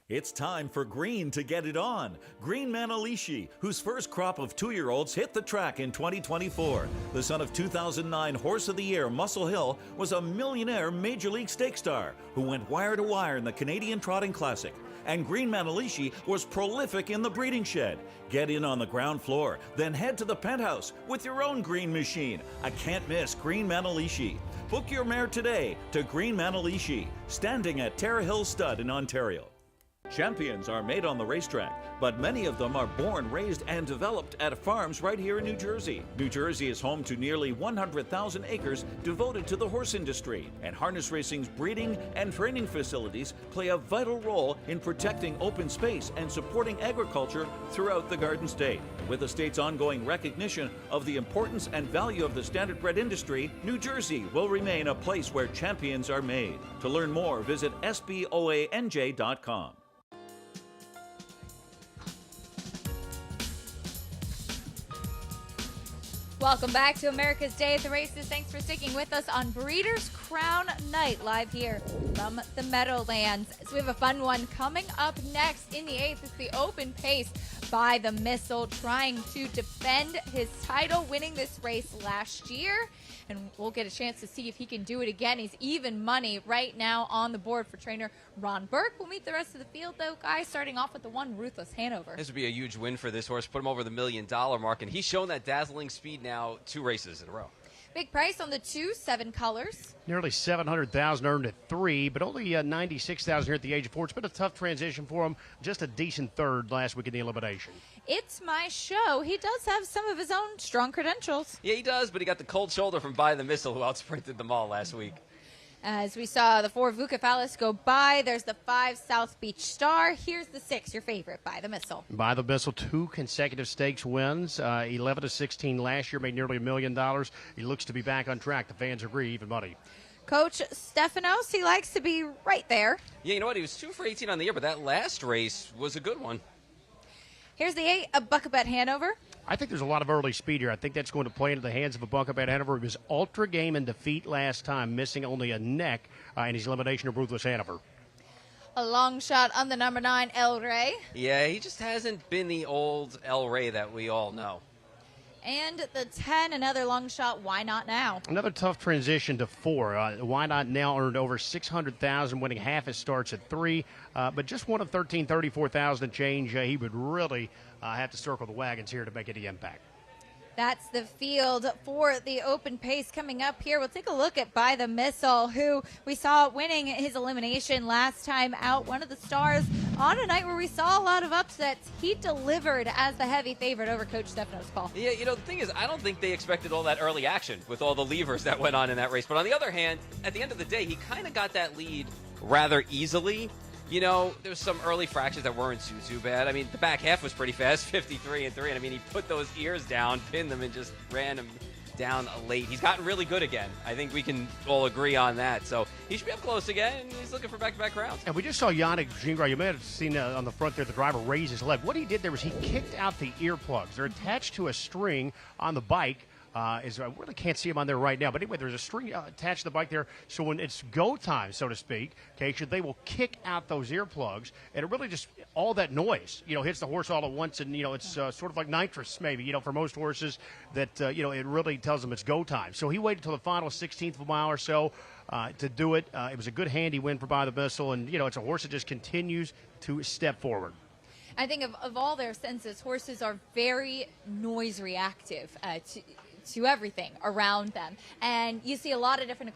It's time for Green to get it on. Green Manalishi, whose first crop of 2-year-olds hit the track in 2024. The son of 2009 Horse of the Year Muscle Hill was a millionaire Major League Stake star who went wire to wire in the Canadian Trotting Classic. And Green Manalishi was prolific in the breeding shed. Get in on the ground floor, then head to the penthouse with your own green machine. I can't miss Green Manalishi. Book your mare today to Green Manalishi, standing at Terra Hill Stud in Ontario. Champions are made on the racetrack, but many of them are born, raised, and developed at farms right here in New Jersey. New Jersey is home to nearly 100,000 acres devoted to the horse industry, and harness racing's breeding and training facilities play a vital role in protecting open space and supporting agriculture throughout the Garden State. With the state's ongoing recognition of the importance and value of the standardbred industry, New Jersey will remain a place where champions are made. To learn more, visit sboanj.com. Welcome back to America's Day at the Races. Thanks for sticking with us on Breeders' Crown Night, live here from the Meadowlands. So we have a fun one coming up next in the 8th. It's the open pace by the Missile, trying to defend his title, winning this race last year. And we'll get a chance to see if he can do it again. He's even money right now on the board for trainer Ron Burke. We'll meet the rest of the field, though, guys, starting off with the one Ruthless Hanover. This would be a huge win for this horse, put him over the $1 million mark, and he's shown that dazzling speed now 2 races in a row. Big price on the 2, 7 colors. Nearly $700,000 earned at 3, but only $96,000 here at the age of 4. It's been a tough transition for him. Just a decent third last week in the elimination. It's My Show. He does have some of his own strong credentials. Yeah, he does, but he got the cold shoulder from By the Missile, who outsprinted them all last week. As we saw the 4 Vucephalus go by, there's the 5 South Beach Star. Here's the 6, your favorite, By the Missile. By the Missile, 2 consecutive stakes wins. 11-16 last year, made nearly $1 million. He looks to be back on track. The fans agree, even money. Coach Stefanos, he likes to be right there. Yeah, you know what? He was 2 for 18 on the year, but that last race was a good one. Here's the 8, a Buckabet Hanover. I think there's a lot of early speed here. I think that's going to play into the hands of a Buckabet Hanover. He was ultra game in defeat last time, missing only a neck in his elimination of Ruthless Hanover. A long shot on the number 9, El Rey. Yeah, he just hasn't been the old El Rey that we all know. And the 10, another long shot, Why Not Now? Another tough transition to 4. Why Not Now earned over $600,000, winning half his starts at 3, but just one of 13, $34,000 and change. He would really have to circle the wagons here to make any impact. That's the field for the open pace coming up here. We'll take a look at By the Missile, who we saw winning his elimination last time out. One of the stars on a night where we saw a lot of upsets. He delivered as the heavy favorite over Coach Stefanos' Paul. Yeah, you know, the thing is, I don't think they expected all that early action with all the levers that went on in that race. But on the other hand, at the end of the day, he kind of got that lead rather easily. You know, there's some early fractions that weren't too bad. I mean, the back half was pretty fast, 53-3. And I mean, he put those ears down, pinned them, and just ran them down late. He's gotten really good again. I think we can all agree on that. So he should be up close again, and he's looking for back-to-back crowns. And we just saw Yannick Gingras. You may have seen on the front there, the driver raise his leg. What he did there was he kicked out the earplugs. They're attached to a string on the bike. I really can't see him on there right now. But anyway, there's a string attached to the bike there. So when it's go time, so to speak, okay, they will kick out those earplugs. And it really just, all that noise, hits the horse all at once. And, it's sort of like nitrous maybe, for most horses that, it really tells them it's go time. So he waited until the final 16th of a mile or so to do it. It was a good handy win for By the Missile. And, it's a horse that just continues to step forward. I think of all their senses, horses are very noise reactive to everything around them. And you see a lot of different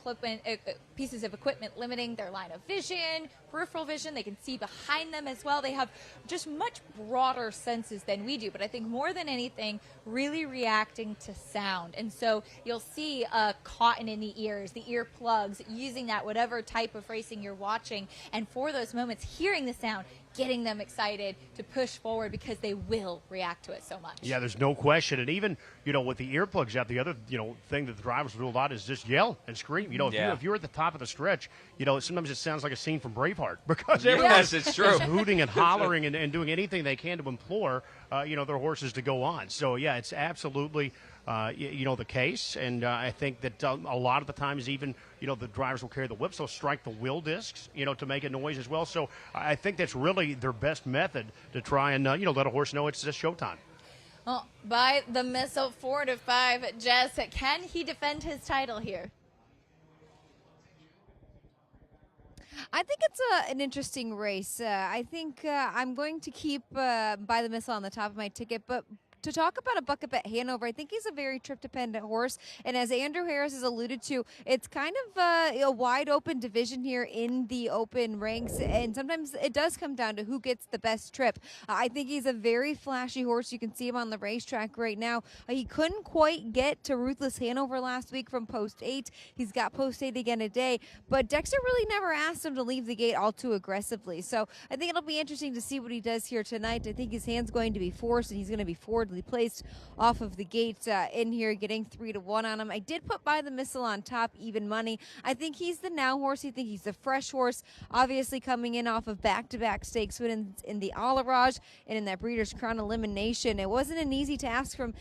pieces of equipment limiting their line of vision, peripheral vision. They can see behind them as well. They have just much broader senses than we do. But I think more than anything, really reacting to sound. And so you'll see cotton in the ears, the earplugs, using that whatever type of racing you're watching. And for those moments, hearing the sound, getting them excited to push forward because they will react to it so much. Yeah, there's no question. And even, with the earplugs out, the other, thing that the drivers do a lot is just yell and scream. If you're at the top of the stretch, sometimes it sounds like a scene from Braveheart because everyone's it's true. hooting and hollering and doing anything they can to implore, their horses to go on. So, yeah, it's absolutely the case. And I think that a lot of the times even, the drivers will carry the whips. They'll strike the wheel discs, to make a noise as well. So I think that's really their best method to try and, let a horse know it's just showtime. Well, By the Missile, 4-5. Jess, can he defend his title here? I think it's an interesting race. I think I'm going to keep By the Missile on the top of my ticket, but to talk about a bucket bet Hanover, I think he's a very trip-dependent horse. And as Andrew Harris has alluded to, it's kind of a wide open division here in the open ranks. And sometimes it does come down to who gets the best trip. I think he's a very flashy horse. You can see him on the racetrack right now. He couldn't quite get to Ruthless Hanover last week from post 8. He's got post 8 again today. But Dexter really never asked him to leave the gate all too aggressively. So I think it'll be interesting to see what he does here tonight. I think his hand's going to be forced, and he's going to be forwardly placed off of the gate in here, getting 3-1 on him. I did put By the Missile on top, even money. I think he's the now horse. I think he's the fresh horse, obviously coming in off of back-to-back stakes wins in the Alarage and in that Breeders' Crown elimination. It wasn't an easy task from,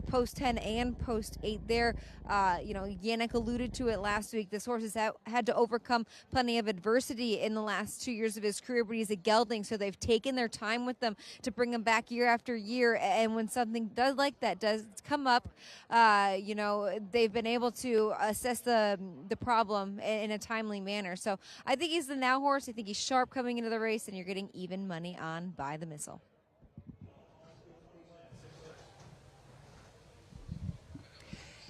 post 10 and post 8 there. Yannick alluded to it last week. This horse has had to overcome plenty of adversity in the last 2 years of his career, but he's a gelding, so they've taken their time with them to bring him back year after year. And when something does come up, they've been able to assess the problem in a timely manner. So I think he's the now horse. I think he's sharp coming into the race, and you're getting even money on By the Missile.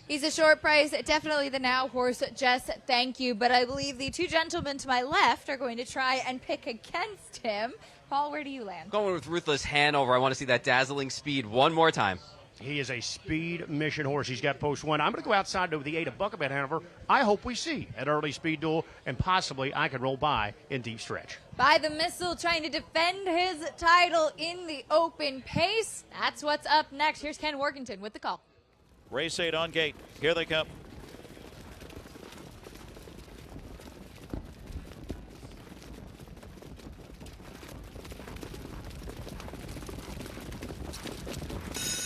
He's a short price, definitely the now horse, Jess, thank you. But I believe the two gentlemen to my left are going to try and pick against him. Paul, where do you land? Going with Ruthless Hanover. I want to see that dazzling speed one more time. He is a speed mission horse. He's got post 1. I'm going to go outside to the 8 of Bucket Bet Hanover. I hope we see an early speed duel, and possibly I can roll by in deep stretch. By the Missile, trying to defend his title in the open pace. That's what's up next. Here's Ken Workington with the call. Race 8 on gate. Here they come.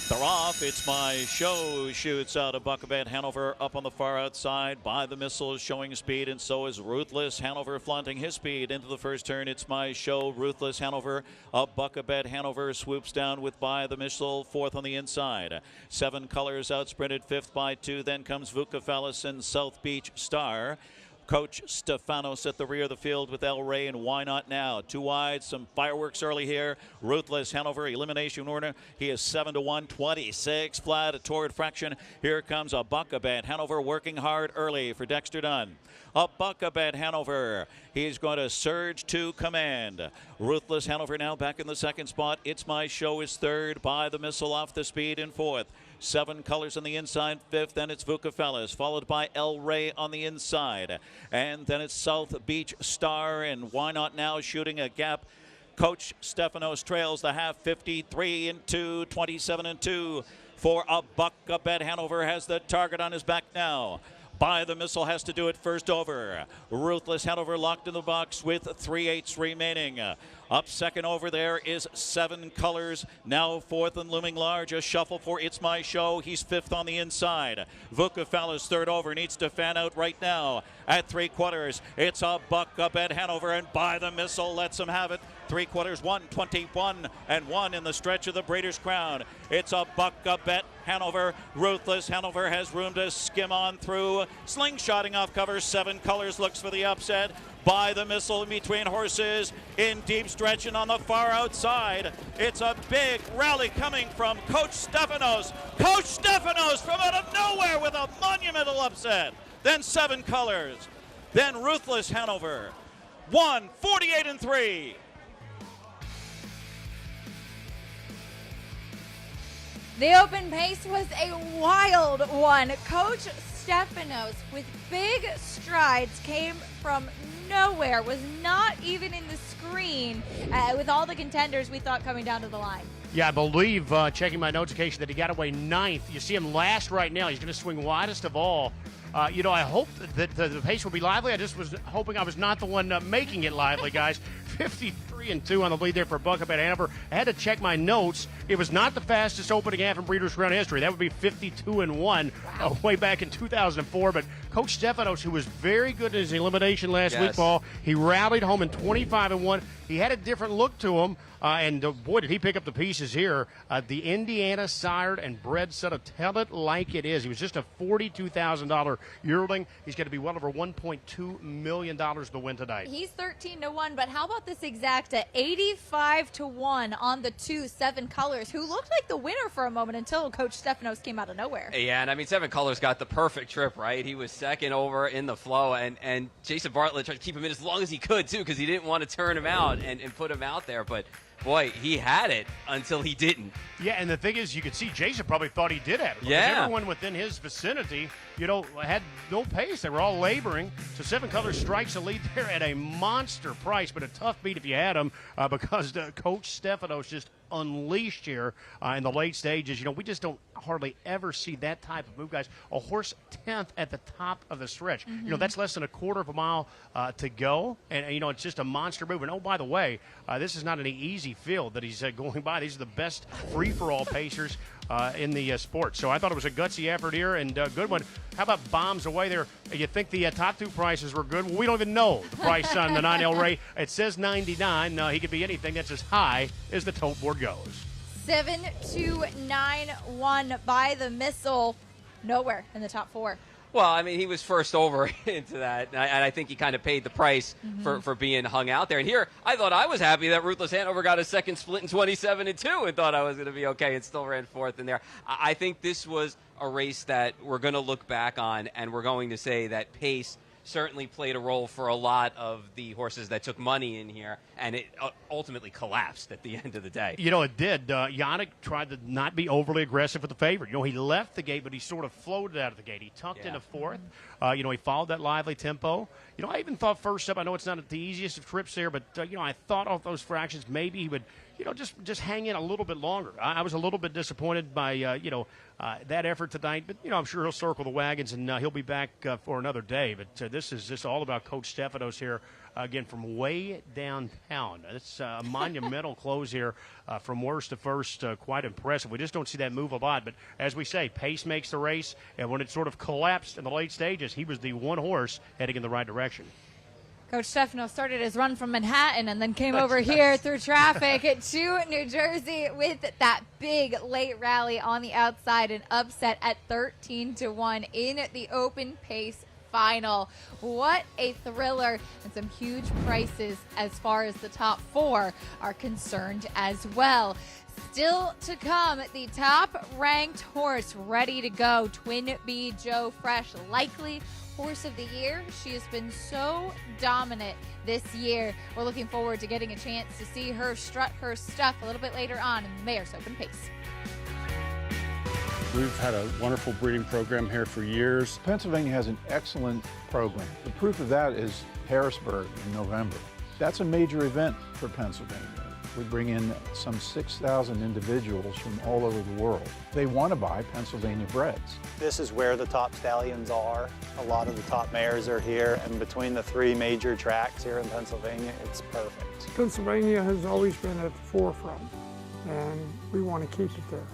They're off. It's My Show shoots out of Bucket Bet Hanover up on the far outside. By the Missile showing speed, and so is Ruthless Hanover flaunting his speed into the first turn. It's My Show. Ruthless Hanover up. Bucket Bet Hanover swoops down with By the Missile, 4th on the inside. 7 Colors out sprinted 5th by 2. Then comes Vukafalis and South Beach Star. Coach Stefanos at the rear of the field with El Rey and Why Not Now. 2 wide, some fireworks early here. Ruthless Hanover, elimination order. He is 7-1, 26 flat, a torrid fraction. Here comes a Bucket Bet Hanover working hard early for Dexter Dunn. A Bucket Bet Hanover. He's going to surge to command. Ruthless Hanover now back in the 2nd spot. It's My Show is 3rd. By the Missile off the speed in 4th. 7 Colors on the inside, 5th, and it's Vukafalis, followed by El Rey on the inside. And then it's South Beach Star and Why Not Now shooting a gap. Coach Stefanos trails the half, 53-2, 27-2 for a Bucket Bet Hanover, has the target on his back now. By the Missile has to do it first over. Ruthless Hanover locked in the box with 3/8 remaining. Up second over there is 7 Colors, now 4th and looming large. A shuffle for It's My Show. He's 5th on the inside. Vukafalis 3rd over, needs to fan out right now. At 3/4, it's a Bucket Bet Hanover, and By the Missile lets him have it. 3/4, 1:21-1 in the stretch of the Breeders' Crown. It's a Bucket Bet Hanover. Ruthless Hanover has room to skim on through. Slingshotting off cover. 7 Colors looks for the upset. By the Missile in between horses in deep stretch and on the far outside. It's a big rally coming from Coach Stefanos. Coach Stefanos from out of nowhere with a monumental upset. Then 7 Colors. Then Ruthless Hanover. 48-3. The open pace was a wild one. Coach Stefanos with big strides came from nowhere, was not even in the screen with all the contenders we thought coming down to the line. Yeah, I believe, checking my notification, that he got away 9th. You see him last right now. He's going to swing widest of all. I hope that the pace will be lively. I just was hoping I was not the one making it lively, guys. 53-2 on the lead there for Bucket Bet Hanover. I had to check my notes. It was not the fastest opening half in Breeders' Crown history. That would be 52-1 way back in 2004. But Coach Stefanos, who was very good in his elimination last week, Yes. Paul, he rallied home in 25-1. He had a different look to him, and boy, did he pick up the pieces here. The Indiana sired and bred son of Tell It Like It Is. He was just a $42,000 yearling. He's going to be well over $1.2 million to win tonight. He's 13-1, but how about this exact at 85-1 on the 7 Colors, who looked like the winner for a moment until Coach Stefanos came out of nowhere. Yeah, and I mean, 7 Colors got the perfect trip, right? He was second over in the flow, and Jason Bartlett tried to keep him in as long as he could, too, because he didn't want to turn him out and put him out there. But, boy, he had it until he didn't. Yeah, and the thing is, you could see Jason probably thought he did have it. Because Yeah. everyone within his vicinity, had no pace. They were all laboring. So 7 Colors strikes a lead there at a monster price, but a tough beat if you had him because Coach Stefanos just unleashed here in the late stages. We just don't hardly ever see that type of move, guys. A horse 10th at the top of the stretch. That's less than a quarter of a mile to go, and it's just a monster move. And oh, by the way, this is not an easy field that he's going by. These are the best free-for-all pacers in the sport. So I thought it was a gutsy effort here and a good one. How about bombs away there? You think the top 2 prices were good? Well, we don't even know the price on the 9 El Rey. It says 99. He could be anything that's as high as the tote board goes. 7-2-9-1 by the Missile. Nowhere in the top 4. Well, I mean, he was first over into that, and I think he kind of paid the price for being hung out there. And here, I thought I was happy that Ruthless Hanover got a second split in 27-2 and thought I was going to be okay and still ran 4th in there. I think this was a race that we're going to look back on, and we're going to say that pace certainly played a role for a lot of the horses that took money in here, and it ultimately collapsed at the end of the day. It did. Yannick tried to not be overly aggressive with the favorite. He left the gate, but he sort of floated out of the gate. He tucked into 4th. He followed that lively tempo. I even thought first up, I know it's not the easiest of trips there, but, I thought off those fractions maybe he would, just hang in a little bit longer. I was a little bit disappointed by, that effort tonight, but, I'm sure he'll circle the wagons and he'll be back for another day. But this is just all about Coach Stefanos here, again, from way downtown. It's a monumental close here from worst to first, quite impressive. We just don't see that move a lot, but as we say, pace makes the race, and when it sort of collapsed in the late stages, he was the one horse heading in the right direction. Coach Stefanos started his run from Manhattan and then came over here through traffic to New Jersey with that big late rally on the outside and upset at 13-1 in the open pace final. What a thriller, and some huge prices as far as the top 4 are concerned as well. Still to come, the top-ranked horse ready to go, Twin B Joe Fresh, likely horse of the year. She has been so dominant this year. We're looking forward to getting a chance to see her strut her stuff a little bit later on in the Mayor's Open Pace. We've had a wonderful breeding program here for years. Pennsylvania has an excellent program. The proof of that is Harrisburg in November. That's a major event for Pennsylvania. We bring in some 6,000 individuals from all over the world. They want to buy Pennsylvania breds. This is where the top stallions are. A lot of the top mares are here, and between the 3 major tracks here in Pennsylvania, it's perfect. Pennsylvania has always been at the forefront, and we want to keep it there.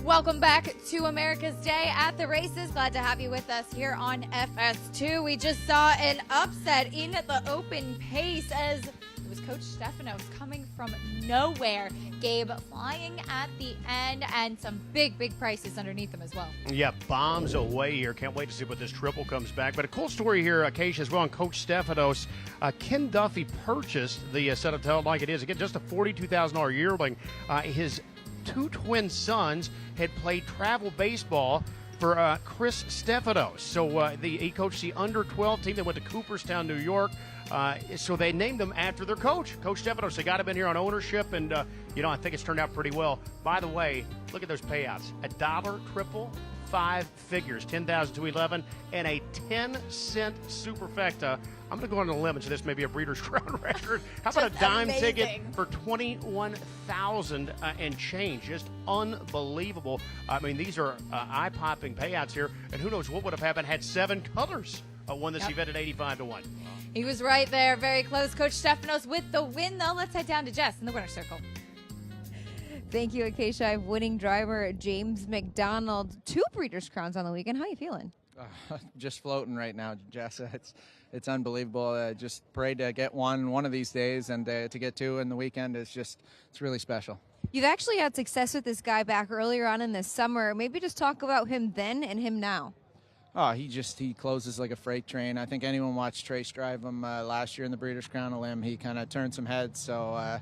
Welcome back to America's Day at the Races. Glad to have you with us here on FS2. We just saw an upset in the open pace as it was Coach Stefanos coming from nowhere. Gabe flying at the end and some big, big prices underneath them as well. Yeah, bombs away here. Can't wait to see what this triple comes back. But a cool story here, Acacia, as well on Coach Stefanos. Ken Duffy purchased the set of Tell It Like It Is. Again, just a $42,000 yearling. His two twin sons had played travel baseball for Chris Stefanos. So he coached the under-12 team that went to Cooperstown, New York. So they named them after their coach, Coach Stefanos. They got him in here on ownership, and, I think it's turned out pretty well. By the way, look at those payouts. $1 triple, 5 figures, 10,000 to 11, and a 10-cent superfecta. I'm going to go on a limb and say this may be a Breeders' Crown record. How about a dime ticket for $21,000 and change? Just unbelievable. I mean, these are eye-popping payouts here, and who knows what would have happened had 7 colors won this event at 85-1. He was right there, very close. Coach Stefanos with the win, though. Let's head down to Jess in the winner's circle. Thank you, Acacia. I have winning driver James McDonald. 2 Breeders' Crowns on the weekend. How are you feeling? Just floating right now, Jess. It's unbelievable. Just prayed to get one of these days, and to get 2 in the weekend it's really special. You've actually had success with this guy back earlier on in the summer. Maybe just talk about him then and him now. Oh, he closes like a freight train. I think anyone watched Trace drive him last year in the Breeders' Crown Limb. He kind of turned some heads. So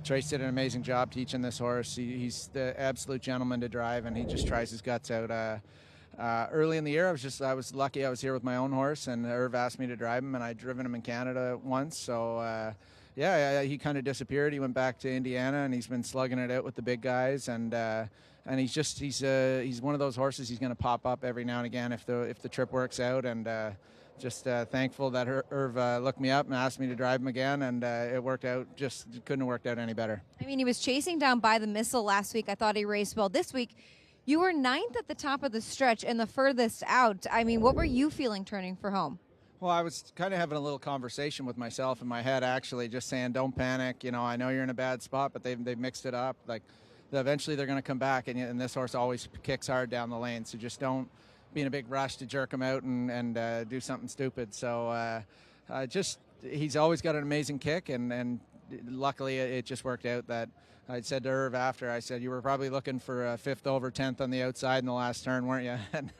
Trace did an amazing job teaching this horse. He's the absolute gentleman to drive, and he just tries his guts out. Early in the year, I was lucky. I was here with my own horse, and Irv asked me to drive him, and I'd driven him in Canada once. So he kind of disappeared. He went back to Indiana, and he's been slugging it out with the big guys, and he's one of those horses. He's going to pop up every now and again if the trip works out, and thankful that Irv looked me up and asked me to drive him again, and it worked out. Just couldn't have worked out any better. I mean, he was chasing down By the Missile last week. I thought he raced well. This week, you were 9th at the top of the stretch and the furthest out. I mean, what were you feeling turning for home? Well, I was kind of having a little conversation with myself in my head, actually, just saying, don't panic. I know you're in a bad spot, but they've mixed it up. Like, eventually they're going to come back, and this horse always kicks hard down the lane. So just don't be in a big rush to jerk him out and do something stupid. So he's always got an amazing kick, and luckily it just worked out that I said to Irv after, I said, you were probably looking for a 5th over 10th on the outside in the last turn, weren't you? And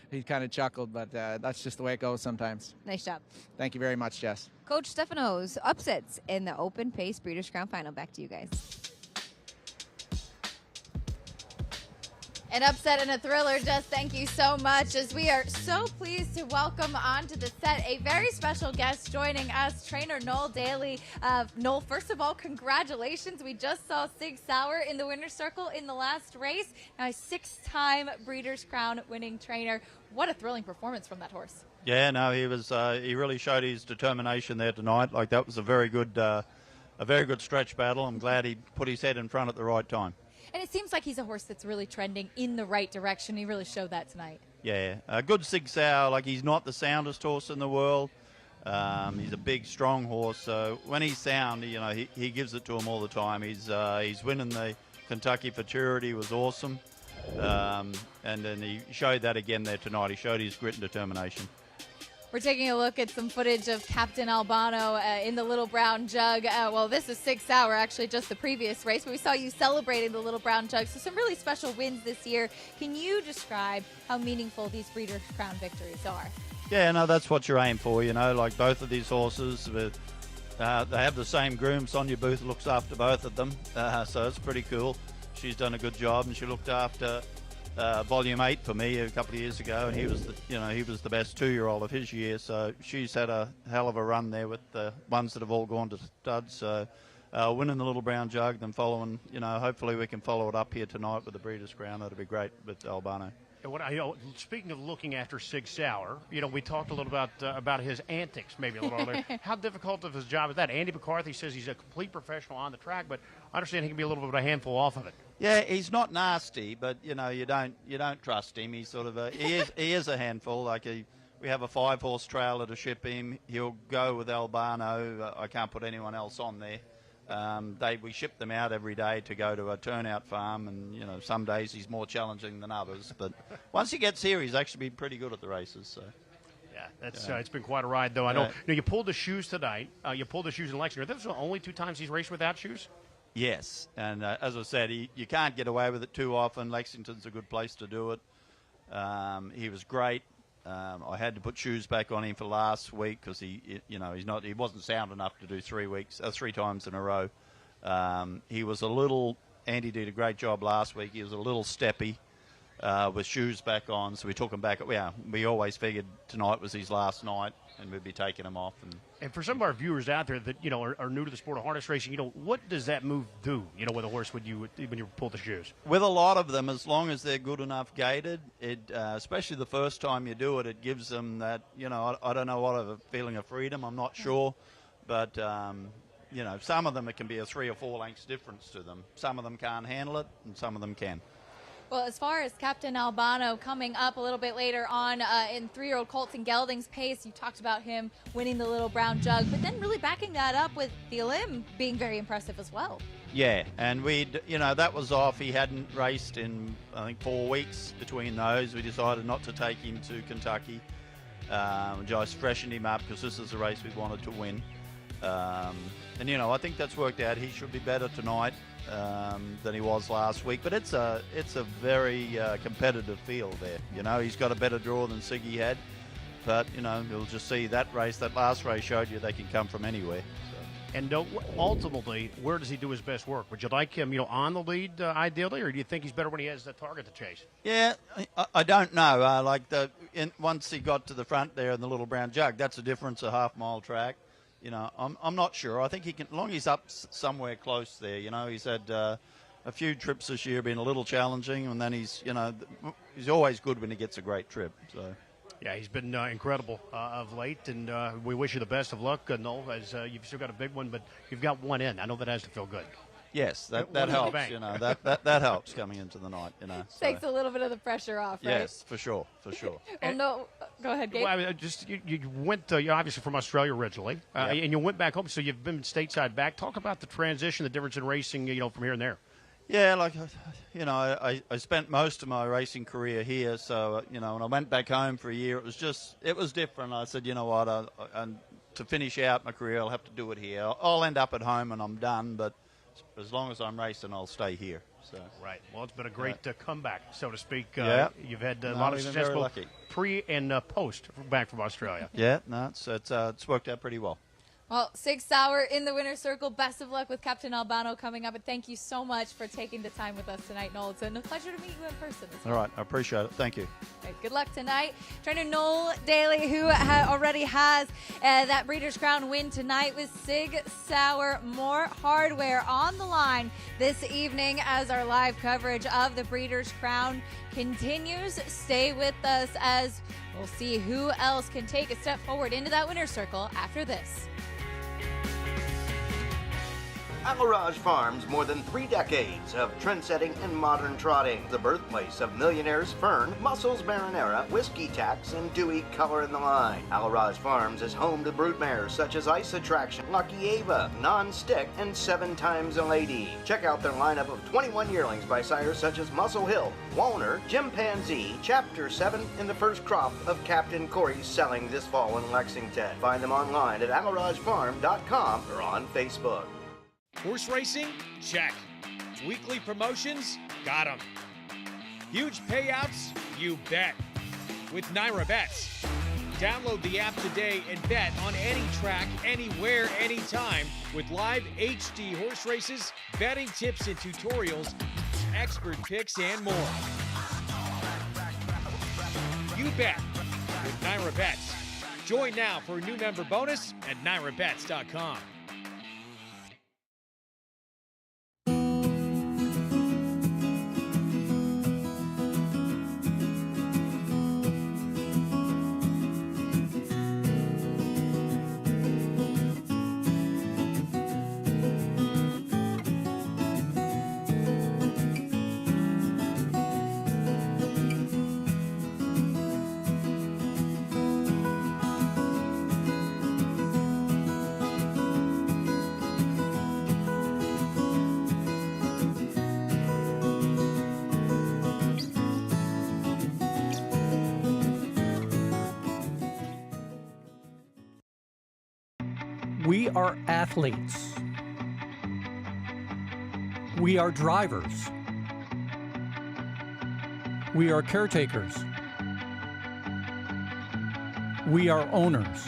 he kind of chuckled, but that's just the way it goes sometimes. Nice job. Thank you very much, Jess. Coach Stefanos upsets in the open pace Breeders' Crown Final. Back to you guys. An upset and a thriller, Jess. Thank you so much, as we are so pleased to welcome onto the set a very special guest joining us, trainer Noel Daly. Noel, first of all, congratulations. We just saw Sig Sauer in the winner's circle in the last race. Now a 6-time Breeders' Crown winning trainer. What a thrilling performance from that horse. Yeah, no, he was. He really showed his determination there tonight. Like, that was a very good stretch battle. I'm glad he put his head in front at the right time. And it seems like he's a horse that's really trending in the right direction. He really showed that tonight. Yeah, a good Sig Sauer. Like, he's not the soundest horse in the world. He's a big, strong horse. So when he's sound, he gives it to him all the time. He's winning the Kentucky Futurity, was awesome. And then he showed that again there tonight. He showed his grit and determination. We're taking a look at some footage of Captain Albano in the Little Brown Jug. This is Sig Sauer, actually, just the previous race, but we saw you celebrating the Little Brown Jug. So some really special wins this year. Can you describe how meaningful these Breeders' Crown victories are? Yeah, no, that's what you aim for, like both of these horses. They have the same groom. Sonia Booth looks after both of them, so it's pretty cool. She's done a good job, and she looked after Volume 8 for me a couple of years ago, and he was the best 2-year-old of his year. So she's had a hell of a run there with the ones that have all gone to studs. So winning the Little Brown Jug, then following, hopefully we can follow it up here tonight with the Breeders' Crown. That'd be great with Albano. Speaking of looking after Sig Sauer, we talked a little about his antics maybe a little earlier. How difficult of his job is that? Andy McCarthy says he's a complete professional on the track, but I understand he can be a little bit of a handful off of it. Yeah, he's not nasty, but you don't trust him. He's sort of he is a handful. Like, we have a 5-horse trailer to ship him. He'll go with Albano. I can't put anyone else on there. We ship them out every day to go to a turnout farm, and some days he's more challenging than others. But once he gets here, he's actually been pretty good at the races. So. Yeah, that's it's been quite a ride, though. I know you pulled the shoes tonight. You pulled the shoes in Lexington. Those are the only 2 times he's raced without shoes? Yes, and as I said, you can't get away with it too often. Lexington's a good place to do it. He was great. I had to put shoes back on him for last week because he wasn't sound enough to do 3 times in a row. He was a little. Andy did a great job last week. He was a little steppy with shoes back on, so we took him back. Yeah, we always figured tonight was his last night, and we'd be taking him off. And for some of our viewers out there that are new to the sport of harness racing, what does that move do? With a horse when you pull the shoes? With a lot of them, as long as they're good enough gaited, especially the first time you do it, it gives them that I don't know what of a feeling of freedom. I'm not sure, but some of them it can be a 3 or 4 lengths difference to them. Some of them can't handle it, and some of them can. Well, as far as Captain Albano coming up a little bit later on in 3-year-old Colton Gelding's pace, you talked about him winning the Little Brown Jug, but then really backing that up with the Elim being very impressive as well. Yeah, and that was off. He hadn't raced in, I think, 4 weeks between those. We decided not to take him to Kentucky. Just freshened him up because this is a race we wanted to win. I think that's worked out. He should be better tonight than he was last week, but it's a very competitive field there. He's got a better draw than Siggy had, but you'll just see that last race showed you they can come from anywhere. So. And ultimately, where does he do his best work? Would you like him, on the lead ideally, or do you think he's better when he has the target to chase? Yeah, I don't know. Once he got to the front there in the Little Brown Jug, that's a difference, a half-mile track. I'm not sure. I think he can, as long as he's up somewhere close there. He's had a few trips this year, been a little challenging, and then he's always good when he gets a great trip. So. Yeah, he's been incredible of late, and we wish you the best of luck, Noel, as you've still got a big one, but you've got one in. I know that has to feel good. Yes, that helps. That helps coming into the night. So. Takes a little bit of the pressure off, right? Yes, for sure. Well, no, go ahead, Gabe. Well, you went. You're obviously from Australia originally, and you went back home. So you've been stateside back. Talk about the transition, the difference in racing, from here and there. Yeah, I spent most of my racing career here. So when I went back home for a year, it was different. I said, and to finish out my career, I'll have to do it here. I'll end up at home and I'm done, but. As long as I'm racing, I'll stay here. So. Right. Well, it's been a great comeback, so to speak. You've had a No, lot of we've been successful very lucky. pre and post back from Australia. Yeah, no, it's worked out pretty well. Well, Sig Sauer in the winner's circle. Best of luck with Captain Albano coming up, and thank you so much for taking the time with us tonight, Noel. It's a pleasure to meet you in person. All right, I appreciate it. Thank you. Right, good luck tonight. Trainer Noel Daly, who already has that Breeders' Crown win tonight with Sig Sauer. More hardware on the line this evening as our live coverage of the Breeders' Crown continues. Stay with us as we'll see who else can take a step forward into that winner's circle after this. Allarage Farms, more than 3 decades of trendsetting and modern trotting. The birthplace of millionaires Fern, Muscles Marinara, Whiskey Tax, and Dewey Color in the Line. Allarage Farms is home to broodmares such as Ice Attraction, Lucky Ava, Non-Stick, and 7 Times a Lady. Check out their lineup of 21 yearlings by sires such as Muscle Hill, Walner, Chimpanzee, Chapter 7, and the first crop of Captain Corey's selling this fall in Lexington. Find them online at allaragefarm.com or on Facebook. Horse racing? Check. Weekly promotions? Got 'em. Huge payouts? You bet. With Naira Bets. Download the app today and bet on any track, anywhere, anytime with live HD horse races, betting tips and tutorials, expert picks, and more. You bet with Naira Bets. Join now for a new member bonus at NairaBets.com. We are athletes. We are drivers. We are caretakers. We are owners.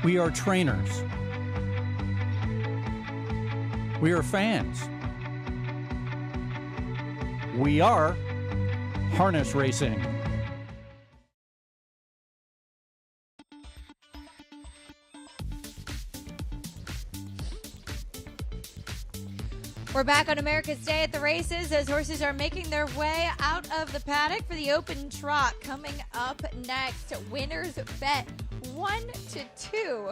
We are trainers. We are fans. We are harness racing. We're back on America's Day at the races as horses are making their way out of the paddock for the open trot. Coming up next, winners bet 1 to 2.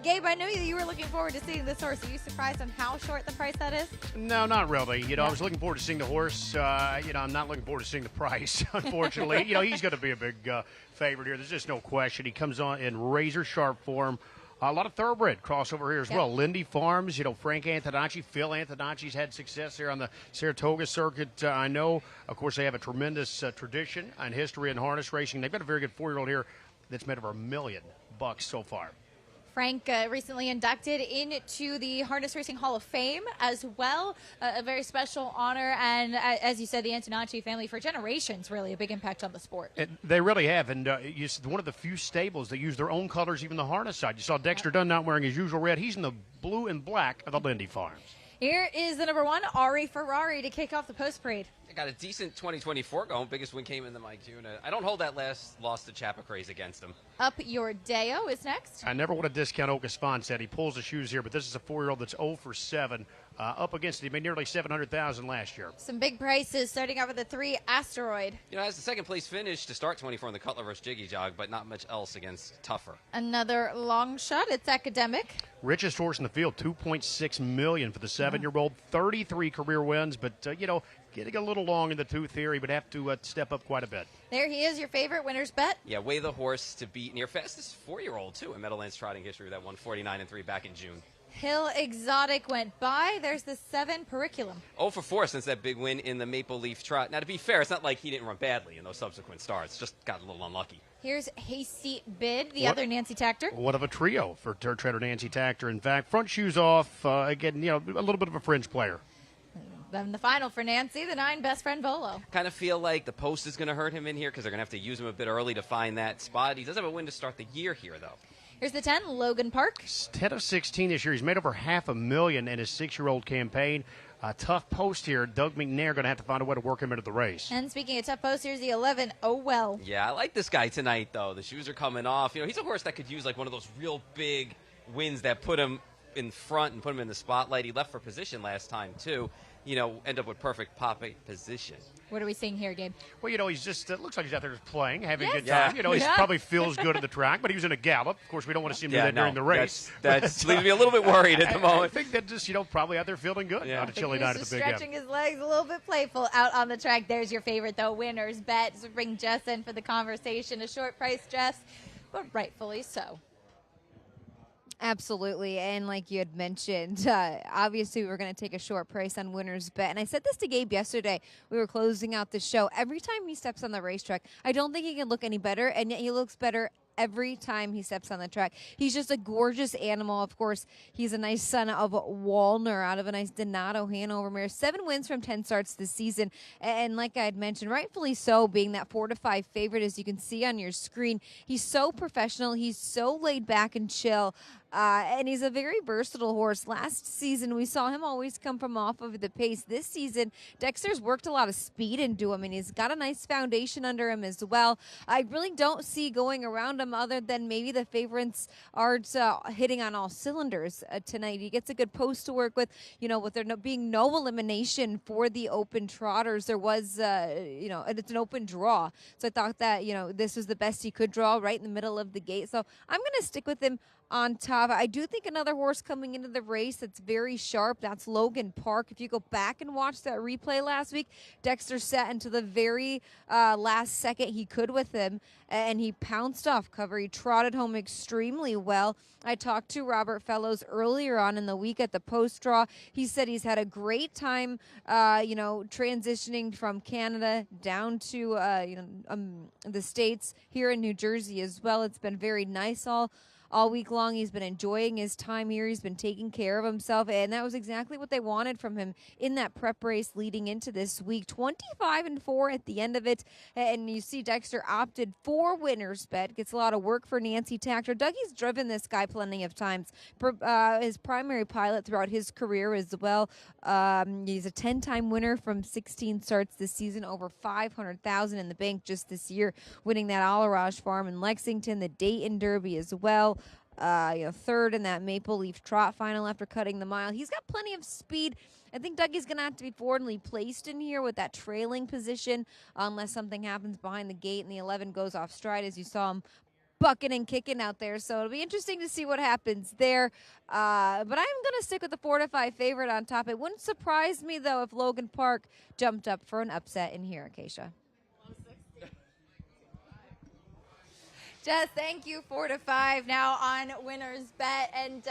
Gabe, I know you were looking forward to seeing this horse. Are you surprised on how short the price that is? No, not really. I was looking forward to seeing the horse. I'm not looking forward to seeing the price, unfortunately. He's going to be a big favorite here. There's just no question. He comes on in razor-sharp form. A lot of thoroughbred crossover here as well. Lindy Farms, Frank Antonacci, Phil Antonacci's had success here on the Saratoga circuit. I know, of course, they have a tremendous tradition and history in harness racing. They've got a very good 4-year-old here that's made over $1 million so far. Frank recently inducted into the Harness Racing Hall of Fame as well. A very special honor. And as you said, the Antonacci family for generations, really a big impact on the sport. They really have. And one of the few stables that use their own colors, even the harness side. You saw Dexter Dunn not wearing his usual red. He's in the blue and black of the Lindy Farms. Here is the number 1, Ari Ferrari, to kick off the post parade. I got a decent 2024 going. Biggest win came in the Mike June. I don't hold that last loss to Chapacraze against him. Up Your Deo is next. I never want to discount Oka Sponset. He pulls the shoes here, but this is a 4-year-old that's 0 for 7. Up against it, he made nearly $700,000 last year. Some big prices, starting out with the 3, Asteroid. Has the second place finish to start 24 in the Cutler vs. Jiggy Jog, but not much else against tougher. Another long shot, it's Academic. Richest horse in the field, $2.6 million for the 7-year-old. 33 career wins, but getting a little long in the tooth here. He would have to step up quite a bit. There he is, your favorite winner's bet. Yeah, Way the Horse to beat near fastest 4-year-old too in Meadowlands trotting history with that 149-3 back in June. Hill Exotic went by. There's the 7, Periculum. 0 for 4 since that big win in the Maple Leaf Trot. Now, to be fair, it's not like he didn't run badly in those subsequent starts. Just got a little unlucky. Here's Hasty Bid, the other Nancy Tactor. What of a trio for trainer Nancy Tactor. In fact, front shoes off. Again, a little bit of a fringe player. Then the final for Nancy, the 9, Best Friend Volo. Kind of feel like the post is going to hurt him in here because they're going to have to use him a bit early to find that spot. He does have a win to start the year here, though. Here's the 10, Logan Park. 10 of 16 this year. He's made over $500,000 in his 6-year-old campaign. A tough post here. Doug McNair going to have to find a way to work him into the race. And speaking of tough posts, here's the 11, Oh Well. Yeah, I like this guy tonight, though. The shoes are coming off. He's a horse that could use like one of those real big wins that put him in front and put him in the spotlight. He left for position last time, too. End up with perfect poppy position. What are we seeing here, Gabe? Well, he's just, it looks like he's out there just playing, having a good Yeah. time. He probably feels good at the track, but he was in a gallop. Of course, we don't want to see him do that during the race. That's leaving me a little bit worried at the moment. I think that just, probably out there feeling good on a chilly night at the Big M. Stretching his legs, a little bit playful out on the track. There's your favorite, though, winners bet. So bring Jess in for the conversation. A short price, Jess, but rightfully so. Absolutely. And like you had mentioned, obviously we were going to take a short price on winner's bet. And I said this to Gabe yesterday. We were closing out the show. Every time he steps on the racetrack, I don't think he can look any better, and yet he looks better every time he steps on the track. He's just a gorgeous animal. Of course, he's a nice son of Walner out of a nice Donato Hanover mare. 7 wins from 10 starts this season. And like I had mentioned, rightfully so, being that 4 to 5 favorite, as you can see on your screen. He's so professional. He's so laid back and chill. And he's a very versatile horse. Last season, we saw him always come from off of the pace. This season, Dexter's worked a lot of speed into him, and he's got a nice foundation under him as well. I really don't see going around him other than maybe the favorites are hitting on all cylinders tonight. He gets a good post to work with, with there being no elimination for the open trotters. There was, it's an open draw. So I thought that, this was the best he could draw right in the middle of the gate. So I'm going to stick with him on top. I do think another horse coming into the race that's very sharp, that's Logan Park. If you go back and watch that replay last week, Dexter sat into the very last second he could with him, and he pounced off cover. He trotted home extremely well. I talked to Robert Fellows earlier on in the week at the post draw. He said he's had a great time, transitioning from Canada down to, the States here in New Jersey as well. It's been very nice all week long. He's been enjoying his time here. He's been taking care of himself, and that was exactly what they wanted from him in that prep race leading into this week. 25-4 at the end of it, and you see Dexter opted for winner's bet. Gets a lot of work for Nancy Tactor. Dougie's driven this guy plenty of times. His primary pilot throughout his career as well. He's a 10-time winner from 16 starts this season, over $500,000 in the bank just this year, winning that Alarage Farm in Lexington, the Dayton Derby as well. Third in that Maple Leaf Trot final after cutting the mile. He's got plenty of speed. I think Dougie's going to have to be forwardly placed in here with that trailing position unless something happens behind the gate and the 11 goes off stride, as you saw him bucking and kicking out there. So it'll be interesting to see what happens there. But I'm going to stick with the 4-5 favorite on top. It wouldn't surprise me, though, if Logan Park jumped up for an upset in here, Acacia. Jess, thank you. 4-5 now on winner's bet. And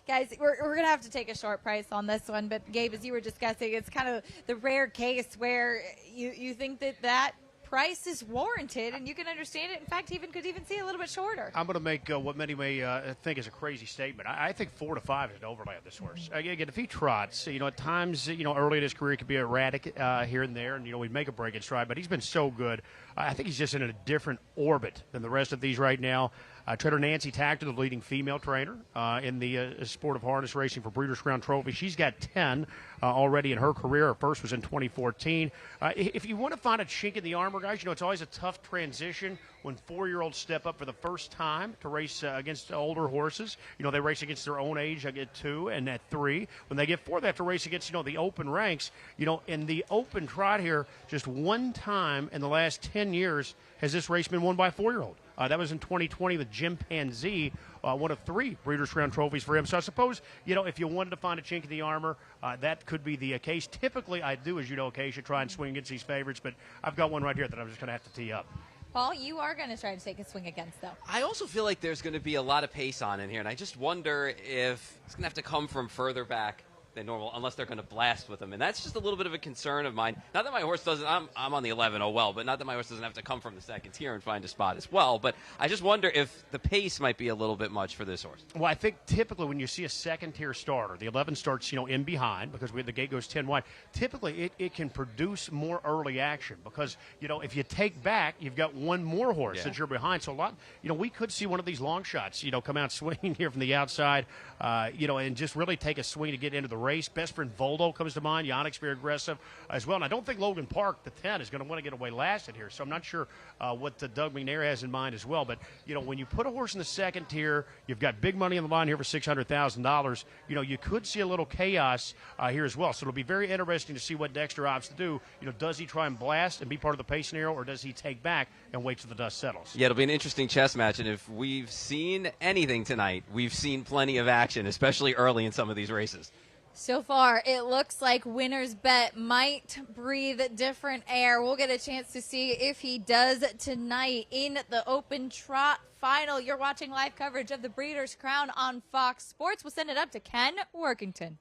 guys, we're going to have to take a short price on this one. But Gabe, as you were discussing, it's kind of the rare case where you think that price is warranted, and you can understand it. In fact, could even see a little bit shorter. I'm going to make what many may think is a crazy statement. I think 4-5 is an overlay of this horse. Again, if he trots, at times, early in his career, he could be erratic here and there, and, we'd make a break in stride, but he's been so good. I think he's just in a different orbit than the rest of these right now. Trainer Nancy Tactor, the leading female trainer in the sport of harness racing for Breeders' Crown Trophy. She's got 10 already in her career. Her first was in 2014. If you want to find a chink in the armor, guys, it's always a tough transition when 4-year-olds step up for the first time to race against older horses. They race against their own age. I get 2 and at 3. When they get 4, they have to race against, the open ranks. In the open trot here, just one time in the last 10 years has this race been won by a 4-year-old. That was in 2020 with Chimpanzee, one of 3 Breeders' Crown trophies for him. So I suppose, if you wanted to find a chink in the armor, that could be the case. Typically, I do, as you know, Acacia, try and swing against these favorites, but I've got one right here that I'm just going to have to tee up. Paul, you are going to try to take a swing against, though. I also feel like there's going to be a lot of pace on in here, and I just wonder if it's going to have to come from further back than normal, unless they're going to blast with them. And that's just a little bit of a concern of mine. Not that my horse doesn't, I'm on the 11, but not that my horse doesn't have to come from the second tier and find a spot as well. But I just wonder if the pace might be a little bit much for this horse. Well, I think typically when you see a second tier starter, the 11 starts, in behind because the gate goes 10 wide. Typically, it can produce more early action because, if you take back, you've got one more horse that you're behind. So a lot, we could see one of these long shots, come out swinging here from the outside, and just really take a swing to get into the race. Best Friend Voldo comes to mind. Yannick's very aggressive as well. And I don't think Logan Park, the 10, is going to want to get away last in here. So I'm not sure what Doug McNair has in mind as well. But, when you put a horse in the second tier, you've got big money on the line here for $600,000. You could see a little chaos here as well. So it'll be very interesting to see what Dexter opts to do. Does he try and blast and be part of the pace scenario, or does he take back and wait till the dust settles? Yeah, it'll be an interesting chess match. And if we've seen anything tonight, we've seen plenty of action, especially early in some of these races. So far, it looks like winner's bet might breathe different air. We'll get a chance to see if he does tonight in the open trot final. You're watching live coverage of the Breeders' Crown on Fox Sports. We'll send it up to Ken Workington.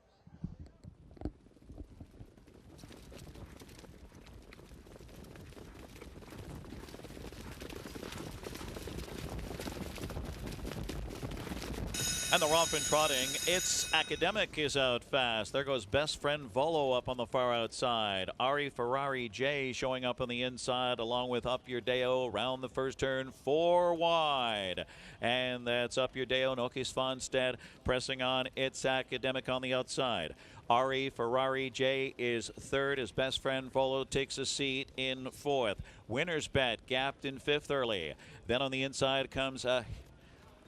And the romp and trotting, it's Academic is out fast. There goes Best Friend Volo up on the far outside. Ari Ferrari J showing up on the inside along with Up Your Deo around the first turn, 4 wide. And that's Up Your Deo, Noki Svanstead pressing on. It's Academic on the outside. Ari Ferrari J is third as Best Friend Volo takes a seat in fourth. Winner's Bet gapped in fifth early. Then on the inside comes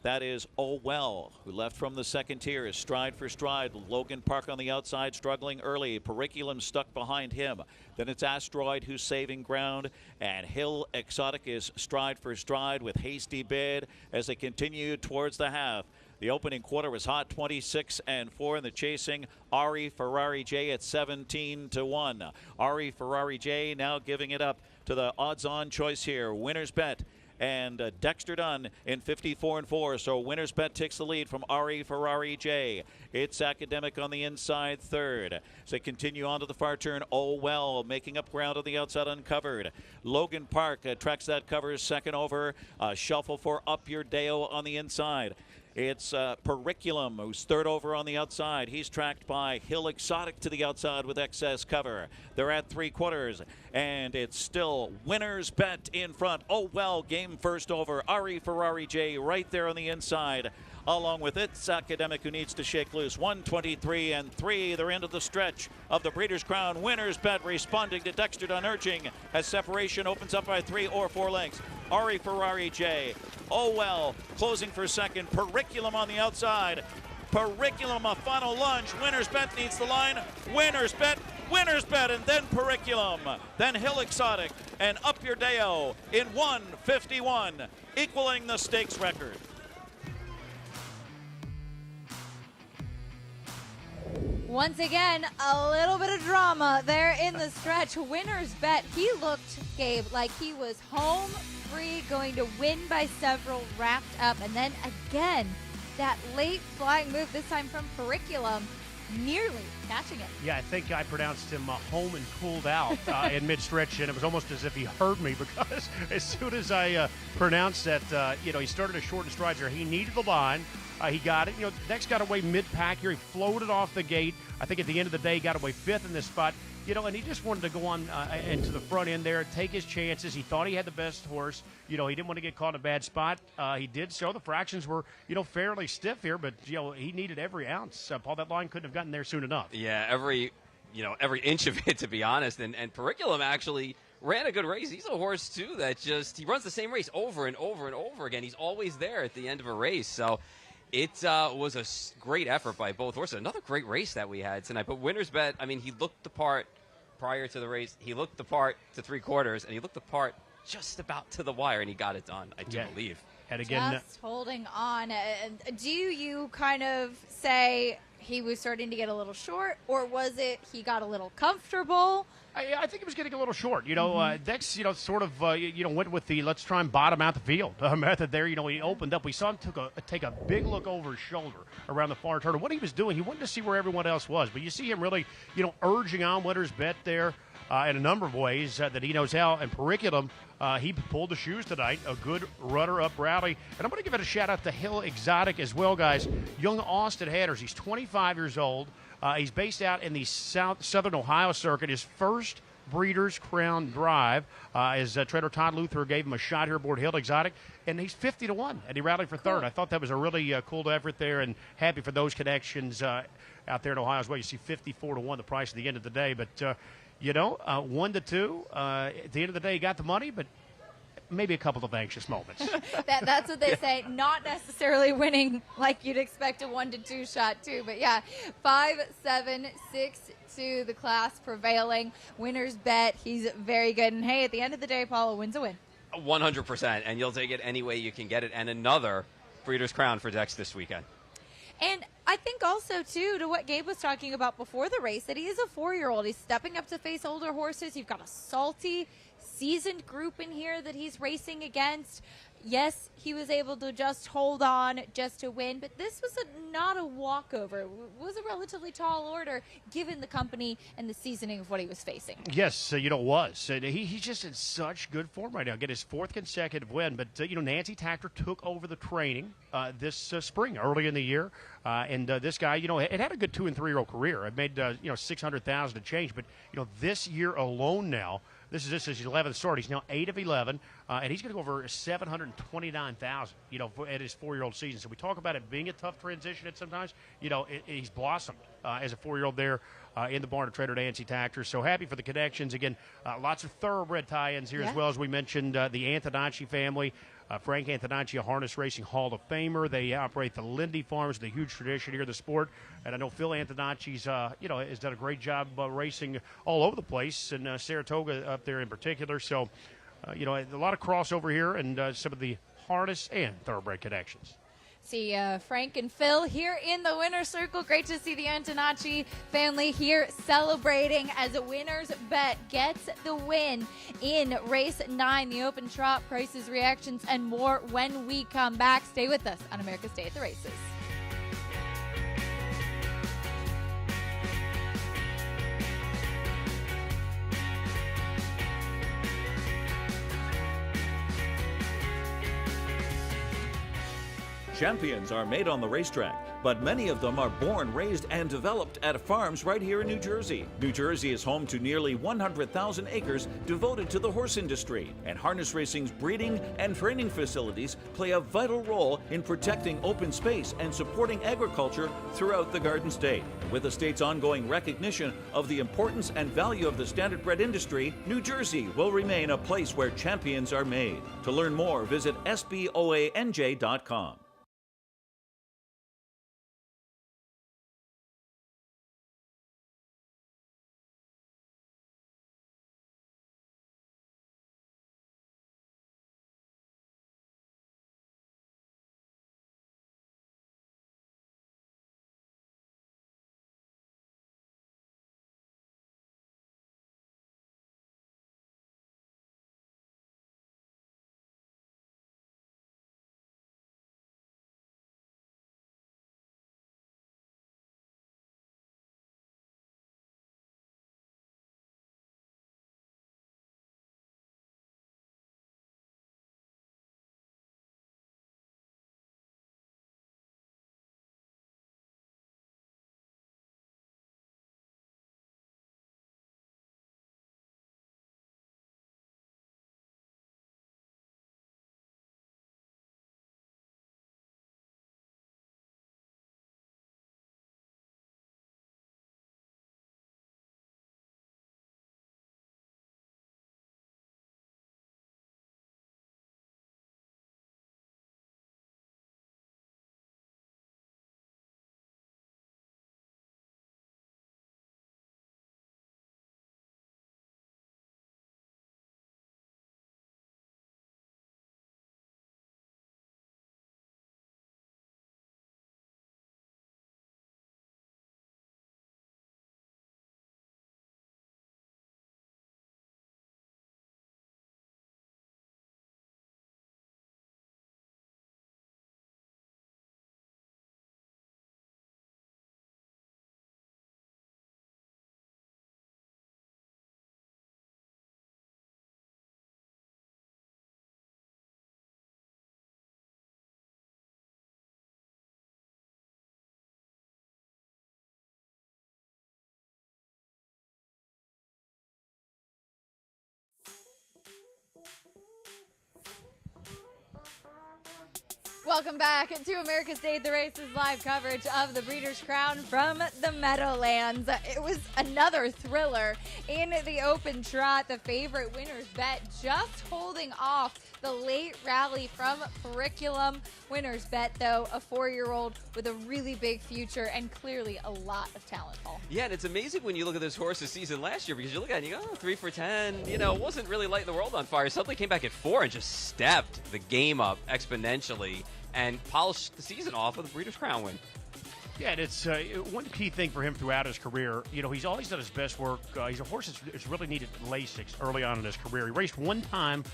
that is Oh Well, who left from the second tier. Stride for Stride. Logan Park on the outside, struggling early. Periculum stuck behind him. Then it's Asteroid who's saving ground. And Hill Exotic is Stride for Stride with Hasty Bid as they continue towards the half. The opening quarter was hot, 26-4 in the chasing. Ari Ferrari J at 17-1. Ari Ferrari J now giving it up to the odds-on choice here. Winner's Bet. And Dexter Dunn in 54-4. So Winner's Bet takes the lead from Ari Ferrari J. It's Academic on the inside third. As they continue on to the far turn, Oh Well making up ground on the outside uncovered. Logan Park tracks that cover second over. Shuffle for Up Your Deo on the inside. It's Periculum, who's third over on the outside. He's tracked by Hill Exotic to the outside with excess cover. They're at 3/4, and it's still Winner's Bet in front. Oh, well, game first over. Ari Ferrari J right there on the inside. Along with It's Academic, who needs to shake loose. 1:23 and 3. They're into the stretch of the Breeders' Crown. Winner's Bet responding to Dexter Dunn urging as separation opens up by 3 or 4 lengths. Ari Ferrari J. Oh, well, closing for second. Periculum on the outside. Periculum, a final lunge. Winner's Bet needs the line. Winner's Bet, and then Periculum. Then Hill Exotic and Up Your Deo in 1:51, equaling the stakes record. Once again, a little bit of drama there in the stretch. Winner's Bet, he looked, Gabe, like he was home free, going to win by several, wrapped up. And then again, that late flying move, this time from Periculum, nearly catching it. Yeah, I think I pronounced him home and cooled out in mid-stretch, and it was almost as if he heard me, because as soon as I pronounced that, he started to shorten strides there. He needed the line. He got it. Dex got away mid-pack here. He floated off the gate. I think at the end of the day, he got away 5th in this spot. And he just wanted to go on into the front end there, take his chances. He thought he had the best horse. He didn't want to get caught in a bad spot. He did so. The fractions were, fairly stiff here, but, he needed every ounce. Paul, that line couldn't have gotten there soon enough. Yeah, every inch of it, to be honest. And Periculum actually ran a good race. He's a horse, too, that he runs the same race over and over and over again. He's always there at the end of a race. So it was a great effort by both horses. Another great race that we had tonight. But Winner's Bet, he looked the part prior to the race. He looked the part to 3/4, and he looked the part just about to the wire, and he got it done, I do believe. And again, just holding on. Do you kind of say he was starting to get a little short, or was it he got a little comfortable? I think he was getting a little short. Dex, sort of, went with the let's try and bottom out the field method there. He opened up. We saw him take a big look over his shoulder around the far turn. What he was doing, he wanted to see where everyone else was. But you see him really, urging on Winner's Bet there in a number of ways that he knows how. And Periculum, he pulled the shoes tonight. A good runner-up rally. And I'm going to give it a shout-out to Hill Exotic as well, guys. Young Austin Hatters. He's 25 years old. He's based out in the Southern Ohio circuit. His first Breeders' Crown drive as trainer Todd Luther gave him a shot here aboard Hill Exotic, and he's 50-1, and he rallied for third. I thought that was a really cool effort there, and happy for those connections out there in Ohio as well. You see 54-1, the price at the end of the day, but 1-2 at the end of the day, he got the money, but maybe a couple of anxious moments. That's what they say. Not necessarily winning like you'd expect a 1-2 shot too, but yeah, 5-7, 6-2, the class prevailing. Winner's Bet, he's very good. And hey, at the end of the day, Paul, a win's a win. 100%, and you'll take it any way you can get it. And another Breeders' Crown for Dex this weekend. And I think also, too, to what Gabe was talking about before the race, that he is a 4-year-old. He's stepping up to face older horses. You've got a salty, seasoned group in here that he's racing against. Yes, he was able to just hold on just to win, but this was not a walkover. It was a relatively tall order given the company and the seasoning of what he was facing. Yes, it was. He's just in such good form right now. Get his 4th consecutive win, but Nancy Tactor took over the training this spring, early in the year, and this guy, it had a good 2- and 3-year-old career. It made $600,000 to change, but this year alone now. This is his 11th start. He's now 8 of 11, and he's going to go over 729,000, at his 4-year-old season. So we talk about it being a tough transition at sometimes. He's blossomed as a 4-year-old there in the barn of trainer Nancy Tactor. So happy for the connections. Again, lots of thoroughbred tie-ins here as well, as we mentioned, the Antonacci family. Frank Antonacci, a harness racing Hall of Famer. They operate the Lindy Farms, the huge tradition here in the sport. And I know Phil Antonacci's, has done a great job racing all over the place, and Saratoga up there in particular. So, a lot of crossover here, and some of the harness and thoroughbred connections. See Frank and Phil here in the winner's circle. Great to see the Antonacci family here celebrating as a Winner's Bet gets the win in race 9, the open trot, prices, reactions, and more when we come back. Stay with us on America's Day at the Races. Champions are made on the racetrack, but many of them are born, raised, and developed at farms right here in New Jersey. New Jersey is home to nearly 100,000 acres devoted to the horse industry, and harness racing's breeding and training facilities play a vital role in protecting open space and supporting agriculture throughout the Garden State. With the state's ongoing recognition of the importance and value of the standardbred industry, New Jersey will remain a place where champions are made. To learn more, visit sboanj.com. Welcome back to America's Day at the Races live coverage of the Breeders' Crown from the Meadowlands. It was another thriller in the open trot. The favorite Winner's Bet just holding off the late rally from Curriculum. Winner's Bet, though, a 4-year-old with a really big future and clearly a lot of talent, Paul. Yeah, and it's amazing when you look at this horse's season last year because you look at it and you go, oh, 3 for 10. You know, it wasn't really lighting the world on fire. Suddenly came back at 4 and just stepped the game up exponentially and polished the season off with a Breeders' Crown win. Yeah, and it's one key thing for him throughout his career. You know, he's always done his best work. He's a horse that's really needed Lasix early on in his career. He raced one time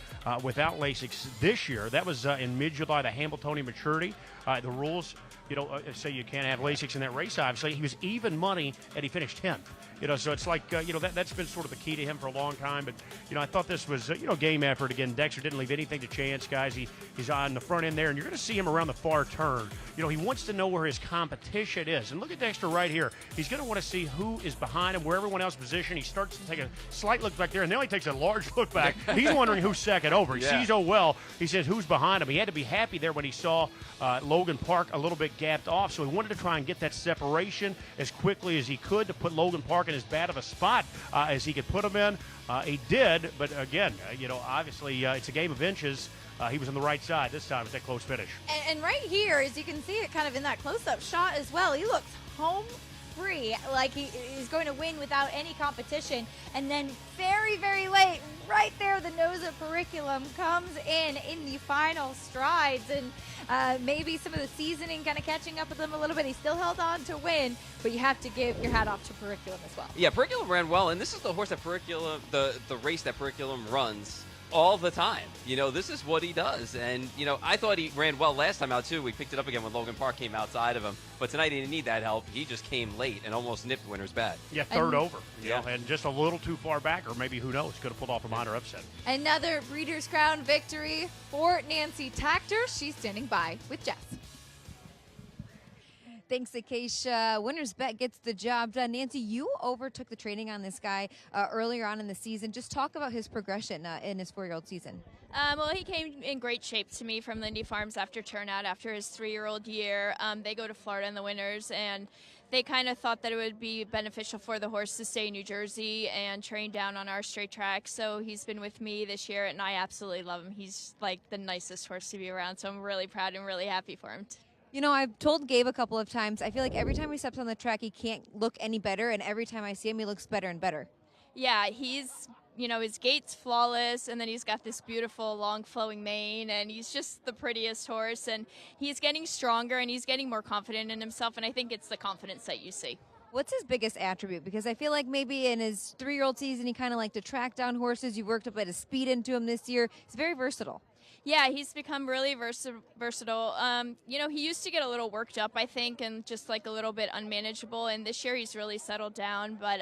without Lasix this year. That was in mid-July, the Hamiltonian maturity. The rules, you know, say you can't have Lasix in that race, obviously. He was even money, and he finished 10th. You know, so it's like, you know, that's been sort of the key to him for a long time. But, you know, I thought this was, you know, game effort. Again, Dexter didn't leave anything to chance, guys. He's on the front end there, and you're going to see him around the far turn. You know, he wants to know where his competition is. And look at Dexter right here. He's going to want to see who is behind him, where everyone else is positioned. He starts to take a slight look back there, and then he takes a large look back. He's wondering who's second over. He sees, oh, well, he says, who's behind him? He had to be happy there when he saw Logan Park a little bit gapped off, so he wanted to try and get that separation as quickly as he could to put Logan Park in as bad of a spot as he could put him in. He did, but again, you know, obviously it's a game of inches. He was on the right side this time with that close finish. And right here, as you can see it kind of in that close-up shot as well, he looks home free, like he's going to win without any competition. And then very, very late, right there, the nose of Curriculum comes in the final strides. And maybe some of the seasoning kind of catching up with him a little bit. He still held on to win, but you have to give your hat off to Curriculum as well. Yeah, Curriculum ran well, and this is the horse that Curriculum, the race that Curriculum runs all the time. You know, this is what he does. And, you know, I thought he ran well last time out, too. We picked it up again when Logan Park came outside of him. But tonight he didn't need that help. He just came late and almost nipped Winner's Bet. Yeah, third over. You know, and just a little too far back, or maybe, who knows, could have pulled off a minor upset. Another Breeders' Crown victory for Nancy Tactor. She's standing by with Jess. Thanks, Acacia. Winner's Bet gets the job done. Nancy, you overtook the training on this guy earlier on in the season. Just talk about his progression in his 4-year-old season. Well, he came in great shape to me from Lindy Farms after turnout, after his 3-year-old year. They go to Florida in the winters, and they kind of thought that it would be beneficial for the horse to stay in New Jersey and train down on our straight track. So he's been with me this year, and I absolutely love him. He's like the nicest horse to be around, so I'm really proud and really happy for him. You know, I've told Gabe a couple of times, I feel like every time he steps on the track, he can't look any better, and every time I see him, he looks better and better. Yeah, he's, you know, his gait's flawless, and then he's got this beautiful long flowing mane, and he's just the prettiest horse, and he's getting stronger, and he's getting more confident in himself, and I think it's the confidence that you see. What's his biggest attribute? Because I feel like maybe in his 3-year-old season, he kind of liked to track down horses. You worked up a bit of speed into him this year. He's very versatile. Yeah, he's become really versatile. You know, he used to get a little worked up, I think, and just like a little bit unmanageable. And this year he's really settled down. But,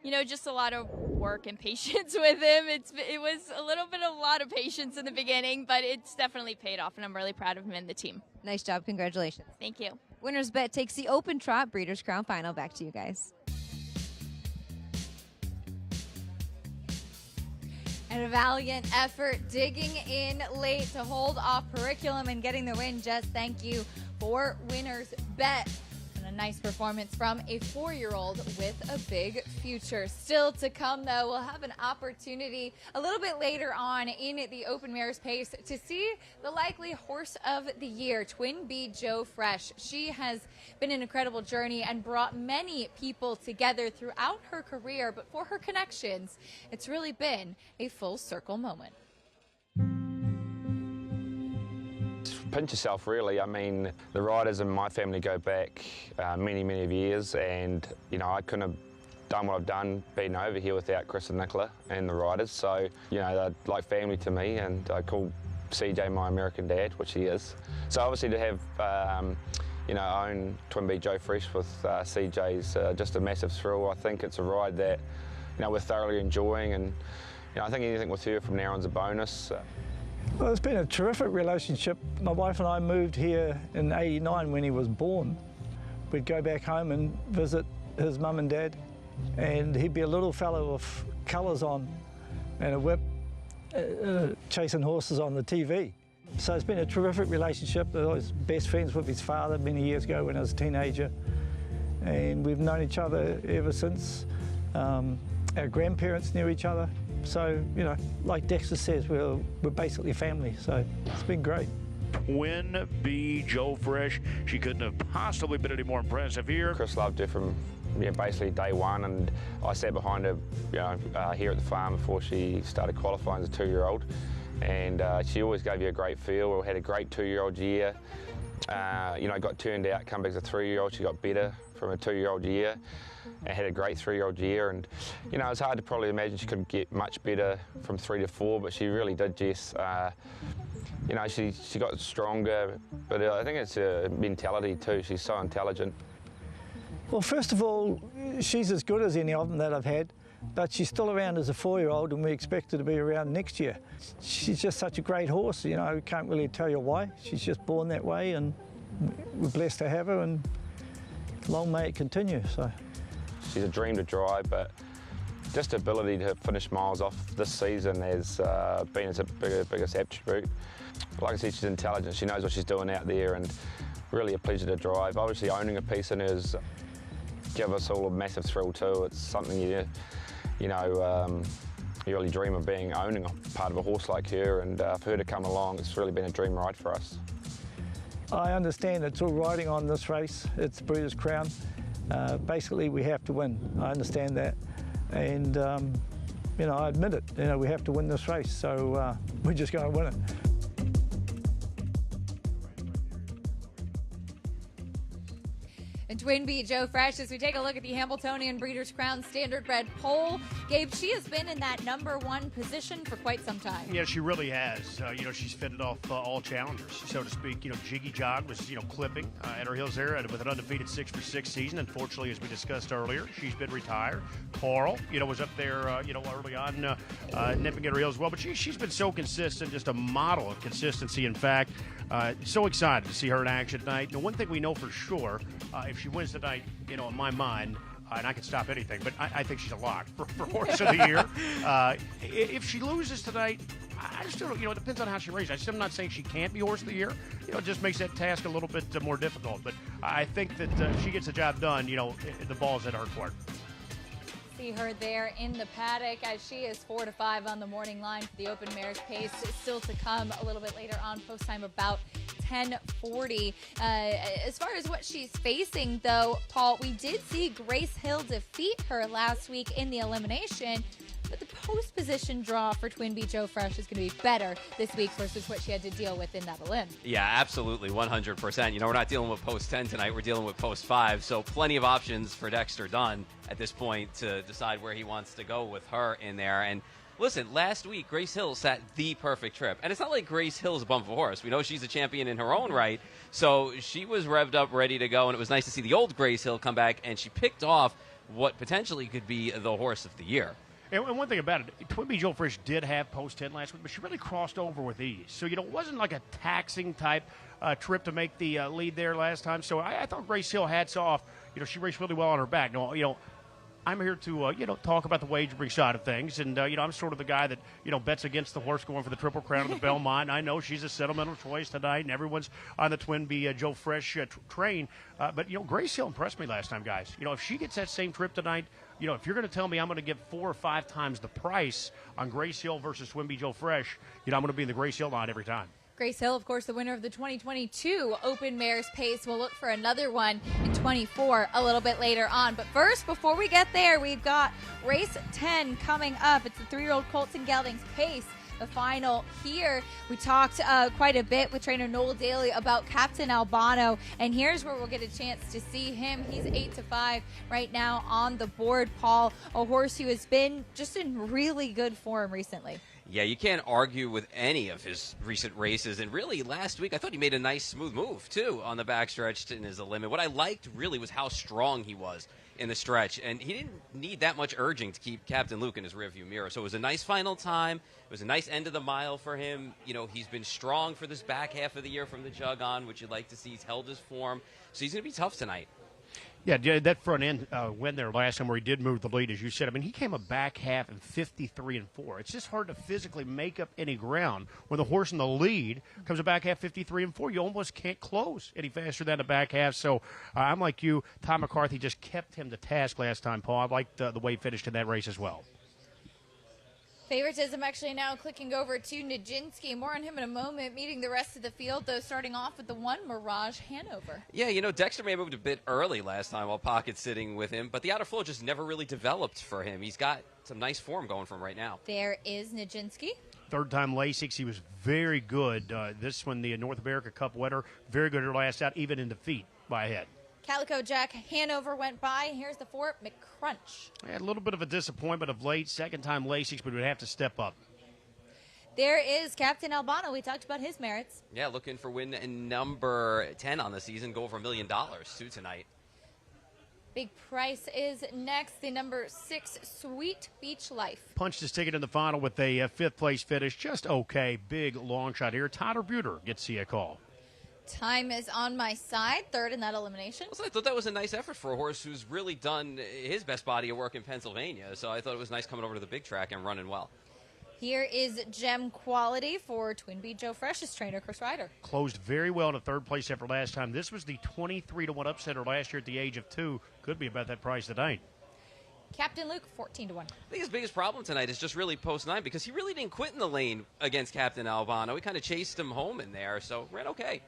you know, just a lot of work and patience with him. It was a lot of patience in the beginning, but it's definitely paid off. And I'm really proud of him and the team. Nice job. Congratulations. Thank you. Winner's Bet takes the Open Trot Breeders' Crown Final. Back to you guys. And a valiant effort digging in late to hold off Periculum and getting the win. Just thank you for Winner's Bet. And a nice performance from a 4-year-old with a big future. Still to come, though, we'll have an opportunity a little bit later on in the Open Mares Pace to see the likely horse of the year, Twin B Joe Fresh. She has been an incredible journey and brought many people together throughout her career, but for her connections, it's really been a full circle moment. Pinch yourself, really. I mean, the riders in my family go back many years, and you know, I couldn't have done what I've done being over here without Chris and Nicola and the riders. So, you know, they're like family to me, and I call CJ my American dad, which he is. So obviously to have you know, own Twin B Joe Fresh with CJ's just a massive thrill. I think it's a ride that, you know, we're thoroughly enjoying, and you know, I think anything with her from now on is a bonus. Well, it's been a terrific relationship. My wife and I moved here in '89 when he was born. We'd go back home and visit his mum and dad, and he'd be a little fellow with colours on and a whip, chasing horses on the TV. So it's been a terrific relationship. I was best friends with his father many years ago when I was a teenager, and we've known each other ever since. Our grandparents knew each other. So, you know, like Dexter says, we're basically family, so it's been great. Twin B Joe Fresh, she couldn't have possibly been any more impressive here. Chris loved her from basically day one, and I sat behind her, you know, here at the farm before she started qualifying as a 2-year-old, and she always gave you a great feel. We had a great 2-year-old year. You know, got turned out, come back as a 3-year-old. She got better from a 2-year-old year. And had a great 3-year-old year, and you know, it's hard to probably imagine she could get much better from 3 to 4, but she really did, Jess. You know, she got stronger, but I think it's a mentality too. She's so intelligent. Well, first of all, she's as good as any of them that I've had, but she's still around as a 4-year-old, and we expect her to be around next year. She's just such a great horse, you know, can't really tell you why. She's just born that way, and we're blessed to have her, and long may it continue. So. She's a dream to drive, but just her ability to finish miles off this season has been its biggest attribute. Like I said, she's intelligent. She knows what she's doing out there, and really a pleasure to drive. Obviously, owning a piece in her is give us all a massive thrill too. It's something you really dream of owning a part of a horse like her, and for her to come along, it's really been a dream ride for us. I understand it's all riding on this race. It's the Breeders' Crown. Basically, we have to win. I understand that, and you know, I admit it. You know, we have to win this race, so we're just going to win it. And Twin B Joe Fresh, as we take a look at the Hambletonian Breeders' Crown Standardbred poll, Gabe, she has been in that #1 position for quite some time. Yeah, she really has. She's fended off all challengers, so to speak. Jiggy Jog was, clipping at her heels there with an undefeated 6-for-6 season. Unfortunately, as we discussed earlier, she's been retired. Carl, was up there, early on, nipping at her heels as well. But she's been so consistent, just a model of consistency. In fact, so excited to see her in action tonight. One thing we know for sure, if she wins tonight, in my mind, and I can stop anything, but I think she's a lock for Horse of the Year. If she loses tonight, I just don't know. It depends on how she races. I'm not saying she can't be Horse of the Year. It just makes that task a little bit more difficult. But I think that if she gets the job done, the ball's at her court. See her there in the paddock as she is 4 to 5 on the morning line for the Open Mares Pace. Still to come a little bit later on, post time about 10:40. As far as what she's facing, though, Paul, we did see Grace Hill defeat her last week in the elimination. But the post position draw for Twin Beach Joe Fresh is going to be better this week versus what she had to deal with in that elim. Yeah, absolutely, 100%. We're not dealing with post 10 tonight. We're dealing with post 5. So plenty of options for Dexter Dunn at this point to decide where he wants to go with her in there. And listen, last week, Grace Hill sat the perfect trip. And it's not like Grace Hill's a bump of a horse. We know she's a champion in her own right. So she was revved up, ready to go. And it was nice to see the old Grace Hill come back. And she picked off what potentially could be the horse of the year. And one thing about it, Twin Beach Joe Fresh did have post 10 last week, but she really crossed over with ease. So, it wasn't like a taxing type trip to make the lead there last time. So I thought Grace Hill, hats off. She raced really well on her back. No, I'm here to, talk about the wagering side of things. And, I'm sort of the guy that, bets against the horse going for the Triple Crown of the Belmont. I know she's a sentimental choice tonight, and everyone's on the Twin B Joe Fresh train. But, Grace Hill impressed me last time, guys. If she gets that same trip tonight, if you're going to tell me I'm going to give 4 or 5 times the price on Grace Hill versus Twin B Joe Fresh, I'm going to be in the Grace Hill line every time. Grace Hill, of course, the winner of the 2022 Open Mares Pace. We'll look for another one in 24 a little bit later on. But first, before we get there, we've got race 10 coming up. It's the 3-year-old Colton Gelding's Pace, the final here. We talked quite a bit with trainer Noel Daly about Captain Albano, and here's where we'll get a chance to see him. He's 8 to 5 right now on the board, Paul, a horse who has been just in really good form recently. Yeah, you can't argue with any of his recent races. And really, last week, I thought he made a nice, smooth move, too, on the backstretch in his limit. What I liked, really, was how strong he was in the stretch. And he didn't need that much urging to keep Captain Luke in his rearview mirror. So it was a nice final time. It was a nice end of the mile for him. He's been strong for this back half of the year from the jug on, which you'd like to see. He's held his form. So he's going to be tough tonight. Yeah, that front end win there last time where he did move the lead, as you said. I mean, he came a back half in 53-4. It's just hard to physically make up any ground when the horse in the lead comes a back half 53-4. You almost can't close any faster than the back half. So I'm like you. Tom McCarthy just kept him to task last time, Paul. I liked the way he finished in that race as well. Favoritism actually now clicking over to Nijinsky. More on him in a moment. Meeting the rest of the field, though, starting off with the 1 Mirage Hanover. Yeah, Dexter may have moved a bit early last time while Pocket's sitting with him, but the outer flow just never really developed for him. He's got some nice form going from right now. There is Nijinsky. Third time Lasix, he was very good. This one, the North America Cup winner, very good at last out, even in defeat by a head. Calico Jack Hanover went by. Here's the 4, McCrunch. Yeah, a little bit of a disappointment of late. Second time Lasix, but would have to step up. There is Captain Albano. We talked about his merits. Yeah, looking for win number 10 on the season. Go over $1 million, too, tonight. Big Price is next. The number 6, Sweet Beach Life. Punched his ticket in the final with a fifth-place finish. Just okay. Big long shot here. Tyler Buter gets a call. Time is on my side, third in that elimination. I thought that was a nice effort for a horse who's really done his best body of work in Pennsylvania. So I thought it was nice coming over to the big track and running well. Here is Gem Quality for Twin B Joe Fresh's trainer, Chris Ryder. Closed very well in a third-place effort last time. This was the 23-1 upsetter last year at the age of 2. Could be about that price tonight. Captain Luke, 14-1. I think his biggest problem tonight is just really post-9 because he really didn't quit in the lane against Captain Albano. He kind of chased him home in there, so ran okay.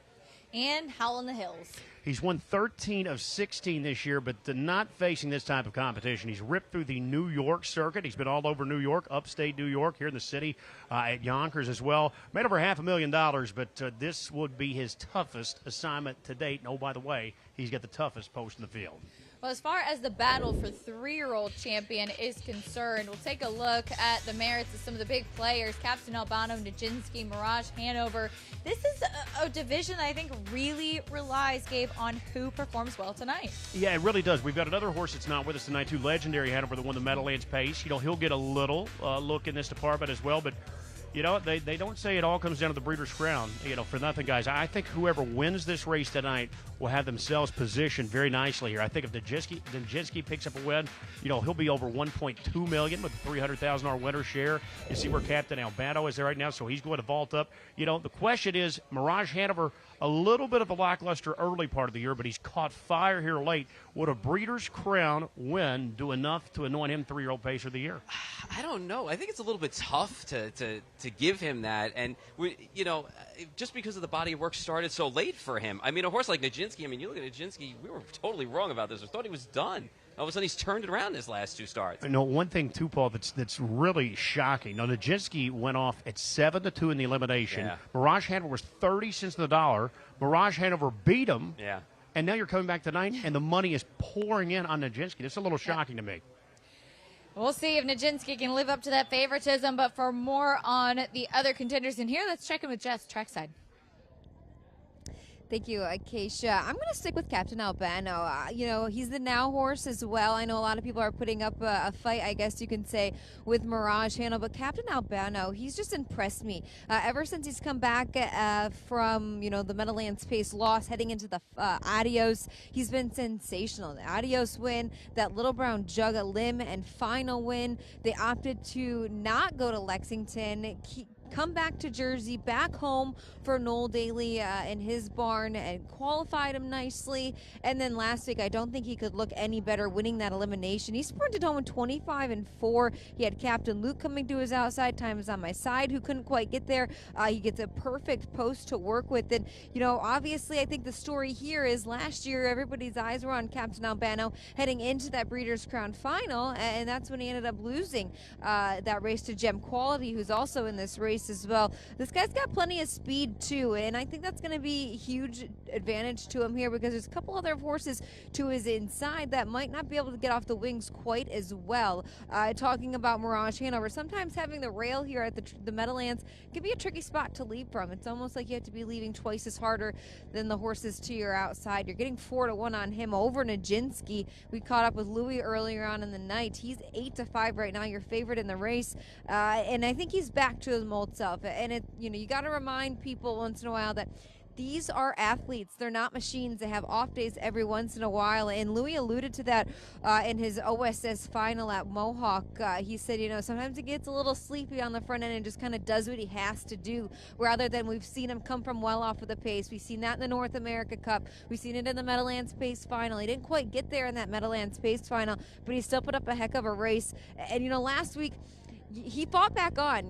And Howl in the Hills. He's won 13 of 16 this year, but not facing this type of competition. He's ripped through the New York circuit. He's been all over New York, upstate New York, here in the city, at Yonkers as well. Made over $500,000, but this would be his toughest assignment to date. And, oh, by the way, he's got the toughest post in the field. Well, as far as the battle for 3-year-old champion is concerned, we'll take a look at the merits of some of the big players. Captain Albano, Nijinsky, Mirage, Hanover. This is a division that I think really relies, Gabe, on who performs well tonight. Yeah, it really does. We've got another horse that's not with us tonight, too. Legendary Hanover, the one the Meadowlands Pace. He'll get a little look in this department as well, but they don't say it all comes down to the Breeders' Crown, for nothing, guys. I think whoever wins this race tonight will have themselves positioned very nicely here. I think if Nijinsky picks up a win, he'll be over $1.2 million with a $300,000 winner share. You see where Captain Albano is there right now, so he's going to vault up. The question is, Mirage Hanover, a little bit of a lackluster early part of the year, but he's caught fire here late. Would a Breeders' Crown win do enough to anoint him 3-year-old Pacer of the year? I don't know. I think it's a little bit tough to give him that. And, just because of the body of work started so late for him. I mean, a horse like Nijinsky, you look at Nijinsky, we were totally wrong about this. I thought he was done. All of a sudden, he's turned it around his last 2 starts. One thing, too, Paul, that's really shocking. Now, Nijinsky went off at 7-2 in the elimination. Yeah. Mirage Hanover was 30 cents to the dollar. Mirage Hanover beat him. Yeah. And now you're coming back tonight, and the money is pouring in on Nijinsky. That's a little shocking to me. We'll see if Nijinsky can live up to that favoritism. But for more on the other contenders in here, let's check in with Jess, trackside. Thank you, Acacia. I'm going to stick with Captain Albano. He's the now horse as well. I know a lot of people are putting up a fight, I guess you can say, with Mirage Hanover. But Captain Albano, he's just impressed me. Ever since he's come back from, the Meadowlands Pace loss, heading into the Adios, he's been sensational. The Adios win, that Little Brown Jug limb and final win. They opted to not go to Lexington, come back to Jersey, back home for Noel Daly in his barn, and qualified him nicely. And then last week, I don't think he could look any better winning that elimination. He sprinted home in 25-4. He had Captain Luke coming to his outside. Time is on my side, who couldn't quite get there. He gets a perfect post to work with. And, obviously, I think the story here is last year, everybody's eyes were on Captain Albano heading into that Breeders' Crown final, and that's when he ended up losing that race to Gem Quality, who's also in this race as well. This guy's got plenty of speed too, and I think that's going to be a huge advantage to him here, because there's a couple other horses to his inside that might not be able to get off the wings quite as well. Talking about Mirage Hanover, sometimes having the rail here at the Meadowlands can be a tricky spot to leave from. It's almost like you have to be leaving twice as harder than the horses to your outside. You're getting 4-1 on him over Nijinsky. We caught up with Louis earlier on in the night. He's 8-5 right now, your favorite in the race, and I think he's back to his old self. And you got to remind people once in a while that these are athletes. They're not machines. They have off days every once in a while. And Louis alluded to that in his OSS final at Mohawk. He said, sometimes he gets a little sleepy on the front end and just kind of does what he has to do, rather than we've seen him come from well off of the pace. We've seen that in the North America Cup. We've seen it in the Meadowlands Pace final. He didn't quite get there in that Meadowlands Pace final, but he still put up a heck of a race. And, last week, he fought back on.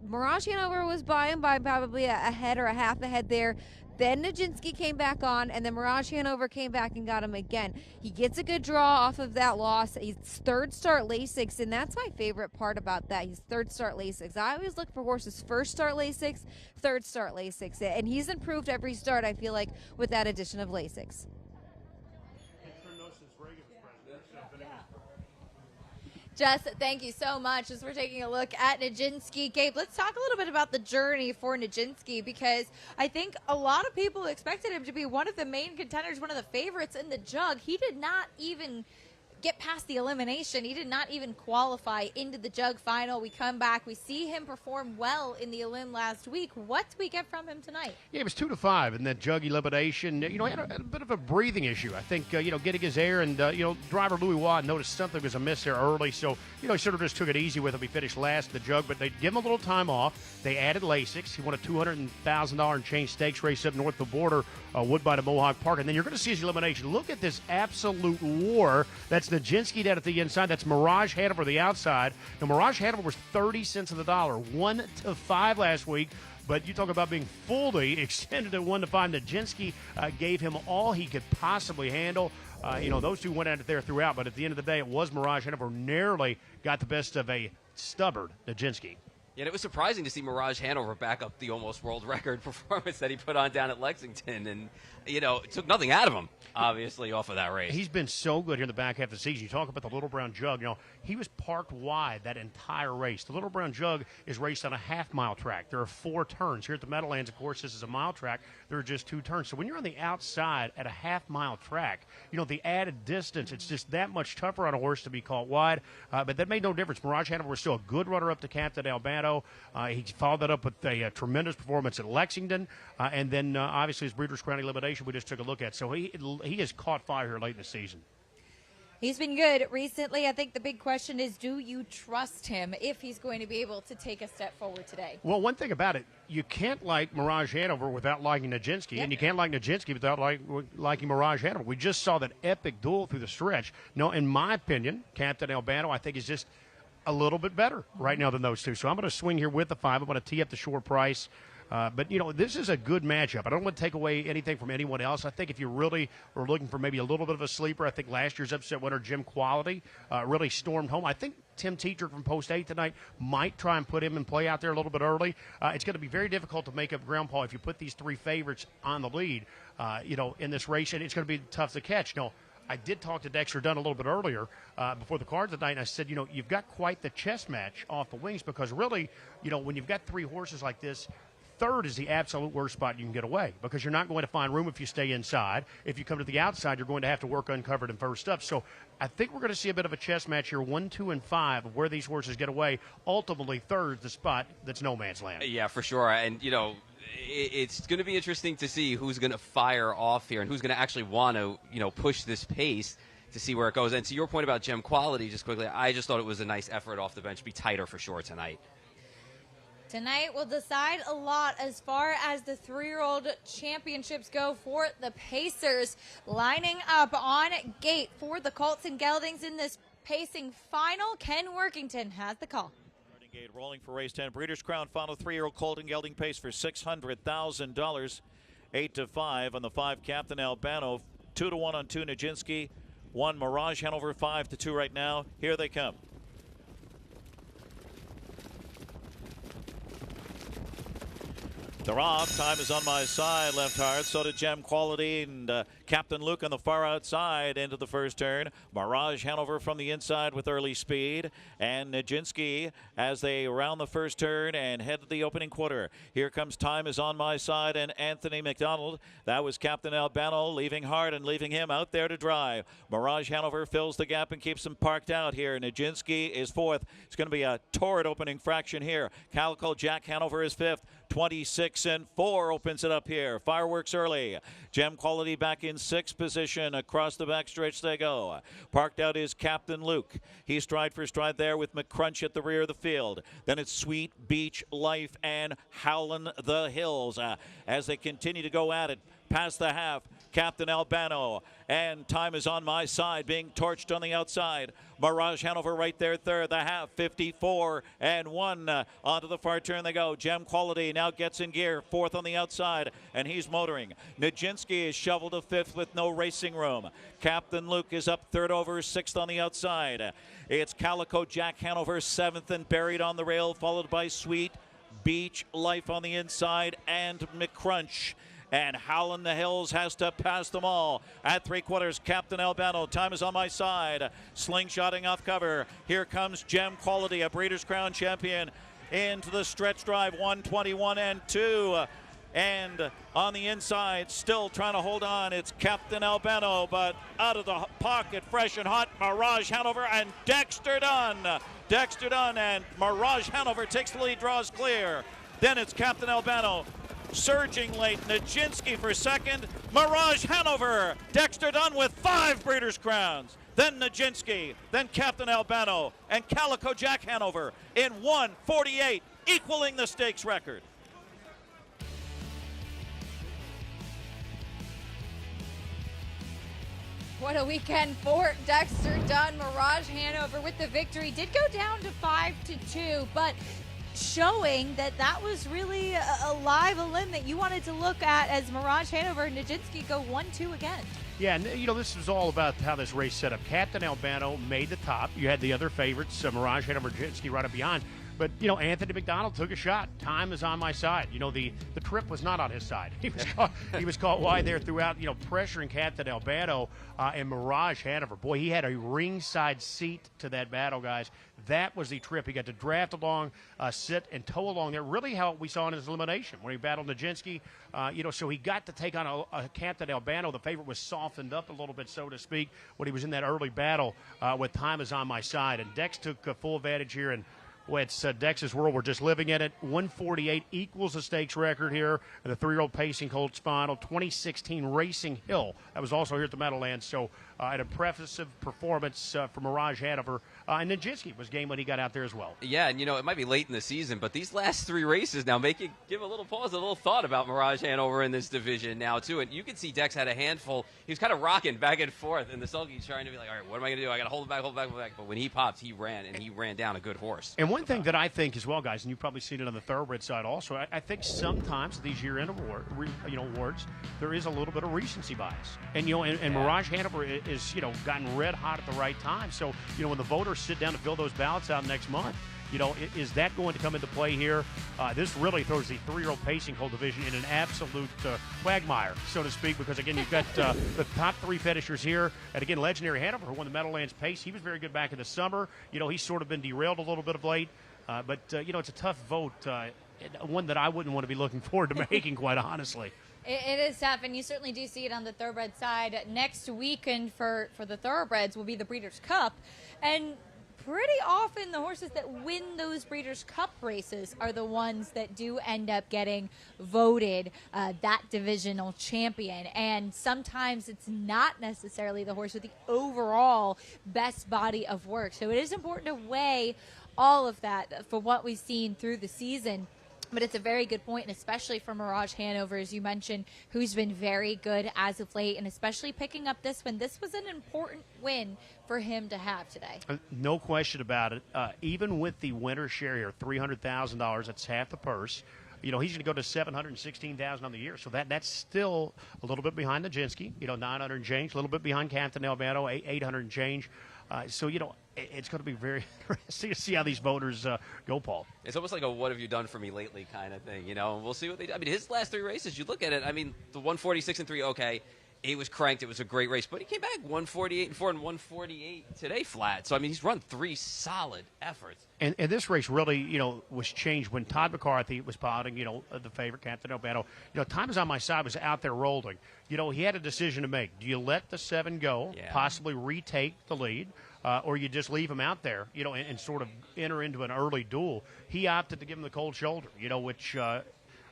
Mirage Hanover was by him by probably a head or a half a head there. Then Nijinsky came back on, and then Mirage Hanover came back and got him again. He gets a good draw off of that loss. He's third start Lasix, and that's my favorite part about that. He's third start Lasix. I always look for horses first start Lasix, third start Lasix, and he's improved every start, I feel like, with that addition of Lasix. Jess, thank you so much. As we're taking a look at Nijinsky, Gabe, let's talk a little bit about the journey for Nijinsky, because I think a lot of people expected him to be one of the main contenders, one of the favorites in the jug. He did not even get past the elimination. He did not even qualify into the jug final. We come back. We see him perform well in the elim last week. What do we get from him tonight? Yeah, it was 2-5 in that jug elimination. He had a bit of a breathing issue. I think, getting his air, and, driver Louis Watt noticed something was amiss there early. So, he sort of just took it easy with him. He finished last in the jug, but they give him a little time off. They added Lasix. He won a $200,000 and change stakes race up north of the border, Woodbine to Mohawk Park. And then you're going to see his elimination. Look at this absolute war. That's Nijinsky down at the inside. That's Mirage Hanover the outside. Now, Mirage Hanover was 30 cents on the dollar, 1-5 last week. But you talk about being fully extended at 1-5. Nijinsky gave him all he could possibly handle. Those two went at it there throughout. But at the end of the day, it was Mirage Hanover narrowly got the best of a stubborn Nijinsky. Yeah, it was surprising to see Mirage Hanover back up the almost world record performance that he put on down at Lexington. And, it took nothing out of him, obviously, off of that race. He's been so good here in the back half of the season. You talk about the Little Brown Jug. He was parked wide that entire race. The Little Brown Jug is raced on a half-mile track. There are 4 turns. Here at the Meadowlands, of course, this is a mile track. There are just 2 turns. So when you're on the outside at a half-mile track, the added distance, it's just that much tougher on a horse to be caught wide. But that made no difference. Mirage Hanover was still a good runner-up to Captain Albano. He followed that up with a tremendous performance at Lexington. And then, obviously, his Breeders' Crown Elimination we just took a look at. So he has caught fire here late in the season. He's been good recently. I think the big question is, do you trust him if he's going to be able to take a step forward today? Well, one thing about it, you can't like Mirage Hanover without liking Nijinsky, and you can't like Nijinsky without liking Mirage Hanover. We just saw that epic duel through the stretch. No, in my opinion, Captain Albano, I think, is just a little bit better right now than those two. So I'm going to swing here with the 5. I'm going to tee up the short price. But, this is a good matchup. I don't want to take away anything from anyone else. I think if you really are looking for maybe a little bit of a sleeper, I think last year's upset winner, Jim Quality, really stormed home. I think Tim Teacher from Post 8 tonight might try and put him in play out there a little bit early. It's going to be very difficult to make up ground, Paul, if you put these 3 favorites on the lead, in this race, and it's going to be tough to catch. I did talk to Dexter Dunn a little bit earlier before the cards tonight, and I said, you've got quite the chess match off the wings because really, when you've got 3 horses like this, third is the absolute worst spot you can get away because you're not going to find room if you stay inside. If you come to the outside, you're going to have to work uncovered and first up. So I think we're going to see a bit of a chess match here, 1, 2, and 5 of where these horses get away. Ultimately, third, the spot that's no man's land. Yeah, for sure. And, it's going to be interesting to see who's going to fire off here and who's going to actually want to, push this pace to see where it goes. And to your point about Gem Quality, just quickly, I just thought it was a nice effort off the bench. Be tighter for sure tonight. Tonight will decide a lot as far as the 3-year-old championships go for the Pacers. Lining up on gate for the Colts and Geldings in this pacing final. Ken Workington has the call. Starting gate rolling for race 10. Breeders' Crown final 3-year-old Colt and Gelding pace for $600,000. 8-5 on the 5 Captain Albano. 2-1 on 2 Nijinsky. 1 Mirage Hanover. 5-2 right now. Here they come. They're off. Time is on my side. Left hard. So did Gem Quality and Captain Luke on the far outside into the first turn. Mirage Hanover from the inside with early speed. And Nijinsky as they round the first turn and head to the opening quarter. Here comes Time is on my side and Anthony McDonald. That was Captain Albano leaving hard and leaving him out there to drive. Mirage Hanover fills the gap and keeps him parked out here. Nijinsky is 4th. It's going to be a torrid opening fraction here. Calico Jack Hanover is 5th. 26-4 opens it up here. Fireworks early. Gem Quality back in 6th position. Across the backstretch they go. Parked out is Captain Luke. He's stride for stride there with McCrunch at the rear of the field. Then it's Sweet Beach Life and Howlin' the Hills as they continue to go at it. Past the half, Captain Albano, and Time is on my side, being torched on the outside. Mirage Hanover right there, third. The half, 54-1. Onto the far turn they go. Gem Quality now gets in gear, 4th on the outside, and he's motoring. Nijinsky is shoveled to 5th with no racing room. Captain Luke is up 3rd over, 6th on the outside. It's Calico Jack Hanover 7th and buried on the rail, followed by Sweet Beach Life on the inside and McCrunch. And Howlin' the Hills has to pass them all. At 3/4, Captain Albano. Time is on my side. Slingshotting off cover. Here comes Gem Quality, a Breeders' Crown champion. Into the stretch drive, 121-2. And on the inside, still trying to hold on, it's Captain Albano, but out of the pocket, fresh and hot, Mirage Hanover and Dexter Dunn. Dexter Dunn and Mirage Hanover takes the lead, draws clear. Then it's Captain Albano. Surging late, Nijinsky for 2nd, Mirage Hanover, Dexter Dunn with 5 Breeders' Crowns, then Nijinsky, then Captain Albano, and Calico Jack Hanover in 1:48, equaling the stakes record. What a weekend for Dexter Dunn. Mirage Hanover with the victory. Did go down to 5-2, but showing that was really a live limb that you wanted to look at as Mirage Hanover and Nijinsky go 1-2 again. Yeah, and this was all about how this race set up. Captain Albano made the top. You had the other favorites, Mirage Hanover, Nijinsky right up behind. But, Anthony McDonald took a shot. Time is on my side. The trip was not on his side. He was caught wide there throughout, pressuring Captain Albano and Mirage Hanover. Boy, he had a ringside seat to that battle, guys. That was the trip. He got to draft along, sit, and tow along there. Really how we saw in his elimination when he battled Nijinsky. So he got to take on a Captain Albano. The favorite was softened up a little bit, so to speak, when he was in that early battle with Time is on my side. And Dex took full advantage here, and well, it's Dex's world. We're just living in it. 148 equals the stakes record here in the 3-year-old Pacing Colts final. 2016 Racing Hill. That was also here at the Meadowlands. So an impressive performance from Mirage Hanover. And Nijinsky was game when he got out there as well. Yeah, and it might be late in the season, but these last 3 races now make you give a little pause, a little thought about Mirage Hanover in this division now, too. And you can see Dex had a handful. He was kind of rocking back and forth in the sulky, trying to be like, all right, what am I going to do? I got to hold it back, hold it back, hold it back. But when he popped, he ran, and he ran down a good horse. And one thing that I think as well, guys, and you've probably seen it on the thoroughbred side also, I think sometimes these year-end awards, there is a little bit of recency bias. And, Mirage Hanover is, gotten red hot at the right time. So, when the voters sit down to fill those ballots out next month, is that going to come into play here? This really throws the 3-year-old Pacing Colt division in an absolute quagmire, so to speak, because, again, you've got the top 3 finishers here. And, again, Legendary Hanover, who won the Meadowlands Pace, he was very good back in the summer. He's sort of been derailed a little bit of late. But it's a tough vote, one that I wouldn't want to be looking forward to making, quite honestly. It is tough, and you certainly do see it on the thoroughbred side. Next weekend for the thoroughbreds will be the Breeders' Cup, and pretty often the horses that win those Breeders' Cup races are the ones that do end up getting voted that divisional champion. And sometimes it's not necessarily the horse with the overall best body of work. So it is important to weigh all of that for what we've seen through the season. But it's a very good point, and especially for Mirage Hanover, as you mentioned, who's been very good as of late, and especially picking up this one. This was an important win for him to have today. No question about it. Even with the winner's share here, $300,000, that's half the purse. He's going to go to $716,000 on the year, so that's still a little bit behind the Nijinsky. 900 and change, a little bit behind Captain Albano, 800 and change. So it's going to be very interesting to see how these voters go, Paul. It's almost like a what have you done for me lately kind of thing, and we'll see what they do. I mean, his last 3 races, you look at it, the 146 and 3, okay, he was cranked. It was a great race, but he came back 148 and 4 and 148 today flat. So, he's run 3 solid efforts. And this race really, was changed when Todd McCarthy was potting, the favorite, Captain Albano. Time is on my side, was out there rolling. He had a decision to make. Do you let the 7 go, possibly retake the lead, or you just leave him out there, and sort of enter into an early duel? He opted to give him the cold shoulder, which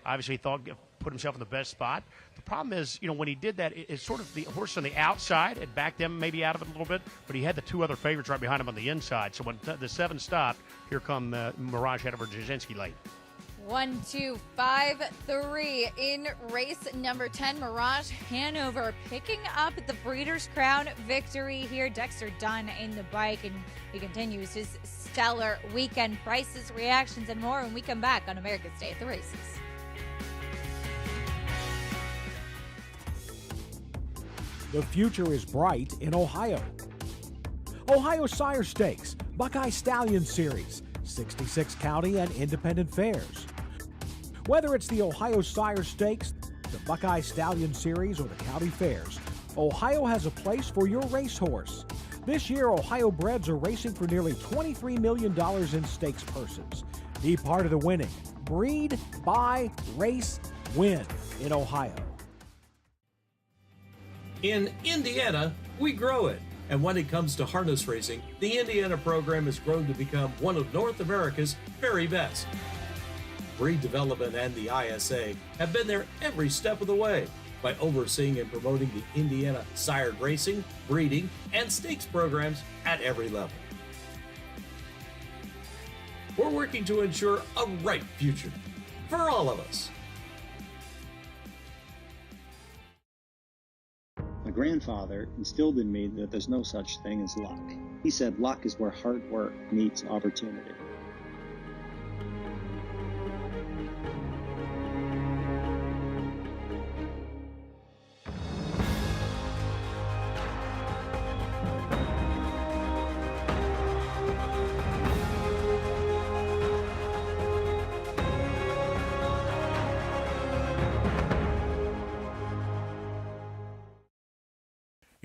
obviously he thought put himself in the best spot. The problem is, when he did that, it's sort of the horse on the outside. It backed them maybe out of it a little bit, but he had the 2 other favorites right behind him on the inside. So when the 7 stopped, here come Mirage Hanover, Nijinsky late. 1, 2, 5, 3 in race number 10. Mirage Hanover picking up the Breeders' Crown victory here. Dexter Dunn in the bike, and he continues his stellar weekend. Prices, reactions, and more when we come back on America's Day at the Races. The future is bright in Ohio. Ohio Sire Stakes, Buckeye Stallion Series, 66 county and independent fairs. Whether it's the Ohio Sire Stakes, the Buckeye Stallion Series, or the county fairs, Ohio has a place for your racehorse. This year, Ohio breds are racing for nearly $23 million in stakes purses. Be part of the winning. Breed, buy, race, win in Ohio. In Indiana, we grow it. And when it comes to harness racing, the Indiana program has grown to become one of North America's very best. Breed Development and the ISA have been there every step of the way by overseeing and promoting the Indiana sired racing, breeding, and stakes programs at every level. We're working to ensure a right future for all of us. My grandfather instilled in me that there's no such thing as luck. He said luck is where hard work meets opportunity.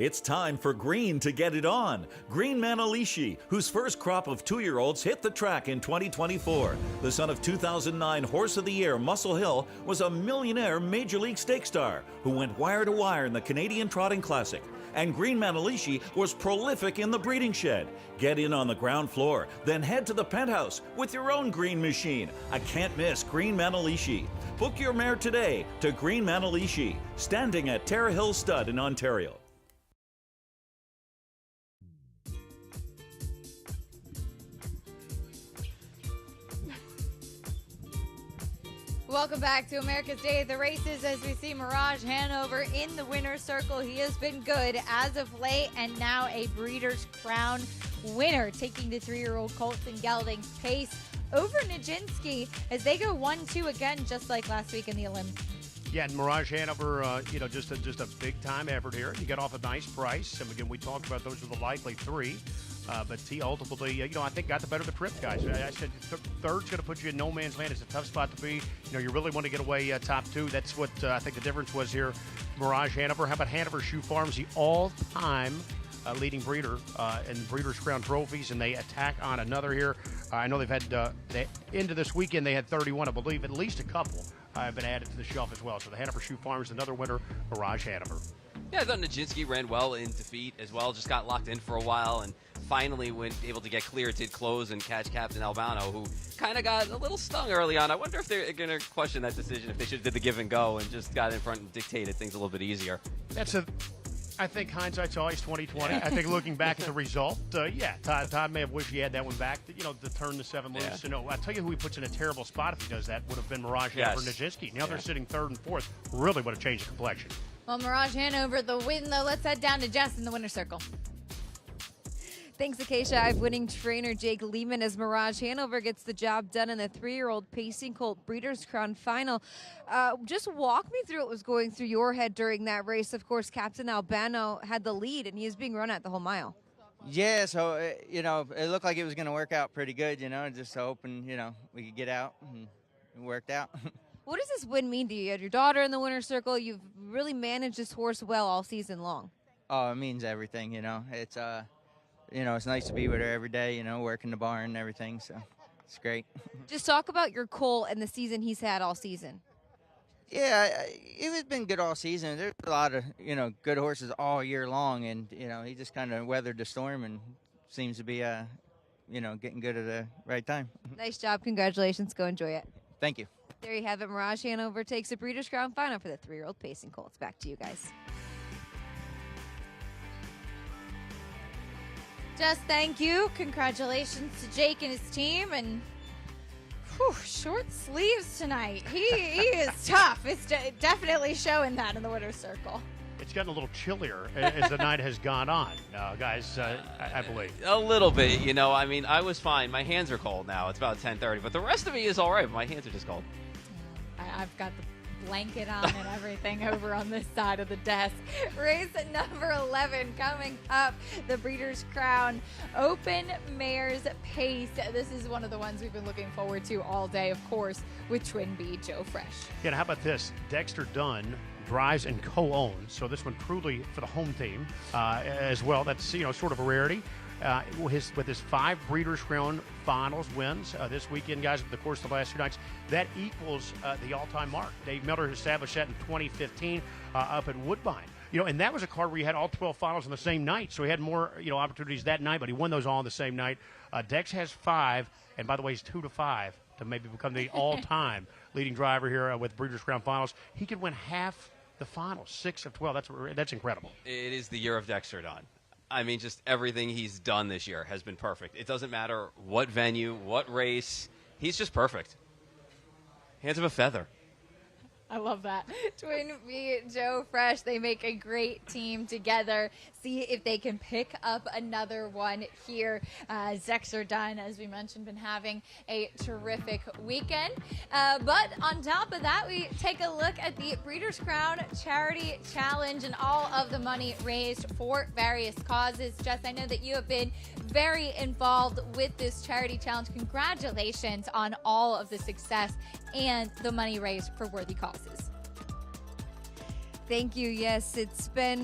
It's time for Green to get it on. Green Manalishi, whose first crop of 2-year-olds hit the track in 2024. The son of 2009 Horse of the Year Muscle Hill was a millionaire Major League Stake star who went wire to wire in the Canadian Trotting Classic. And Green Manalishi was prolific in the breeding shed. Get in on the ground floor, then head to the penthouse with your own green machine. I can't miss Green Manalishi. Book your mare today to Green Manalishi, standing at Terra Hill Stud in Ontario. Welcome back to America's Day at the Races as we see Mirage Hanover in the winner's circle. He has been good as of late and now a Breeders' Crown winner, taking the 3-year-old Colton Gelding's pace over Nijinsky as they go 1-2 again, just like last week in the Olympics. Yeah, and Mirage Hanover, just a big-time effort here. You got off a nice price. And again, we talked about those were the likely 3. But he ultimately, I think got the better of the trip, guys. I said third's going to put you in no man's land. It's a tough spot to be. You really want to get away top 2. That's what I think the difference was here. Mirage Hanover. How about Hanover Shoe Farms, the all-time leading breeder in Breeders' Crown trophies, and they attack on another here. I know they've had, into this weekend, they had 31, I believe. At least a couple have been added to the shelf as well. So the Hanover Shoe Farms, another winner, Mirage Hanover. Yeah, I thought Nijinsky ran well in defeat as well. Just got locked in for a while and finally when able to get clear, did close and catch Captain Albano, who kind of got a little stung early on. I wonder if they're going to question that decision, if they should have did the give and go and just got in front and dictated things a little bit easier. I think hindsight's always 20/20. I think looking back at the result, Todd may have wished he had that one back, to turn the 7 loose. Yeah. I'll tell you who he puts in a terrible spot if he does that would have been Mirage Hanover and Nijinsky. Now they're sitting 3rd and 4th. Really would have changed the complexion. Well, Mirage Hanover, the win, though. Let's head down to Jess in the winner's circle. Thanks, Acacia. I've winning trainer Jake Lehman as Mirage Hanover gets the job done in the 3-year-old Pacing Colt Breeders' Crown final. Just walk me through what was going through your head during that race. Of course, Captain Albano had the lead, and he was being run at the whole mile. Yeah, so, it looked like it was going to work out pretty good, just hoping, we could get out, and it worked out. What does this win mean to you? You had your daughter in the winner's circle. You've really managed this horse well all season long. Oh, it means everything, It's, it's nice to be with her every day, working the barn and everything, so it's great. Just talk about your colt and the season he's had all season. Yeah, it has been good all season. There's a lot of, good horses all year long, and, he just kind of weathered the storm and seems to be, getting good at the right time. Nice job. Congratulations. Go enjoy it. Thank you. There you have it. Mirage Hanover takes the Breeders' Crown final for the 3-year-old Pacing Colts. Back to you guys. Jess, thank you. Congratulations to Jake and his team. And short sleeves tonight. He is tough. It's definitely showing that in the winner's circle. It's gotten a little chillier as the night has gone on, guys, I believe. A little bit, I was fine. My hands are cold now. It's about 10:30, but the rest of me is all right. But my hands are just cold. I've got the blanket on and everything over on this side of the desk. Race number 11 coming up, the Breeders' Crown Open Mares Pace. This is one of the ones we've been looking forward to all day, of course, with Twin B Joe Fresh. Yeah, how about this? Dexter Dunn drives and co-owns, so this one truly for the home team as well. That's sort of a rarity. With his 5 Breeders' Crown Finals wins this weekend, guys, over the course of the last 2 nights, that equals the all-time mark. Dave Miller established that in 2015 up at Woodbine. And that was a card where you had all 12 finals on the same night, so he had more opportunities that night, but he won those all on the same night. Dex has 5, and by the way, he's 2-5 to maybe become the all-time leading driver here with Breeders' Crown Finals. He could win half the finals, 6 of 12. That's incredible. It is the year of Dexter Dunn. Just everything he's done this year has been perfect. It doesn't matter what venue, what race. He's just perfect. Hands of a feather. I love that. Twin B Joe Fresh, they make a great team together. See if they can pick up another one here. Dexter Dunn, as we mentioned, been having a terrific weekend. But on top of that, we take a look at the Breeders' Crown Charity Challenge and all of the money raised for various causes. Jess, I know that you have been very involved with this charity challenge. Congratulations on all of the success and the money raised for worthy causes. Thank you. Yes, it's been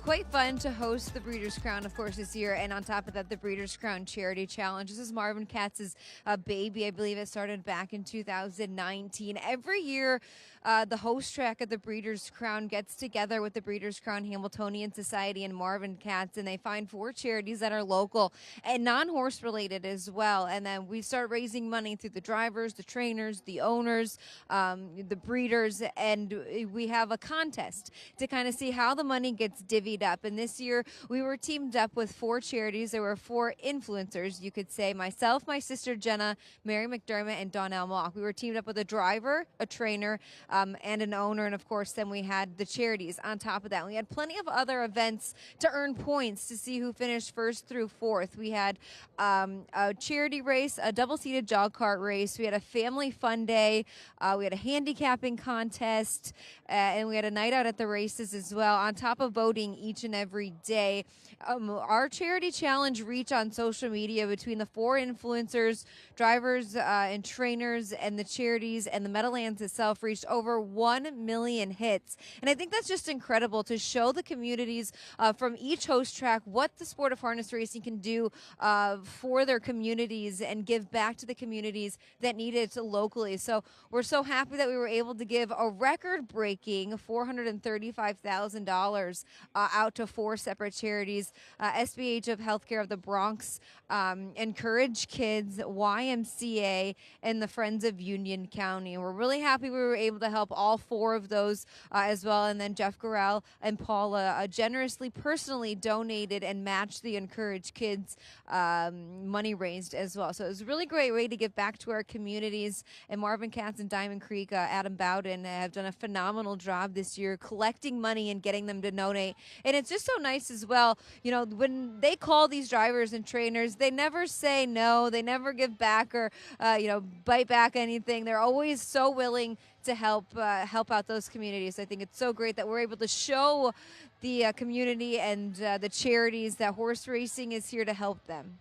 quite fun to host the Breeders' Crown, of course, this year. And on top of that, the Breeders' Crown Charity Challenge. This is Marvin Katz's baby. I believe it started back in 2019. Every year, the host track of the Breeders' Crown gets together with the Breeders' Crown Hamiltonian Society and Marvin Katz, and they find 4 charities that are local and non-horse related as well. And then we start raising money through the drivers, the trainers, the owners, the breeders, and we have a contest to kind of see how the money gets divvied up. And this year we were teamed up with 4 charities. There were 4 influencers, you could say, myself, my sister Jenna, Mary McDermott, and Donnell Mock. We were teamed up with a driver, a trainer, and an owner, and of course then we had the charities on top of that. We had plenty of other events to earn points to see who finished 1st through 4th. We had a charity race, a double-seated jog cart race. We had a family fun day. We had a handicapping contest, and we had a night out at the races as well, on top of voting each and every day. Our charity challenge reach on social media between the 4 influencers, drivers, and trainers, and the charities and the Meadowlands itself reached over 1 million hits. And I think that's just incredible to show the communities from each host track what the sport of harness racing can do for their communities and give back to the communities that need it locally. So we're so happy that we were able to give a record-breaking $435,000 out to 4 separate charities: SBH of Healthcare of the Bronx, Encourage Kids, YMCA, and the Friends of Union County. And we're really happy we were able to help all 4 of those as well. And then Jeff Gorell and Paula generously, personally donated and matched the Encourage Kids money raised as well. So it was a really great way to give back to our communities. And Marvin Katz and Diamond Creek, Adam Bowden, have done a phenomenal job this year collecting money and getting them to donate. And it's just so nice as well, you know, when they call these drivers and trainers, they never say no, they never give back or bite back anything. They're always so willing to help out those communities. I think it's so great that we're able to show the community and the charities that horse racing is here to help them.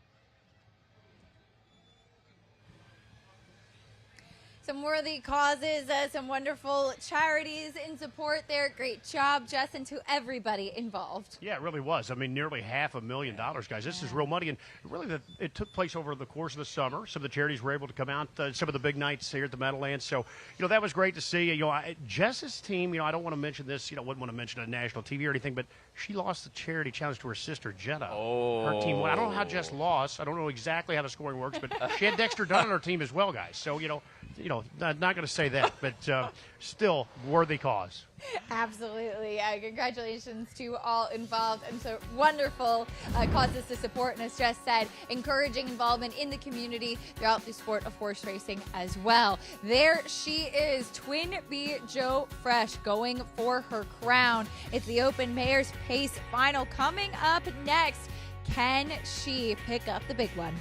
Some worthy causes, some wonderful charities in support there. Great job, Jess, and to everybody involved. Yeah, it really was. I mean, nearly $500,000, guys. This is real money, and really it took place over the course of the summer. Some of the charities were able to come out, some of the big nights here at the Meadowlands. So, that was great to see. Jess's team, I don't want to mention this, wouldn't want to mention it on national TV or anything, but she lost the charity challenge to her sister, Jenna. Oh. Her team won. I don't know how Jess lost. I don't know exactly how the scoring works, but she had Dexter Dunn on her team as well, guys. So, not going to say that, but still worthy cause. Absolutely. Congratulations to all involved, and so wonderful causes to support, and as Jess said, encouraging involvement in the community throughout the sport of horse racing as well. There she is, Twin B Joe Fresh, going for her crown. It's the Open Mayor's Pace Final coming up next. Can she pick up the big one?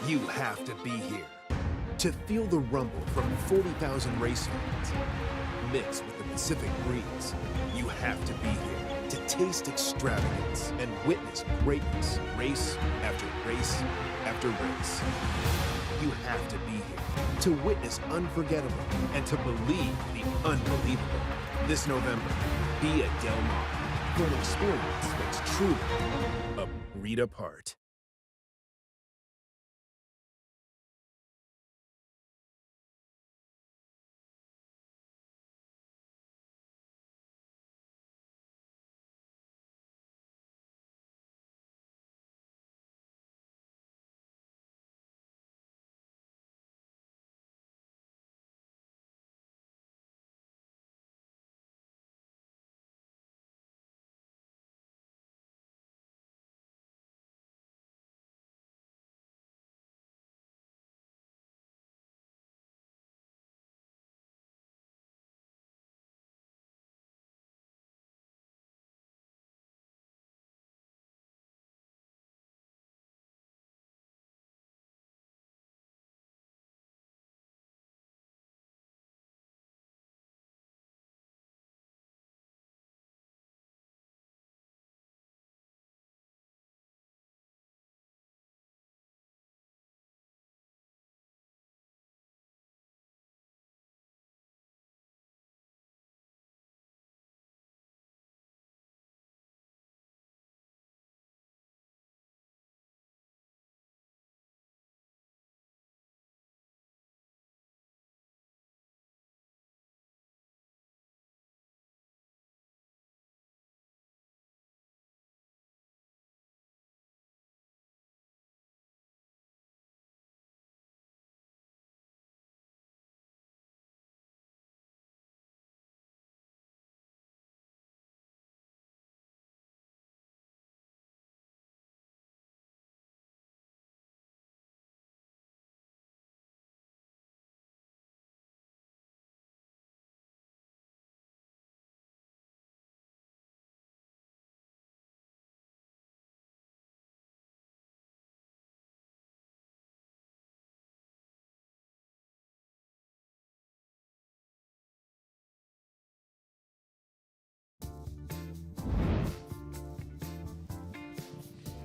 You have to be here to feel the rumble from 40,000 race fans. Mixed with the Pacific breeze, you have to be here to taste extravagance and witness greatness race after race after race. You have to be here to witness unforgettable and to believe the unbelievable. This November, be at Del Mar for an experience that's truly a breed apart.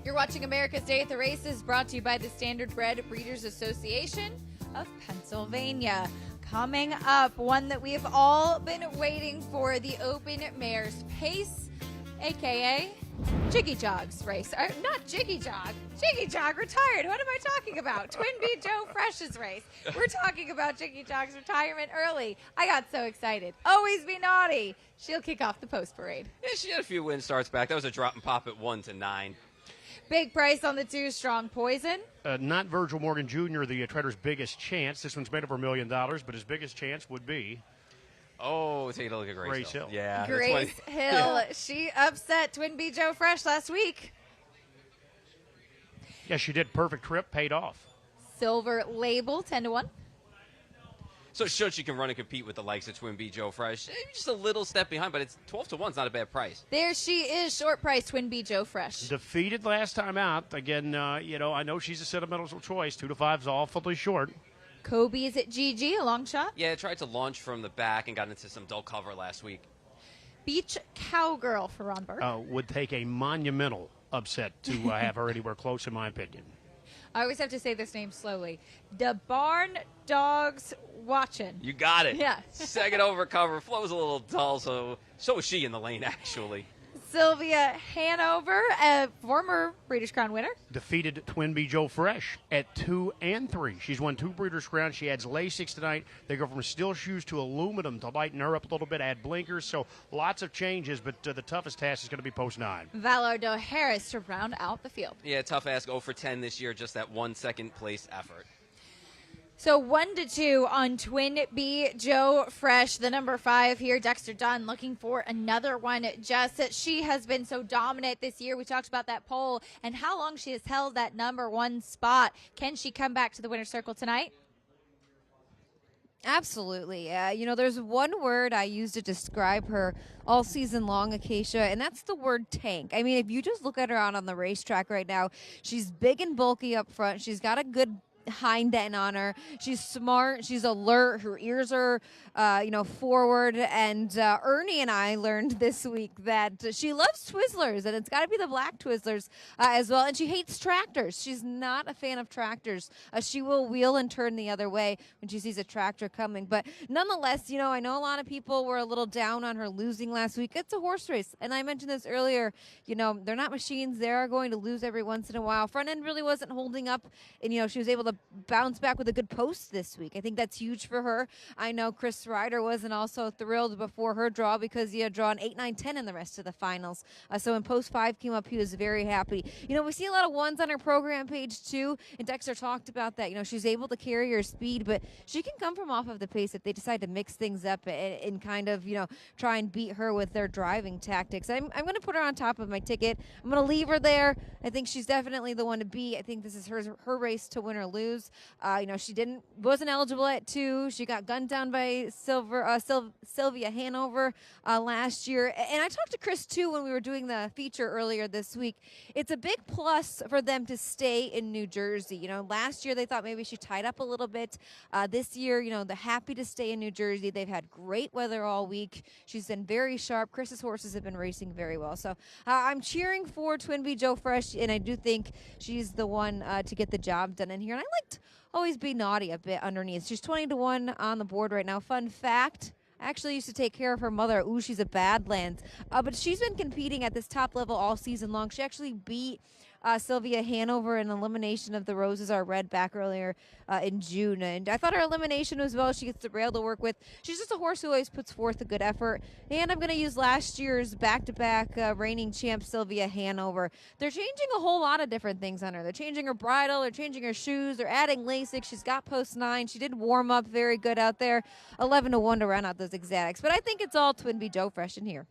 You're watching America's Day at the Races, brought to you by the Standardbred Breeders Association of Pennsylvania. Coming up, one that we have all been waiting for, the Open Mares Pace, a.k.a. Jiggy Jog's race. Not Jiggy Jog. Jiggy Jog retired. What am I talking about? Twin B Joe Fresh's race. We're talking about Jiggy Jog's retirement early. I got so excited. Always be naughty. She'll kick off the post parade. Yeah, she had a few win starts back. That was a drop and pop at 1-9. Big price on the 2, Strong Poison. Not Virgil Morgan Jr., the trader's biggest chance. This one's made over $1 million, but his biggest chance would be... Oh, take a look at Grace Hill. Yeah. Grace Hill. She upset Twin B Joe Fresh last week. Yeah, she did. Perfect trip, paid off. Silver Label, 10-1. So it showed she can run and compete with the likes of Twin B Joe Fresh. Just a little step behind, but it's 12-1 is not a bad price. There she is, short price, Twin B Joe Fresh. Defeated last time out. Again, I know she's a sentimental choice. 2-5 is awfully short. Kobe's at GG, a long shot. Yeah, tried to launch from the back and got into some dull cover last week. Beach Cowgirl for Ron Burke. Would take a monumental upset to have her anywhere close, in my opinion. I always have to say this name slowly. The Barn Dogs Watchin'. You got it. Yeah. Second over cover. Flows a little dull, so was she in the lane, actually. Sylvia Hanover, a former Breeders' Crown winner. Defeated Twin B Joe Fresh at 2 and 3. She's won 2 Breeders' Crowns. She adds Lasix tonight. They go from steel shoes to aluminum to lighten her up a little bit, add blinkers. So lots of changes, but the toughest task is going to be post 9. Valardo Harris to round out the field. Yeah, tough ask. 0 for 10 this year, just that 1 second place effort. So 1-2 on Twin B Joe Fresh, the number 5 here. Dexter Dunn looking for another one. Just that she has been so dominant this year. We talked about that poll and how long she has held that number 1 spot. Can she come back to the winner's circle tonight? Absolutely. There's one word I use to describe her all season long, Acacia, and that's the word tank. I mean, if you just look at her out on the racetrack right now, she's big and bulky up front. She's got a good hind end on her. She's smart. She's alert. Her ears are, forward. And Ernie and I learned this week that she loves Twizzlers, and it's got to be the black Twizzlers as well. And she hates tractors. She's not a fan of tractors. She will wheel and turn the other way when she sees a tractor coming. But nonetheless, I know a lot of people were a little down on her losing last week. It's a horse race. And I mentioned this earlier. They're not machines. They are going to lose every once in a while. Front end really wasn't holding up. And, she was able to bounce back with a good post this week. I think that's huge for her. I know Chris Ryder wasn't also thrilled before her draw because he had drawn 8, 9, 10 in the rest of the finals. So when post 5 came up, he was very happy. We see a lot of 1s on her program page too, and Dexter talked about that. She's able to carry her speed, but she can come from off of the pace if they decide to mix things up and kind of, try and beat her with their driving tactics. I'm going to put her on top of my ticket. I'm going to leave her there. I think she's definitely the one to beat. I think this is her race to win or lose. She wasn't eligible at 2. She got gunned down by Sylvia Hanover last year. And I talked to Chris too when we were doing the feature earlier this week. It's a big plus for them to stay in New Jersey. Last year they thought maybe she tied up a little bit. This year, they're happy to stay in New Jersey. They've had great weather all week. She's been very sharp. Chris's horses have been racing very well. So I'm cheering for Twin B Joe Fresh, and I do think she's the one to get the job done in here. And I liked Always Be Naughty a bit underneath. She's 20-1 on the board right now. Fun fact, I actually used to take care of her mother. Ooh, she's a Badlands. But she's been competing at this top level all season long. She actually beat Sylvia Hanover in elimination of the Roses Are Red back earlier in June. And I thought her elimination was well. She gets the rail to work with. She's just a horse who always puts forth a good effort. And I'm going to use last year's back-to-back reigning champ Sylvia Hanover. They're changing a whole lot of different things on her. They're changing her bridle. They're changing her shoes. They're adding Lasix. She's got post 9. She did warm up very good out there. 11-1 to round out those exotics. But I think it's all Twin B Joe Fresh in here.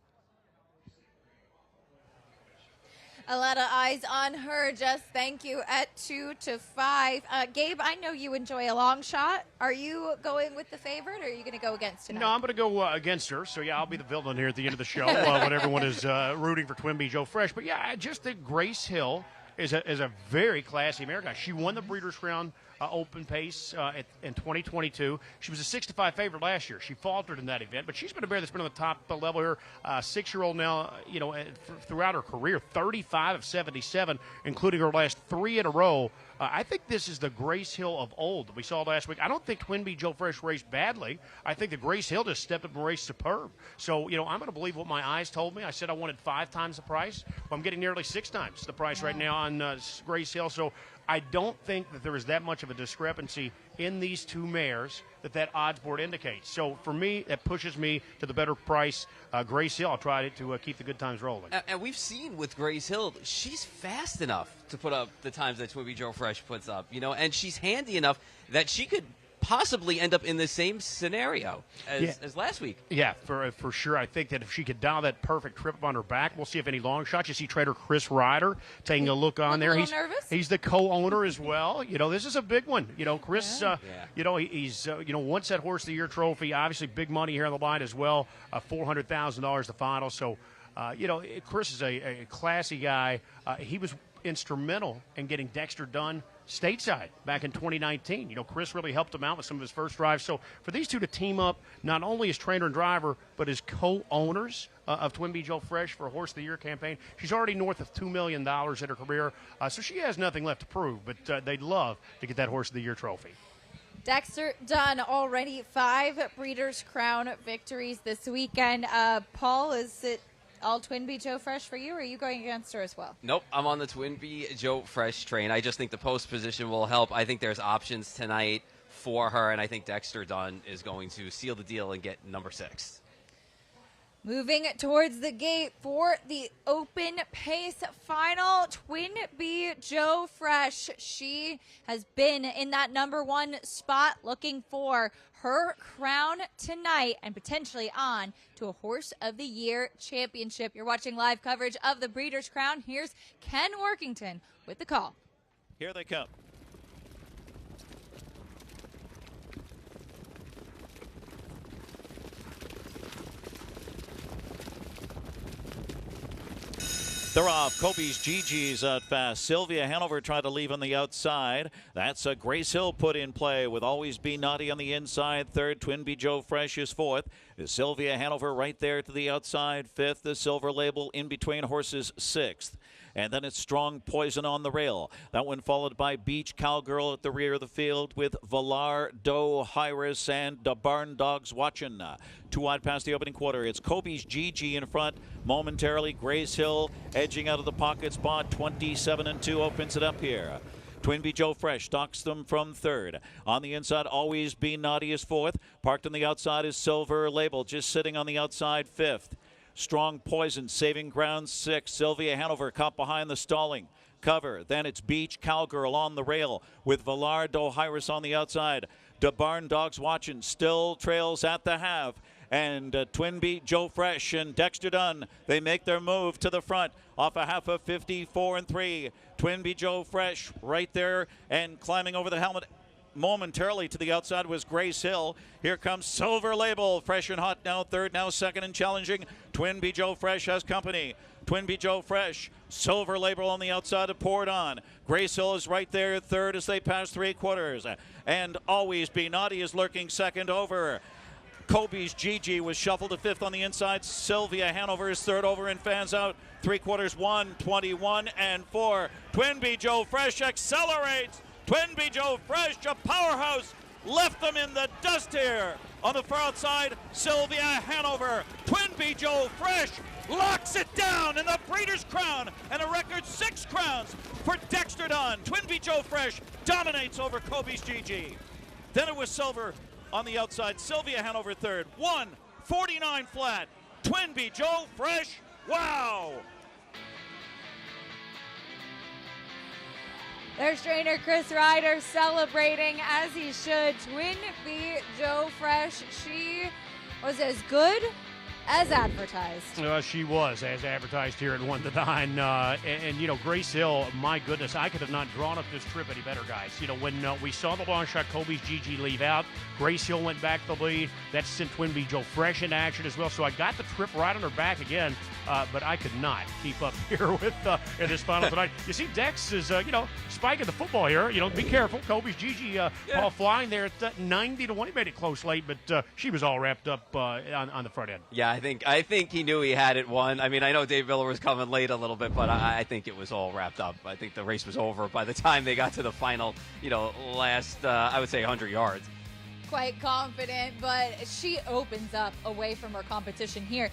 A lot of eyes on her. Just thank you at 2-5. Gabe, I know you enjoy a long shot. Are you going with the favorite, or are you going to go against tonight? No, I'm going to go against her. So, yeah, I'll be the villain here at the end of the show when everyone is rooting for Twin B Joe Fresh. But, yeah, I just think Grace Hill is a very classy mare guy. She won the Breeders' Crown open pace in 2022. She was a 6-5 favorite last year. She faltered in that event, but she's been a mare that's been on the top level here. 6-year-old now, throughout her career, 35 of 77, including her last 3 in a row. I think this is the Grace Hill of old that we saw last week. I don't think Twin Bee Joe Fresh raced badly. I think the Grace Hill just stepped up and raced superb. So, I'm going to believe what my eyes told me. I said I wanted 5 times the price. Well, I'm getting nearly 6 times the price right now on Grace Hill. So I don't think that there is that much of a discrepancy in these 2 mares that odds board indicates. So for me, that pushes me to the better price. Grace Hill, I'll try to keep the good times rolling. And we've seen with Grace Hill, she's fast enough to put up the times that Twin Bee Joe Fresh puts up, and she's handy enough that she could possibly end up in the same scenario as last week. Yeah, for sure. I think that if she could dial that perfect trip up on her back, we'll see if any long shots. You see trader Chris Ryder taking a look on there. He's nervous. He's the co-owner as well. This is a big one. Chris, he's once that Horse of the Year trophy, obviously big money here on the line as well, $400,000 the final. So, Chris is a classy guy. He was instrumental in getting Dexter done stateside back in 2019. Chris really helped him out with some of his first drives. So for these two to team up, not only as trainer and driver, but as co-owners of Twin Bee Joe Fresh for a Horse of the Year campaign, she's already north of $2 million in her career. So she has nothing left to prove, but they'd love to get that Horse of the Year trophy. Dexter Dunn, already 5 Breeders' Crown victories this weekend. Paul, is it all Twin Bee Joe Fresh for you, or are you going against her as well? Nope, I'm on the Twin Bee Joe Fresh train. I just think the post position will help. I think there's options tonight for her, and I think Dexter Dunn is going to seal the deal and get number 6. Moving towards the gate for the open pace final, Twin Bee Joe Fresh. She has been in that number 1 spot, looking for her crown tonight and potentially on to a Horse of the Year championship. You're watching live coverage of the Breeders' Crown. Here's Ken Workington with the call. Here they come. They're off. Kobe's Gigi's out fast. Sylvia Hanover tried to leave on the outside. That's a Grace Hill put in play with Always Be Naughty on the inside. 3rd, Twin Bee Joe Fresh is 4th. Sylvia Hanover right there to the outside. 5th, the Silver Label in between horses, 6th. And then it's Strong Poison on the rail. That one followed by Beach Cowgirl at the rear of the field with Valar, Doe, Hyris, and the Barn Dogs watching. 2 wide past the opening quarter. It's Kobe's Gigi in front. Momentarily, Grace Hill edging out of the pocket spot. 27-2 opens it up here. Twin Bee Joe Fresh stalks them from 3rd. On the inside, Always Be Naughty is 4th. Parked on the outside is Silver Label, just sitting on the outside, 5th. Strong Poison saving ground, 6th. Sylvia Hanover caught behind the stalling cover. Then it's Beach Cowgirl on the rail with Valar Dohiris on the outside. The Barn Dogs watching, still trails at the half. And Twin Bee Joe Fresh and Dexter Dunn, they make their move to the front off a half of 54-3. Twin Bee Joe Fresh right there and climbing over the helmet. Momentarily to the outside was Grace Hill. Here comes Silver Label, fresh and hot now 3rd, now 2nd and challenging. Twin Bee Joe Fresh has company. Twin Bee Joe Fresh, Silver Label on the outside of Poured On. Grace Hill is right there 3rd as they pass 3/4. And Always Be Naughty is lurking 2nd over. Kobe's Gigi was shuffled to 5th on the inside. Sylvia Hanover is 3rd over and fans out. 3/4, 1:21-4. Twin Bee Joe Fresh accelerates. Twin Bee Joe Fresh, a powerhouse, left them in the dust here. On the far outside, Sylvia Hanover. Twin Bee Joe Fresh locks it down in the Breeders' Crown, and a record 6 crowns for Dexter Dunn. Twin Bee Joe Fresh dominates over Kobe's Gigi. Then it was Silver on the outside. Sylvia Hanover 3rd. 1:49 flat. Twin Bee Joe Fresh. Wow! There's trainer Chris Ryder celebrating as he should. Twin Bee Joe Fresh. She was as good as advertised. She was as advertised here at 1-9. And Grace Hill, my goodness, I could have not drawn up this trip any better, guys. When we saw the long shot Kobe's Gigi leave out, Grace Hill went back the lead. That sent Twin Bee Joe Fresh into action as well. So I got the trip right on her back again. but I could not keep up here with in this final tonight. You see, Dex is spiking the football here. Be careful. Kobe's Gigi ball flying there at 90-1. He made it close late, but she was all wrapped up on the front end. Yeah, I think he knew he had it won. I mean, I know Dave Miller was coming late a little bit, but I think it was all wrapped up. I think the race was over by the time they got to the final, last, I would say 100 yards. Quite confident, but she opens up away from her competition here.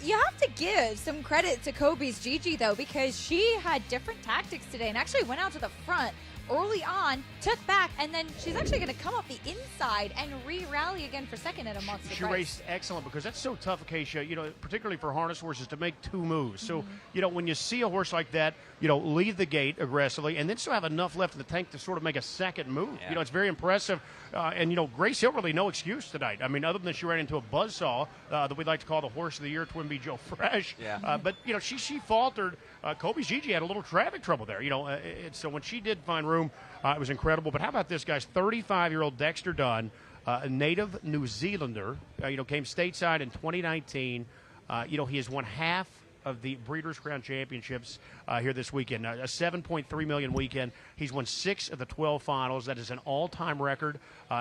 You have to give some credit to Kobe's Gigi, though, because she had different tactics today and actually went out to the front early on, took back, and then she's actually going to come up the inside and re-rally again for second at a monster She price. raced excellent because that's so tough, Acacia, particularly for harness horses to make two moves. So, when you see a horse like that, leave the gate aggressively and then still have enough left in the tank to sort of make a second move. Yeah. It's very impressive. And Grace Hill really no excuse tonight. I mean, other than she ran into a buzzsaw that we like to call the horse of the year, Twin B Joe Fresh. Yeah. But, she faltered. Kobe's Gigi had a little traffic trouble there, so when she did find room, it was incredible. But how about this, guys? 35-year-old Dexter Dunn, a native New Zealander, came stateside in 2019. He has won half of the Breeders' Crown Championships here this weekend. A $7.3 million weekend. He's won 6 of the 12 finals. That is an all-time record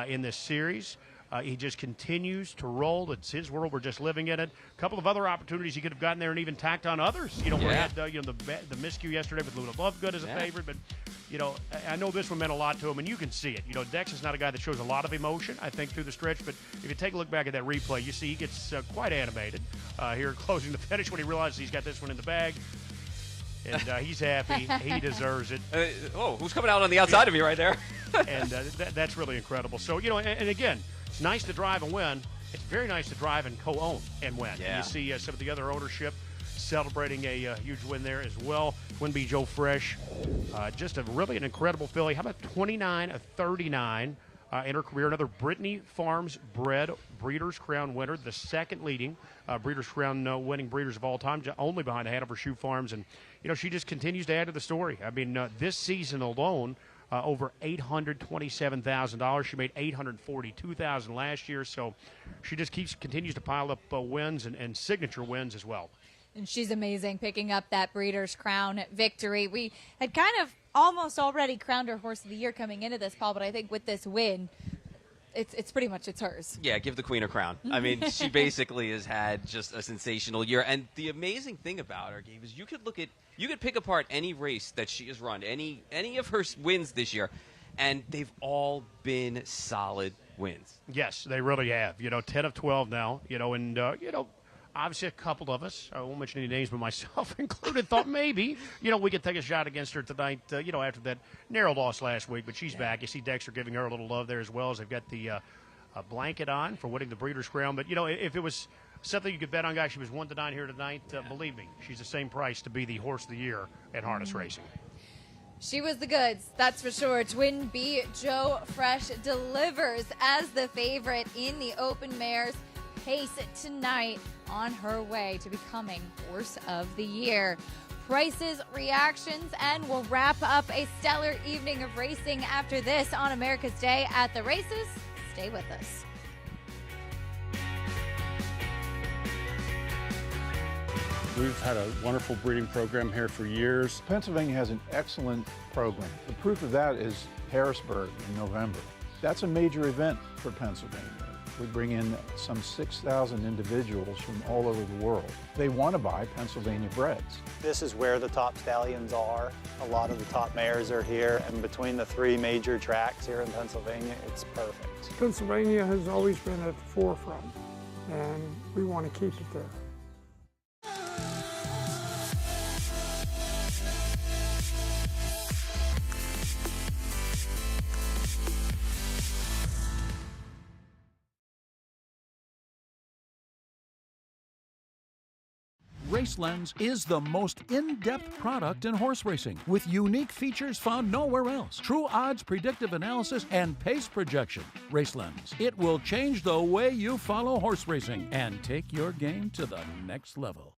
in this series. He just continues to roll. It's his world. We're just living in it. A couple of other opportunities he could have gotten there and even tacked on others. We had the miscue yesterday with Luna Lovegood as a favorite, but I know this one meant a lot to him, and you can see it. Dex is not a guy that shows a lot of emotion, I think, through the stretch, but if you take a look back at that replay, you see he gets quite animated here closing the finish when he realizes he's got this one in the bag. And he's happy. He deserves it. Who's coming out on the outside of me right there? And that's really incredible. So, and again, it's nice to drive and win. It's very nice to drive and co-own and win. Yeah. You see some of the other ownership celebrating a huge win there as well. Twin B Joe Fresh, just an incredible filly. How about 29 of 39 in her career? Another Brittany Farms bred Breeders' Crown winner, the second leading Breeders' Crown winning breeders of all time, only behind Hanover Shoe Farms. And, she just continues to add to the story. I mean, this season alone, over $827,000. She made $842,000 last year, so she just continues to pile up wins and signature wins as well. And she's amazing, picking up that Breeders' Crown victory. We had kind of almost already crowned her Horse of the Year coming into this, Paul, but I think with this win, it's pretty much hers. Yeah, give the queen a crown. I mean, she basically has had just a sensational year. And the amazing thing about her, Gabe, is you could pick apart any race that she has run, any of her wins this year, and they've all been solid wins. Yes, they really have. 10 of 12 now, and obviously a couple of us, I won't mention any names, but myself included, thought maybe, we could take a shot against her tonight, after that narrow loss last week. But she's back. You see Dexter giving her a little love there as well, as they've got the blanket on for winning the Breeders' Crown. But, if it was something you could bet on, guys, she was 1-9 here tonight. Believe me, she's the same price to be the Horse of the Year at harness racing. She was the goods, that's for sure. Twin B Joe Fresh delivers as the favorite in the open mares pace tonight, on her way to becoming Horse of the Year. Prices, reactions, and we'll wrap up a stellar evening of racing after this on America's Day at the Races. Stay with us. We've had a wonderful breeding program here for years. Pennsylvania has an excellent program. The proof of that is Harrisburg in November. That's a major event for Pennsylvania. We bring in some 6,000 individuals from all over the world. They want to buy Pennsylvania breds. This is where the top stallions are. A lot of the top mares are here, and between the 3 major tracks here in Pennsylvania, it's perfect. Pennsylvania has always been at the forefront, and we want to keep it there. RaceLens is the most in-depth product in horse racing, with unique features found nowhere else. True odds, predictive analysis, and pace projection. RaceLens. It will change the way you follow horse racing and take your game to the next level.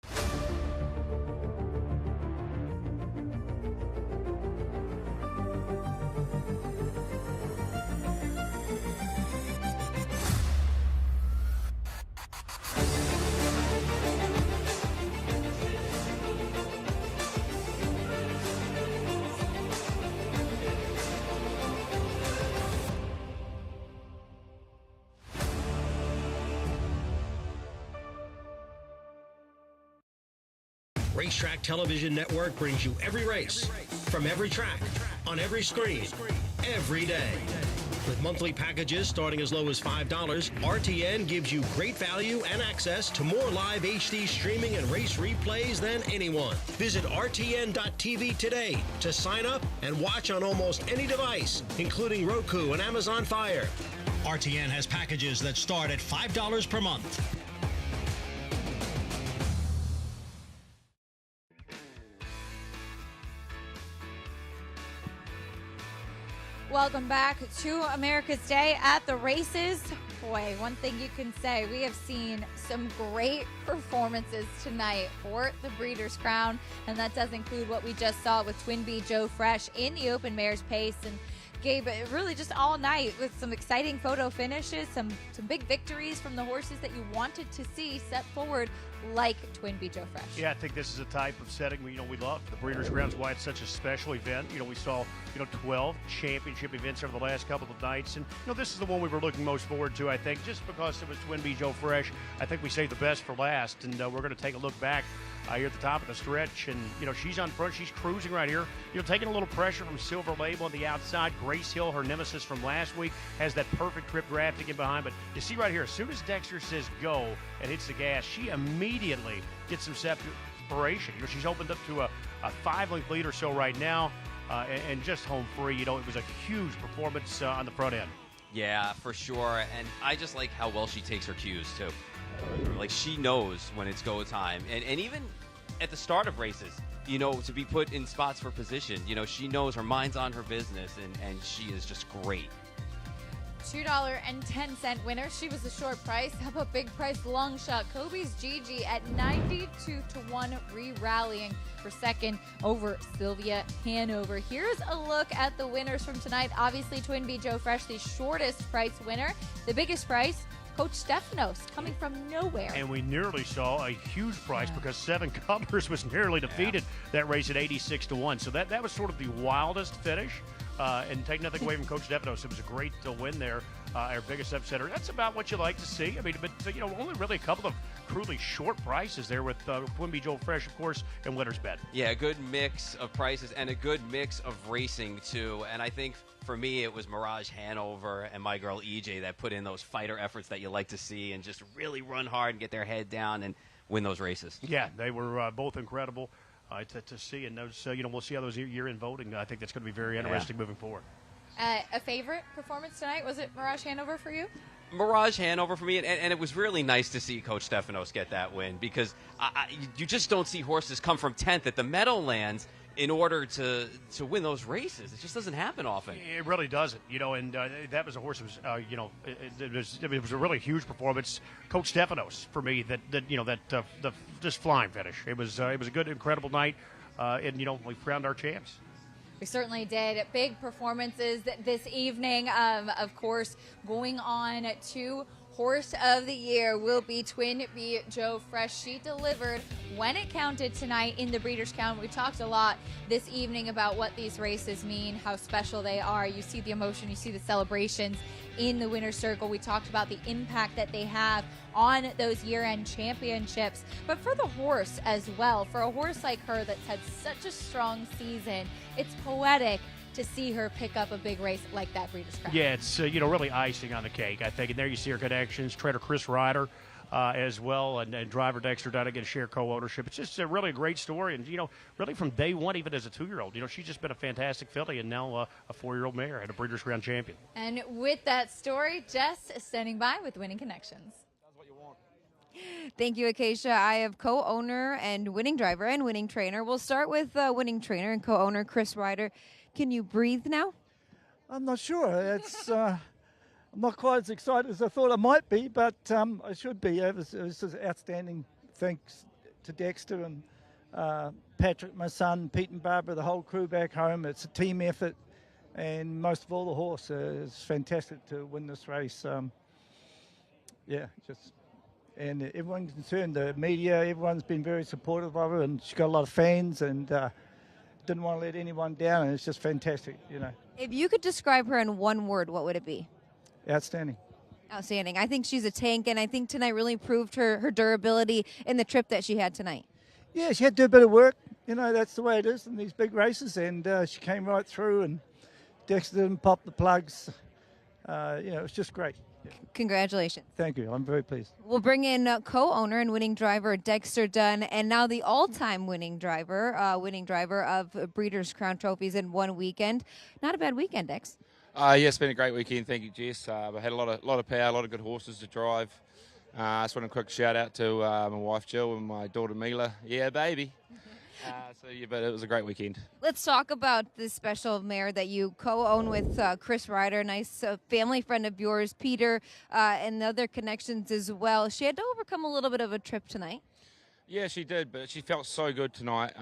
Racetrack Television Network brings you every race, from every track, on every screen, every day. With monthly packages starting as low as $5, RTN gives you great value and access to more live HD streaming and race replays than anyone. Visit RTN.tv today to sign up and watch on almost any device, including Roku and Amazon Fire. RTN has packages that start at $5 per month. Welcome back to America's Day at the races. Boy, one thing you can say, we have seen some great performances tonight for the Breeders' Crown, and that does include what we just saw with Twin B Joe Fresh in the Open Mares Pace, and gave it really just all night with some exciting photo finishes, some big victories from the horses that you wanted to see set forward, like Twin B Joe Fresh. Yeah, I think this is a type of setting we love. The Breeders' Crown's why it's such a special event. We saw 12 championship events over the last couple of nights, and this is the one we were looking most forward to. I think just because it was Twin B Joe Fresh, I think we saved the best for last, and we're going to take a look back here at the top of the stretch, and she's on front, she's cruising right here, taking a little pressure from Silver Label on the outside. Grace Hill, her nemesis from last week, has that perfect trip drafting in behind, but you see right here, as soon as Dexter says go and hits the gas, she immediately gets some separation. She's opened up to a 5-length lead or so right now, and just home free. It was a huge performance on the front end. Yeah, for sure, and I just like how well she takes her cues too. Like, she knows when it's go time, and even at the start of races, to be put in spots for position, she knows her mind's on her business, and she is just great. $2.10 winner. She was a short price. How about big price long shot? Kobe's Gigi at 92-1, re-rallying for second over Sylvia Hanover. Here's a look at the winners from tonight. Obviously, Twin B Joe Fresh, the shortest price winner. The biggest price, Coach Stefanos, coming from nowhere. And we nearly saw a huge price because Seven Colors was nearly defeated that race at 86-1. So that was sort of the wildest finish. And take nothing away from Coach Stefanos. It was a great win there, our biggest upsetter. That's about what you like to see. I mean, but only really a couple of truly short prices there with Twin B Joe Fresh, of course, and Winner's Bet. Yeah, a good mix of prices and a good mix of racing too. And I think for me, it was Mirage Hanover and my girl EJ that put in those fighter efforts that you like to see and just really run hard and get their head down and win those races. Yeah, they were both incredible to see, and those we'll see how those year-end voting. I think that's going to be very interesting moving forward. A favorite performance tonight, was it Mirage Hanover for you? Mirage Hanover for me, and it was really nice to see Coach Stefanos get that win, because you just don't see horses come from 10th at the Meadowlands in order to win those races. It just doesn't happen often. It really doesn't, and that was a horse that was, it was a really huge performance. Coach Stefanos, for me, that just flying finish. It was a good, incredible night, and we crowned our champs. We certainly did. Big performances this evening. Of course, going on to Horse of the Year will be Twin B Joe Fresh. She delivered when it counted tonight in the Breeders' Crown. We talked a lot this evening about what these races mean, how special they are. You see the emotion, you see the celebrations in the winner's circle. We talked about the impact that they have on those year-end championships, but for the horse as well. For a horse like her that's had such a strong season, it's poetic to see her pick up a big race like that Breeders' Crown. Yeah, it's really icing on the cake, I think. And there you see her connections, trainer Chris Ryder as well, and driver Dexter Dunnigan share co-ownership. It's just really a great story, and really from day one, even as a 2-year-old, she's just been a fantastic filly, and now a 4-year-old mare and a Breeders' Crown champion. And with that story, Jess standing by with Winning Connections. Thank you, Acacia. I have co-owner and winning driver and winning trainer. We'll start with winning trainer and co-owner Chris Ryder. Can you breathe now? I'm not sure. It's I'm not quite as excited as I thought I might be, but I should be. It was outstanding. Thanks to Dexter and Patrick, my son, Pete and Barbara, the whole crew back home. It's a team effort, and most of all the horse. It's fantastic to win this race. And everyone concerned, the media, everyone's been very supportive of her, and she's got a lot of fans, and didn't want to let anyone down, and it's just fantastic, If you could describe her in one word, what would it be? Outstanding. Outstanding. I think she's a tank, and I think tonight really proved her durability in the trip that she had tonight. Yeah, she had to do a bit of work. You know, that's the way it is in these big races, and she came right through, and Dexter didn't pop the plugs. You know, it was just great. Congratulations. Thank you. I'm very pleased. We'll bring in co-owner and winning driver Dexter Dunn, and now the all-time winning driver of Breeders' Crown trophies in one weekend. Not a bad weekend, Dex. Yeah, it's been a great weekend. Thank you, Jess. I had a lot of power, a lot of good horses to drive. I just want a quick shout out to my wife Jill and my daughter Mila. Yeah, baby. But it was a great weekend. Let's talk about this special mare that you co-own with Chris Ryder, nice family friend of yours, Peter, and the other connections as well. She had to overcome a little bit of a trip tonight. Yeah, she did, but she felt so good tonight.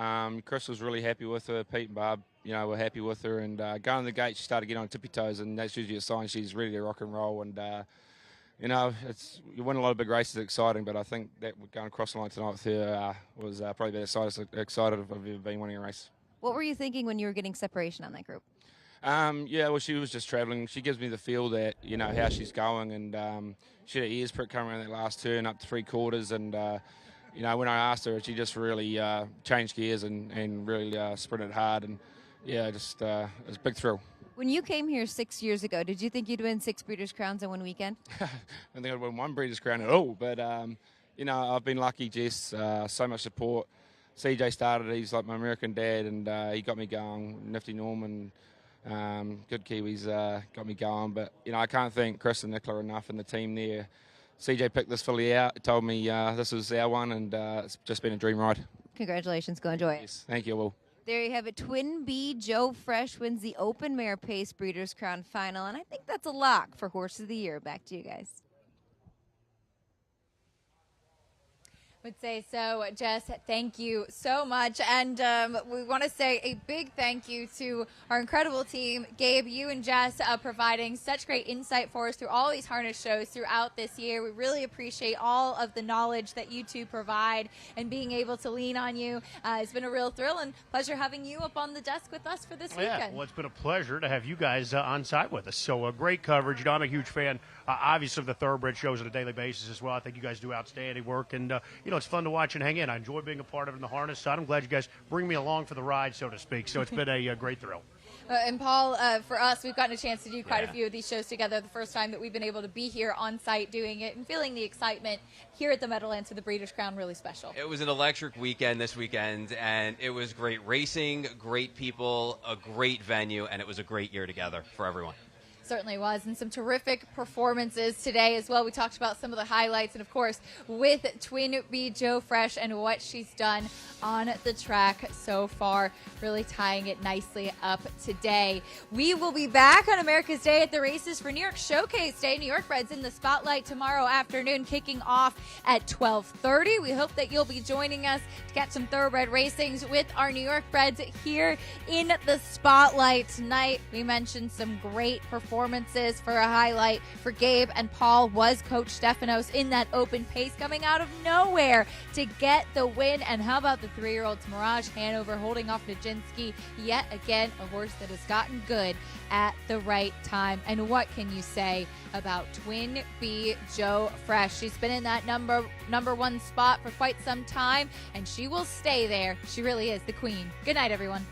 Chris was really happy with her. Pete and Barb, were happy with her. And going to the gate, she started getting on tippy toes, and that's usually a sign she's ready to rock and roll. And you win a lot of big races, exciting, but I think that going across the line tonight with her was probably the excited of ever being winning a race. What were you thinking when you were getting separation on that group? Well, she was just travelling. She gives me the feel that, how she's going, and she had her ears pricked coming around that last turn up to 3/4, and when I asked her, she just really changed gears and really sprinted hard, and it was a big thrill. When you came here 6 years ago, did you think you'd win 6 Breeders' Crowns in one weekend? I don't think I'd win one Breeders' Crown at all, but I've been lucky, Jess. So much support. CJ started, he's like my American dad, and he got me going. Nifty Norman, good Kiwis got me going, but I can't thank Chris and Nicola enough and the team there. CJ picked this filly out, told me this was our one, and it's just been a dream ride. Congratulations, go enjoy it. Yes, thank you, Will. There you have it. Twin B Joe Fresh wins the Open Mare Pace Breeders' Crown Final, and I think that's a lock for Horse of the Year. Back to you guys. Would say so. Jess, thank you so much. And we want to say a big thank you to our incredible team. Gabe, you and Jess providing such great insight for us through all these harness shows throughout this year. We really appreciate all of the knowledge that you two provide and being able to lean on you. It's been a real thrill and pleasure having you up on the desk with us for this weekend. Yeah, well, it's been a pleasure to have you guys on site with us. So great coverage. I'm a huge fan, obviously, of the Thoroughbred shows on a daily basis as well. I think you guys do outstanding work, and it's fun to watch and hang in. I enjoy being a part of it in the harness side. I'm glad you guys bring me along for the ride, so to speak. So it's been a great thrill. And Paul, for us, we've gotten a chance to do quite a few of these shows together. The first time that we've been able to be here on site doing it and feeling the excitement here at the Meadowlands for the Breeders' Crown, really special. It was an electric weekend this weekend, and it was great racing, great people, a great venue, and it was a great year together for everyone. Certainly was, and some terrific performances today as well. We talked about some of the highlights, and of course, with Twin B Joe Fresh and what she's done on the track so far, really tying it nicely up today. We will be back on America's Day at the Races for New York Showcase Day. New York Breds in the spotlight tomorrow afternoon, kicking off at 12:30. We hope that you'll be joining us to catch some thoroughbred racings with our New York Breds here in the spotlight tonight. We mentioned some great performances. For a highlight for Gabe and Paul was Coach Stefanos in that open pace coming out of nowhere to get the win. And how about the 3-year-olds Mirage Hanover holding off Nijinsky? Yet again, a horse that has gotten good at the right time. And what can you say about Twin B Joe Fresh? She's been in that number one spot for quite some time, and she will stay there. She really is the queen. Good night, everyone.